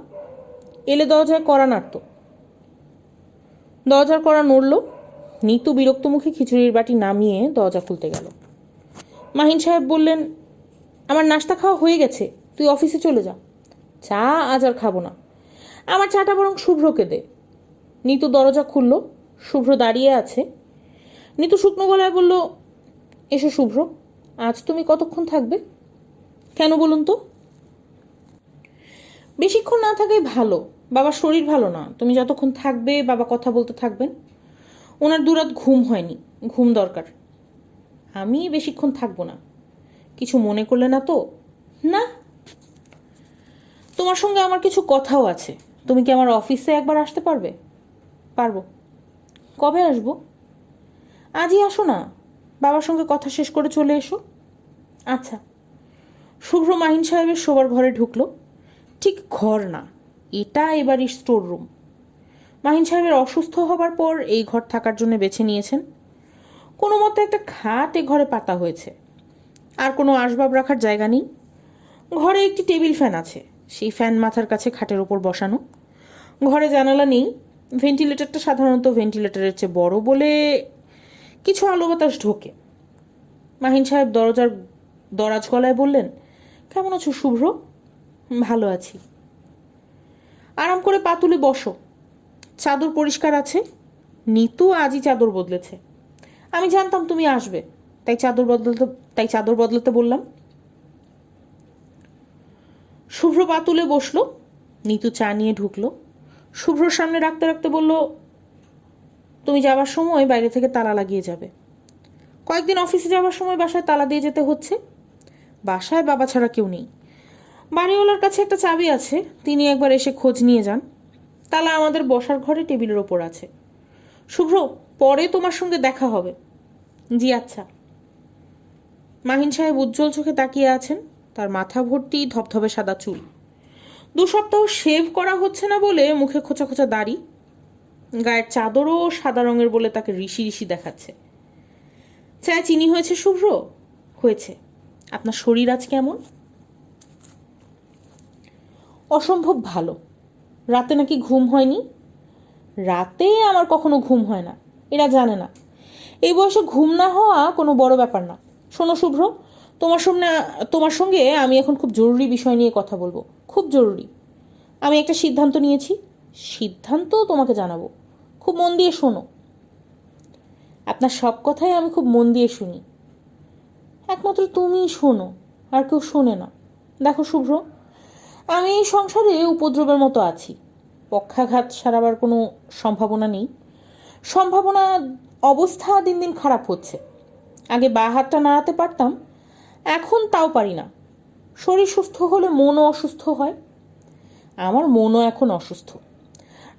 এলে দরজায় কড়া নাড়ত। দরজার কড়া নড়ল। নিতু বিরক্তমুখী খিচুড়ির বাটি নামিয়ে দরজা খুলতে গেল। মাহিন সাহেব বললেন, আমার নাস্তা খাওয়া হয়ে গেছে, তুই অফিসে চলে যা। চা আজ আর খাবো না। আমার চাটা বরং শুভ্রকে দে। নিতু দরজা খুলল। শুভ্র দাঁড়িয়ে আছে। নিতু শুকনো গলায় বলল, এসো শুভ্র, আজ তুমি কতক্ষণ থাকবে? কেন বলুন তো? বেশিক্ষণ না থাকাই ভালো। বাবার শরীর ভালো না। তুমি যতক্ষণ থাকবে বাবা কথা বলতে থাকবেন। ওনার দুরাত ঘুম হয়নি, ঘুম দরকার। আমি বেশিক্ষণ থাকবো না। কিছু মনে করলে না তো? না। তোমার সঙ্গে আমার কিছু কথাও আছে। তুমি কি আমার অফিসে একবার আসতে পারবে? পারবো। কবে আসবো? আজই আসো না, বাবার সঙ্গে কথা শেষ করে চলে এসো। আচ্ছা। শুভ্র মাহিন সাহেবের শোবার ঘরে ঢুকলো। ঠিক ঘর না, এটা এবারই স্টোর রুম। মাহিন সাহেবের অসুস্থ হবার পর এই ঘর থাকার জন্য বেছে নিয়েছেন। কোনো মতে একটা খাট এ ঘরে পাতা হয়েছে। আর কোনো আসবাব রাখার জায়গা নেই। ঘরে একটি টেবিল ফ্যান আছে। সেই ফ্যান মাথার কাছে খাটের ওপর বসানো। ঘরে জানালা নেই। ভেন্টিলেটরটা সাধারণত ভেন্টিলেটরের চেয়ে বড় বলে কিছু আলো বাতাস ঢোকে। মাহিন সাহেব দরজার দরাজ গলায় বললেন, কেমন আছো শুভ্র? ভালো আছি। আরাম করে পা তুলে বসো। চাদর পরিষ্কার আছে। নিতু আজই চাদর বদলেছে। আমি জানতাম তুমি আসবে, তাই চাদর বদলাতে বললাম। শুভ্র পা তুলে বসলো। নিতু চা নিয়ে ঢুকলো। শুভ্রর সামনে রাখতে রাখতে বলল, তুমি যাবার সময় বাইরে থেকে তালা লাগিয়ে যাবে। কয়েকদিন অফিসে যাবার সময় বাসায় তালা দিয়ে যেতে হচ্ছে। বাসায় বাবা ছাড়া কেউ নেই। বাড়িওয়ালার কাছে একটা চাবি আছে, তিনি একবার এসে খোঁজ নিয়ে যান। তালা আমাদের বসার ঘরে টেবিলের ওপর আছে। শুভ্র, পরে তোমার সঙ্গে দেখা হবে। জি আচ্ছা। মাহিন সাহেব উজ্জ্বল চোখে তাকিয়ে আছেন। তার মাথা ভর্তি ধবধবে সাদা চুল। 2 সপ্তাহ শেভ করা হচ্ছে না বলে মুখে খোঁচা খোঁচা দাড়ি। গায়ের চাদরও সাদা রঙের বলে তাকে ঋষি ঋষি দেখাচ্ছে। চায় চিনি হয়েছে শুভ্র? হয়েছে। আপনার শরীর আজ কেমন? অসম্ভব ভালো। রাতে নাকি ঘুম হয়নি? রাতে আমার কখনো ঘুম হয় না, এরা জানে না। এই বয়সে ঘুম না হওয়া কোনো বড় ব্যাপার না। শোনো শুভ্র, তোমার সঙ্গে আমি এখন খুব জরুরি বিষয় নিয়ে কথা বলবো, খুব জরুরি। আমি একটা সিদ্ধান্ত নিয়েছি। সিদ্ধান্ত তোমাকে জানাবো, খুব মন দিয়ে শোনো। আপনার সব কথাই আমি খুব মন দিয়ে শুনি। একমাত্র তুমিই শোনো, আর কেউ শোনে না। দেখো শুভ্র, আমি এই সংসারে উপদ্রবের মতো আছি। পক্ষাঘাত সারাবার কোনো সম্ভাবনা নেই। অবস্থা দিন দিন খারাপ হচ্ছে। আগে বা হাতটা নাড়াতে পারতাম, এখন তাও পারি না। শরীর সুস্থ হলে মনও অসুস্থ হয়। আমার মনও এখন অসুস্থ।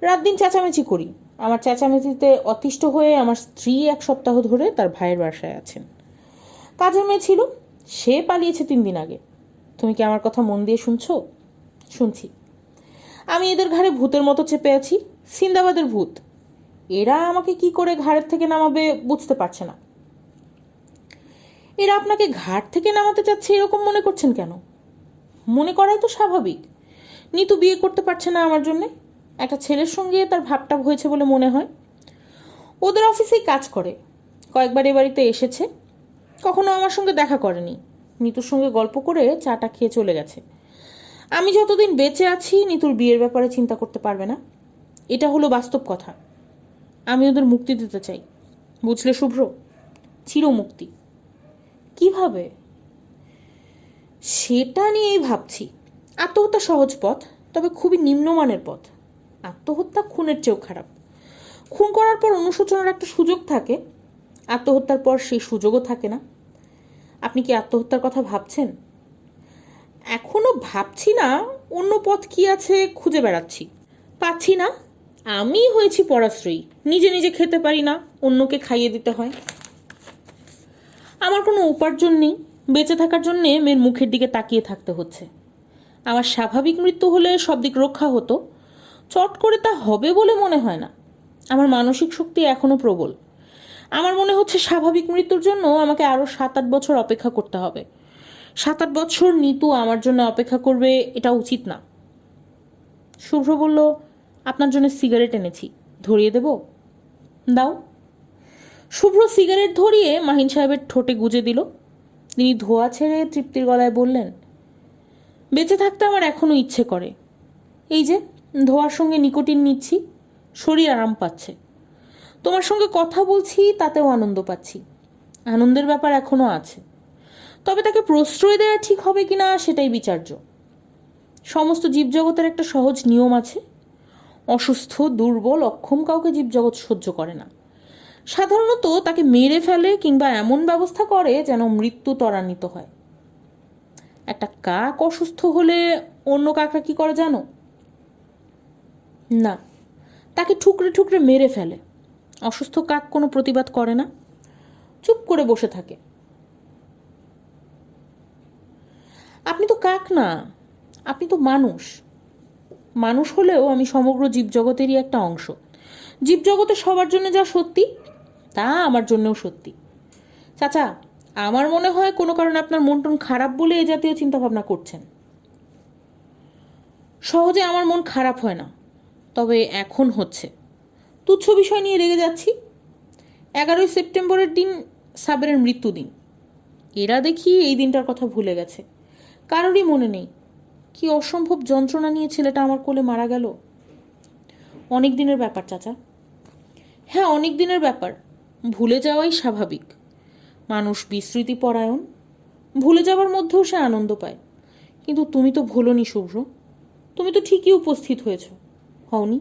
রাত দিন চেঁচামেচি করি। আমার চেঁচামেচিতে অতিষ্ঠ হয়ে আমার স্ত্রী 1 সপ্তাহ ধরে তার ভাইয়ের বাসায় আছেন। কাজের মেয়ে ছিল, সে পালিয়েছে 3 দিন আগে। তুমি কি আমার কথা মন দিয়ে শুনছো? শুনছি। আমি এদের ঘাড়ে ভূতের মতো চেপে আছি, সিন্দাবাদের ভূত। এরা আমাকে কি করে ঘাড়ের থেকে নামাবে বুঝতে পারছে না। এরা আপনাকে ঘাট থেকে নামাতে চাচ্ছে এরকম মনে করছেন কেন? মনে করাই তো স্বাভাবিক। নিতু বিয়ে করতে পারছে না আমার জন্যে। একটা ছেলের সঙ্গে তার ভাবটাব হয়েছে বলে মনে হয়। ওদের অফিসেই কাজ করে। কয়েকবার এ বাড়িতে এসেছে, কখনো আমার সঙ্গে দেখা করেনি। নিতুর সঙ্গে গল্প করে চাটা খেয়ে চলে গেছে। আমি যতদিন বেঁচে আছি নিতুর বিয়ের ব্যাপারে চিন্তা করতে পারবে না। এটা হলো বাস্তব কথা। আমি ওদের মুক্তি দিতে চাই, বুঝলে শুভ্র? চিরমুক্তি। কিভাবে? সেটা নিয়েই ভাবছি। আত্মহত্যা সহজ পথ, তবে খুবই নিম্নমানের পথ। আত্মহত্যা খুনের চেয়েও খারাপ। খুন করার পর অনুশোচনার একটা সুযোগ থাকে, আত্মহত্যার পর সেই সুযোগও থাকে না। আপনি কি আত্মহত্যার কথা ভাবছেন? এখনো ভাবছি না, অন্য পথ কি আছে খুঁজে বেড়াচ্ছি। পাচ্ছি না। আমি হয়েছি পরাশ্রয়ী, নিজে নিজে খেতে পারি না, অন্যকে খাইয়ে দিতে হয়। আমার কোনো উপার্জন নেই, বেঁচে থাকার জন্যে মেয়ের মুখের দিকে তাকিয়ে থাকতে হচ্ছে। আমার স্বাভাবিক মৃত্যু হলে সব দিক রক্ষা হতো, চট করে তা হবে বলে মনে হয় না। আমার মানসিক শক্তি এখনও প্রবল। আমার মনে হচ্ছে স্বাভাবিক মৃত্যুর জন্য আমাকে আরও 7-8 বছর অপেক্ষা করতে হবে। 7-8 বছর নিতু আমার জন্য অপেক্ষা করবে, এটা উচিত না। শুভ্র বলল, আপনার জন্য সিগারেট এনেছি, ধরিয়ে দেব? দাও। শুভ্র সিগারেট ধরিয়ে মাহিন সাহেবের ঠোঁটে গুজে দিল। তিনি ধোয়া ছেড়ে তৃপ্তির গলায় বললেন, বেঁচে থাকতে আমার এখনো ইচ্ছে করে। এই যে ধোয়ার সঙ্গে নিকোটিন নিচ্ছি, শরীর আরাম পাচ্ছে। তোমার সঙ্গে কথা বলছি, তাতেও আনন্দ পাচ্ছি। আনন্দের ব্যাপার এখনো আছে, তবে তাকে প্রশ্রয় দেওয়া ঠিক হবে কিনা সেটাই বিচার্য। সমস্ত জীবজগতের একটা সহজ নিয়ম আছে। অসুস্থ, দুর্বল, অক্ষম কাউকে জীবজগৎ সহ্য করে না। সাধারণত তাকে মেরে ফেলে কিংবা এমন ব্যবস্থা করে যেন মৃত্যু ত্বরান্বিত হয়। একটা কাক অসুস্থ হলে অন্য কাকরা কি করে জানো? না, তাকে ঠুকরে ঠুকরে মেরে ফেলে। অসুস্থ কাক কোনো প্রতিবাদ করে না, চুপ করে বসে থাকে। আপনি তো কাক না, আপনি তো মানুষ। মানুষ হলেও আমি সমগ্র জীবজগতেরই একটা অংশ। জীবজগতে সবার জন্য যা সত্যি তা আমার জন্যও সত্যি। চাচা, আমার মনে হয় কোনো কারণে আপনার মন টন খারাপ বলে এ জাতীয় চিন্তাভাবনা করছেন। সহজে আমার মন খারাপ হয় না, তবে এখন হচ্ছে। তুচ্ছ বিষয় নিয়ে রেগে যাচ্ছি। 11ই সেপ্টেম্বরের দিন সাবেরের মৃত্যুদিন। এরা দেখি এই দিনটার কথা ভুলে গেছে, কারোরই মনে নেই। কি অসম্ভব যন্ত্রণা নিয়ে ছেলেটা আমার কোলে মারা গেল। অনেক দিনের ব্যাপার চাচা। হ্যাঁ, অনেক দিনের ব্যাপার। ভুলে যাওয়াই স্বাভাবিক। মানুষ বিস্মৃতি পরায়ণ, ভুলে যাওয়ার মধ্যেও সে আনন্দ পায়। কিন্তু তুমি তো ভুলোনি শুভ্র, তুমি তো ঠিকই উপস্থিত হয়েছ, হওনি?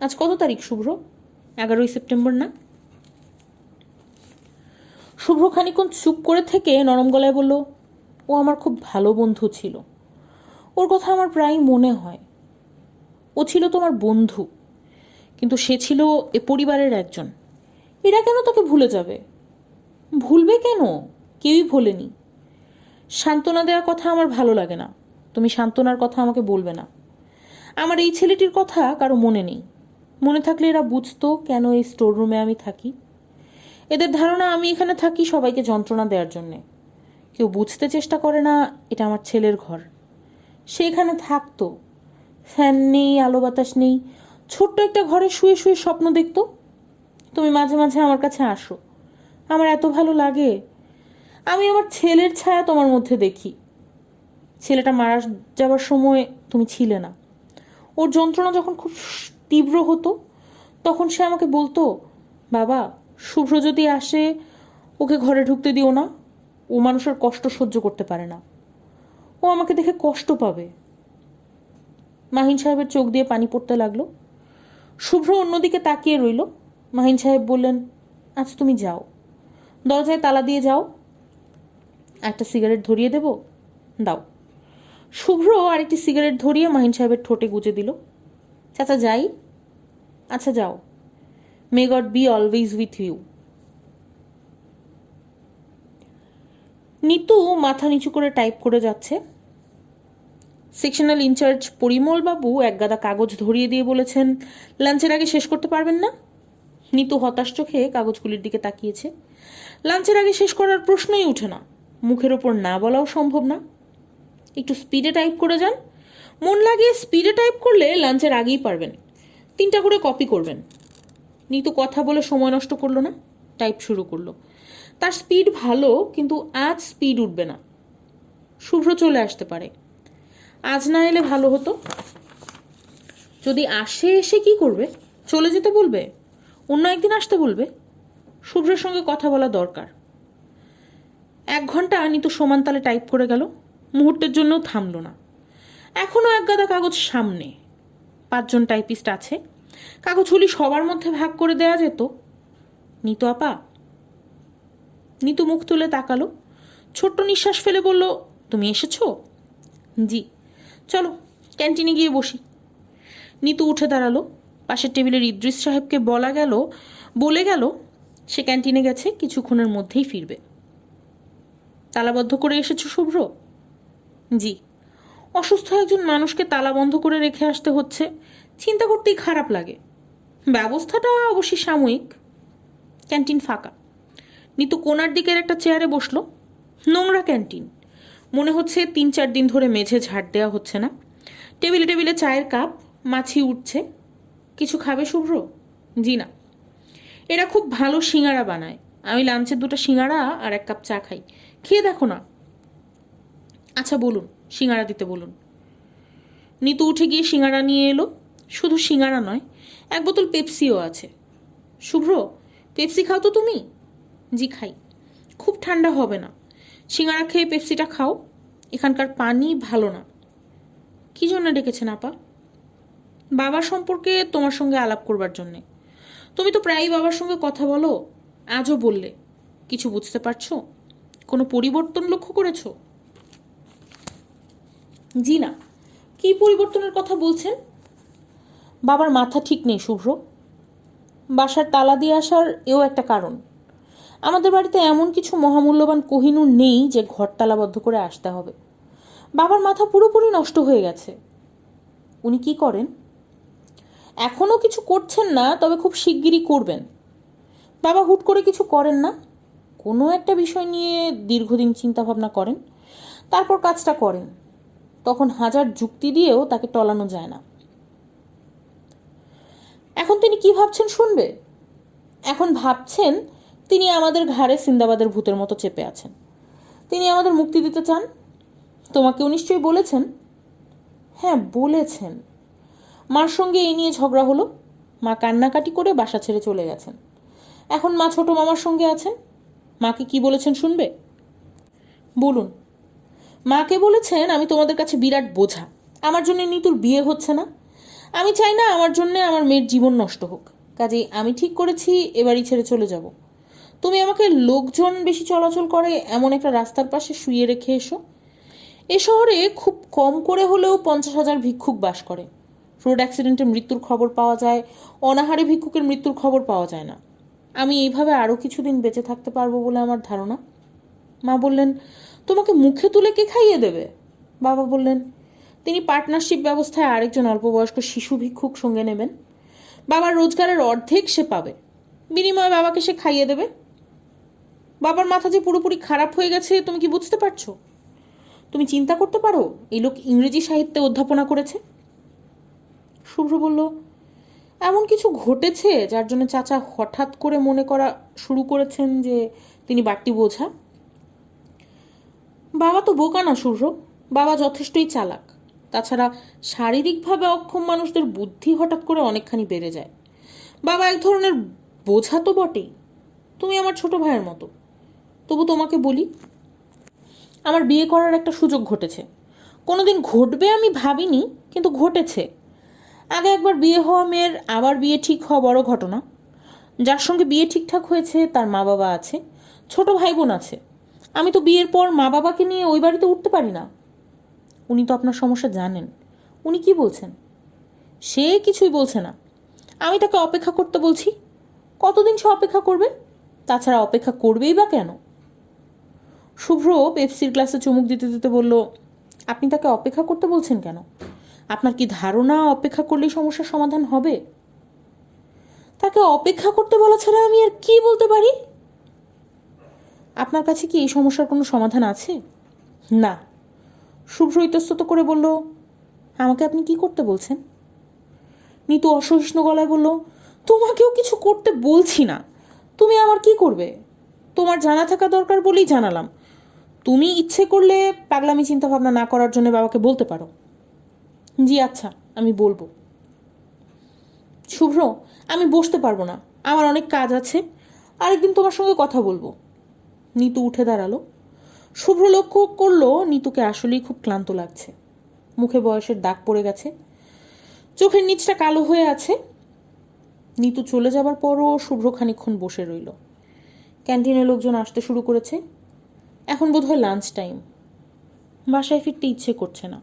আজ কত তারিখ শুভ্র? 11ই সেপ্টেম্বর না? শুভ্র খানিকক্ষণ চুপ করে থেকে নরম গলায় বলল, ও আমার খুব ভালো বন্ধু ছিল। ওর কথা আমার প্রায় মনে হয়। ও ছিল তোমার বন্ধু, কিন্তু সে ছিল এ পরিবারের একজন। এরা কেন তোকে ভুলে যাবে? ভুলবে কেন? কেউই ভোলেনি। সান্ত্বনা দেওয়ার কথা আমার ভালো লাগে না। তুমি সান্ত্বনার কথা আমাকে বলবে না। আমার এই ছেলেটির কথা কারো মনে নেই। মনে থাকলে এরা বুঝতো কেন এই স্টোর রুমে আমি থাকি। এদের ধারণা আমি এখানে থাকি সবাইকে যন্ত্রণা দেওয়ার জন্যে। কেউ বুঝতে চেষ্টা করে না এটা আমার ছেলের ঘর। সে এখানে থাকতো, ফ্যান নেই, আলো বাতাস নেই, ছোট্ট একটা ঘরে শুয়ে শুয়ে স্বপ্ন দেখতো। তুমি মাঝে মাঝে আমার কাছে আসো, আমার এত ভালো লাগে। আমি আমার ছেলের ছায়া তোমার মধ্যে দেখি। ছেলেটা মারা যাবার সময় তুমি ছিলে না। ওর যন্ত্রণা যখন খুব তীব্র হতো তখন সে আমাকে বলতো, বাবা, শুভ্র যদি আসে ওকে ঘরে ঢুকতে দিও না, ও মানুষের কষ্ট সহ্য করতে পারে না। ও আমাকে দেখে কষ্ট পাবে। মাহিন সাহেবের চোখ দিয়ে পানি পড়তে লাগলো। শুভ্র অন্যদিকে তাকিয়ে রইল। মাহিন সাহেব বললেন, আচ্ছা তুমি যাও, দরজায় তালা দিয়ে যাও। একটা সিগারেট ধরিয়ে দেব? দাও। শুভ্র আরেকটি সিগারেট ধরিয়ে মাহিন সাহেবের ঠোঁটে গুজে দিল। চাচা যাই? আচ্ছা যাও। May God be always with you. Nitu মাথা নিচু করে টাইপ করে যাচ্ছে। সেকশনাল ইনচার্জ পরিমল বাবু একগাদা কাগজ ধরিয়ে দিয়ে বলেছেন, লাঞ্চের আগে শেষ করতে পারবেন না? নিতু হতাশ চোখে কাগজগুলির দিকে তাকিয়েছে। লাঞ্চের আগে শেষ করার প্রশ্নই ওঠে না, মুখের ওপর না বলাও সম্ভব না। একটু স্পিডে টাইপ করে যান। মন লাগিয়ে স্পিডে টাইপ করলে লাঞ্চের আগেই পারবেন। 3টা করে কপি করবেন। নিতু কথা বলে সময় নষ্ট করলো না, টাইপ শুরু করলো। তার স্পিড ভালো, কিন্তু আজ স্পিড উঠবে না। শুভ্র চলে আসতে পারে। আজ না এলে ভালো হতো। যদি আসে, এসে কি করবে? চলে যেতে বলবে? অন্য একদিন আসতে বলবে? শুভ্রের সঙ্গে কথা বলা দরকার। 1 ঘন্টা নিতু সমান তালে টাইপ করে গেল, মুহূর্তের জন্যও থামলো না। এখনও একগাদা কাগজ সামনে। 5 জন টাইপিস্ট আছে। কাগজগুলি সবার মধ্যে ভাগ করে দেয়া যেত। নিতু আপা। নিতু মুখ তুলে তাকালো, ছোট্ট নিঃশ্বাস ফেলে বলল, তুমি এসেছো? জি। চলো ক্যান্টিনে গিয়ে বসি। নিতু উঠে দাঁড়ালো। পাশের টেবিলের ইদ্রিস সাহেবকে বলে গেল সে ক্যান্টিনে গেছে, কিছুক্ষণের মধ্যেই ফিরবে। তালাবদ্ধ করে এসেছো শুভ্র? জি। অসুস্থ একজন মানুষকে তালাবন্ধ করে রেখে আসতে হচ্ছে, চিন্তা করতেই খারাপ লাগে। ব্যবস্থাটা অবশ্যই সাময়িক। ক্যান্টিন ফাঁকা। নিতু কোনার দিকের একটা চেয়ারে বসলো। নোংরা ক্যান্টিন, মনে হচ্ছে 3-4 দিন ধরে মেঝে ঝাড় দেওয়া হচ্ছে না। টেবিলে টেবিলে চায়ের কাপ, মাছি উঠছে। কিছু খাবে শুভ্র? জি না। এরা খুব ভালো সিঙ্গারা বানায়, আমি লাঞ্চের 2টা সিঙ্গারা আর 1 কাপ চা খাই, খেয়ে দেখো না। আচ্ছা বলুন, সিঙ্গারা দিতে বলুন। নিতু উঠে গিয়ে সিঙ্গারা নিয়ে এলো। শুধু সিঙ্গারা নয়, 1 বোতল পেপসিও আছে। শুভ্র, পেপসি খাও তো তুমি? জি খাই। খুব ঠান্ডা হবে না, সিঙ্গারা খেয়ে পেপসিটা খাও। এখানকার পানি ভালো না। কি জন্য ডেকেছেন আপা? বাবার সম্পর্কে তোমার সঙ্গে আলাপ করবার জন্যে। তুমি তো প্রায়ই বাবার সঙ্গে কথা বলো, আজও বললে। কিছু বুঝতে পারছো? কোনো পরিবর্তন লক্ষ্য করেছো? জি না। কি পরিবর্তনের কথা বলছেন? বাবার মাথা ঠিক নেই শুভ্র। বাসার তালা দিয়ে আসার এও একটা কারণ। আমাদের বাড়িতে এমন কিছু মহামূল্যবান কোহিনূর নেই যে ঘর তালাবদ্ধ করে আসতে হবে। বাবার মাথা পুরোপুরি নষ্ট হয়ে গেছে। উনি কি করেন? এখনও কিছু করছেন না, তবে খুব শিগগিরই করবেন। বাবা হুট করে কিছু করেন না, কোনো একটা বিষয় নিয়ে দীর্ঘদিন চিন্তাভাবনা করেন, তারপর কাজটা করেন। তখন হাজার যুক্তি দিয়েও তাকে টলানো যায় না। এখন তিনি কি ভাবছেন শুনবে? এখন ভাবছেন তিনি আমাদের ঘাড়ে সিন্দাবাদের ভূতের মতো চেপে আছেন। তিনি আমাদের মুক্তি দিতে চান। তোমাকেও নিশ্চয়ই বলেছেন? হ্যাঁ বলেছেন। মার সঙ্গে এই নিয়ে ঝগড়া হলো, মা কান্নাকাটি করে বাসা ছেড়ে চলে গেছেন। এখন মা ছোট মামার সঙ্গে আছেন। মাকে কি বলেছেন শুনবে? বলুন। মাকে বলেছেন আমি তোমাদের কাছে বিরাট বোঝা, আমার জন্য নিতুর বিয়ে হচ্ছে না। আমি চাই না আমার জন্য আমার মেয়ের জীবন নষ্ট হোক, কাজেই আমি ঠিক করেছি এবারই ছেড়ে চলে যাব। তুমি আমাকে লোকজন বেশি চলাচল করে এমন একটা রাস্তার পাশে শুইয়ে রেখে এসো। এ শহরে খুব কম করে হলেও 50,000 ভিক্ষুক বাস করে। রোড অ্যাক্সিডেন্টে মৃত্যুর খবর পাওয়া যায়, অনাহারে ভিক্ষুকের মৃত্যুর খবর পাওয়া যায় না। আমি এইভাবে আরও কিছুদিন বেঁচে থাকতে পারবো বলে আমার ধারণা। মা বললেন, তোমাকে মুখে তুলে কে খাইয়ে দেবে? বাবা বললেন, তিনি পার্টনারশিপ ব্যবস্থায় আরেকজন অল্পবয়স্ক শিশু ভিক্ষুক সঙ্গে নেবেন। বাবার রোজগারের অর্ধেক সে পাবে, বিনিময়ে বাবাকে সে খাইয়ে দেবে। বাবার মাথা যে পুরোপুরি খারাপ হয়ে গেছে তুমি কি বুঝতে পারছো? তুমি চিন্তা করতে পারো এই লোক ইংরেজি সাহিত্যে অধ্যাপনা করেছে। শুভ্র বলল, এমন কিছু ঘটেছে যার জন্য চাচা হঠাৎ করে মনে করা শুরু করেছেন যে তিনি বাড়তি বোঝা? বাবা তো বোকা না শুভ্র, বাবা যথেষ্টই চালাক। তাছাড়া শারীরিকভাবে অক্ষম মানুষদের বুদ্ধি হঠাৎ করে অনেকখানি বেড়ে যায়। বাবা এক ধরনের বোঝা তো বটেই। তুমি আমার ছোট ভাইয়ের মতো। তবু তোমাকে বলি, আমার বিয়ে করার একটা সুযোগ ঘটেছে। কোনোদিন ঘটবে আমি ভাবিনি, কিন্তু ঘটেছে। আগে একবার বিয়ে হওয়া মেয়ের আবার বিয়ে ঠিক হওয়া বড় ঘটনা। যার সঙ্গে বিয়ে ঠিকঠাক হয়েছে তার মা বাবা আছে, ছোট ভাই বোন আছে। আমি তো বিয়ের পর মা বাবাকে নিয়ে ওই বাড়িতে উঠতে পারি না। উনি তো আপনার সমস্যা জানেন। উনি কি বলছেন? সে কিছুই বলছে না। আমি তাকে অপেক্ষা করতে বলছি। কতদিন সে অপেক্ষা করবে? তাছাড়া অপেক্ষা করবেই বা কেন? শুভ্র পেপসির গ্লাসে চুমুক দিতে দিতে বলল, আপনি তাকে অপেক্ষা করতে বলছেন কেন? আপনার কি ধারণা অপেক্ষা করলেই সমস্যার সমাধান হবে? তাকে অপেক্ষা করতে বলা ছাড়া আমি আর কি বলতে পারি? আপনার কাছে কি এই সমস্যার কোনো সমাধান আছে? না। শুভ্র ইতস্তত করে বলল, আমাকে আপনি কি করতে বলছেন? নিতু অসহিষ্ণু গলায় বলল, তোমাকেও কিছু করতে বলছি না। তুমি আমার কি করবে? তোমার জানা থাকা দরকার বলেই জানালাম। তুমি ইচ্ছে করলে পাগলামি চিন্তা ভাবনা না করার জন্য বাবাকে বলতে পারো। জি আচ্ছা, আমি বলবো। শুভ্র, আমি বসতে পারবো না, আমার অনেক কাজ আছে। আরেকদিন তোমার সঙ্গে কথা বলবো। নিতু উঠে দাঁড়ালো। শুভ্র লক্ষ্য করলো নিতুকে আসলেই খুব ক্লান্ত লাগছে। মুখে বয়সের দাগ পড়ে গেছে, চোখের নিচটা কালো হয়ে আছে। নিতু চলে যাবার পরও শুভ্র খানিকক্ষণ বসে রইল। ক্যান্টিনে লোকজন আসতে শুরু করেছে। এখন বোধহয় লাঞ্চ টাইম। বাসায় ফিরতে ইচ্ছে করছে না।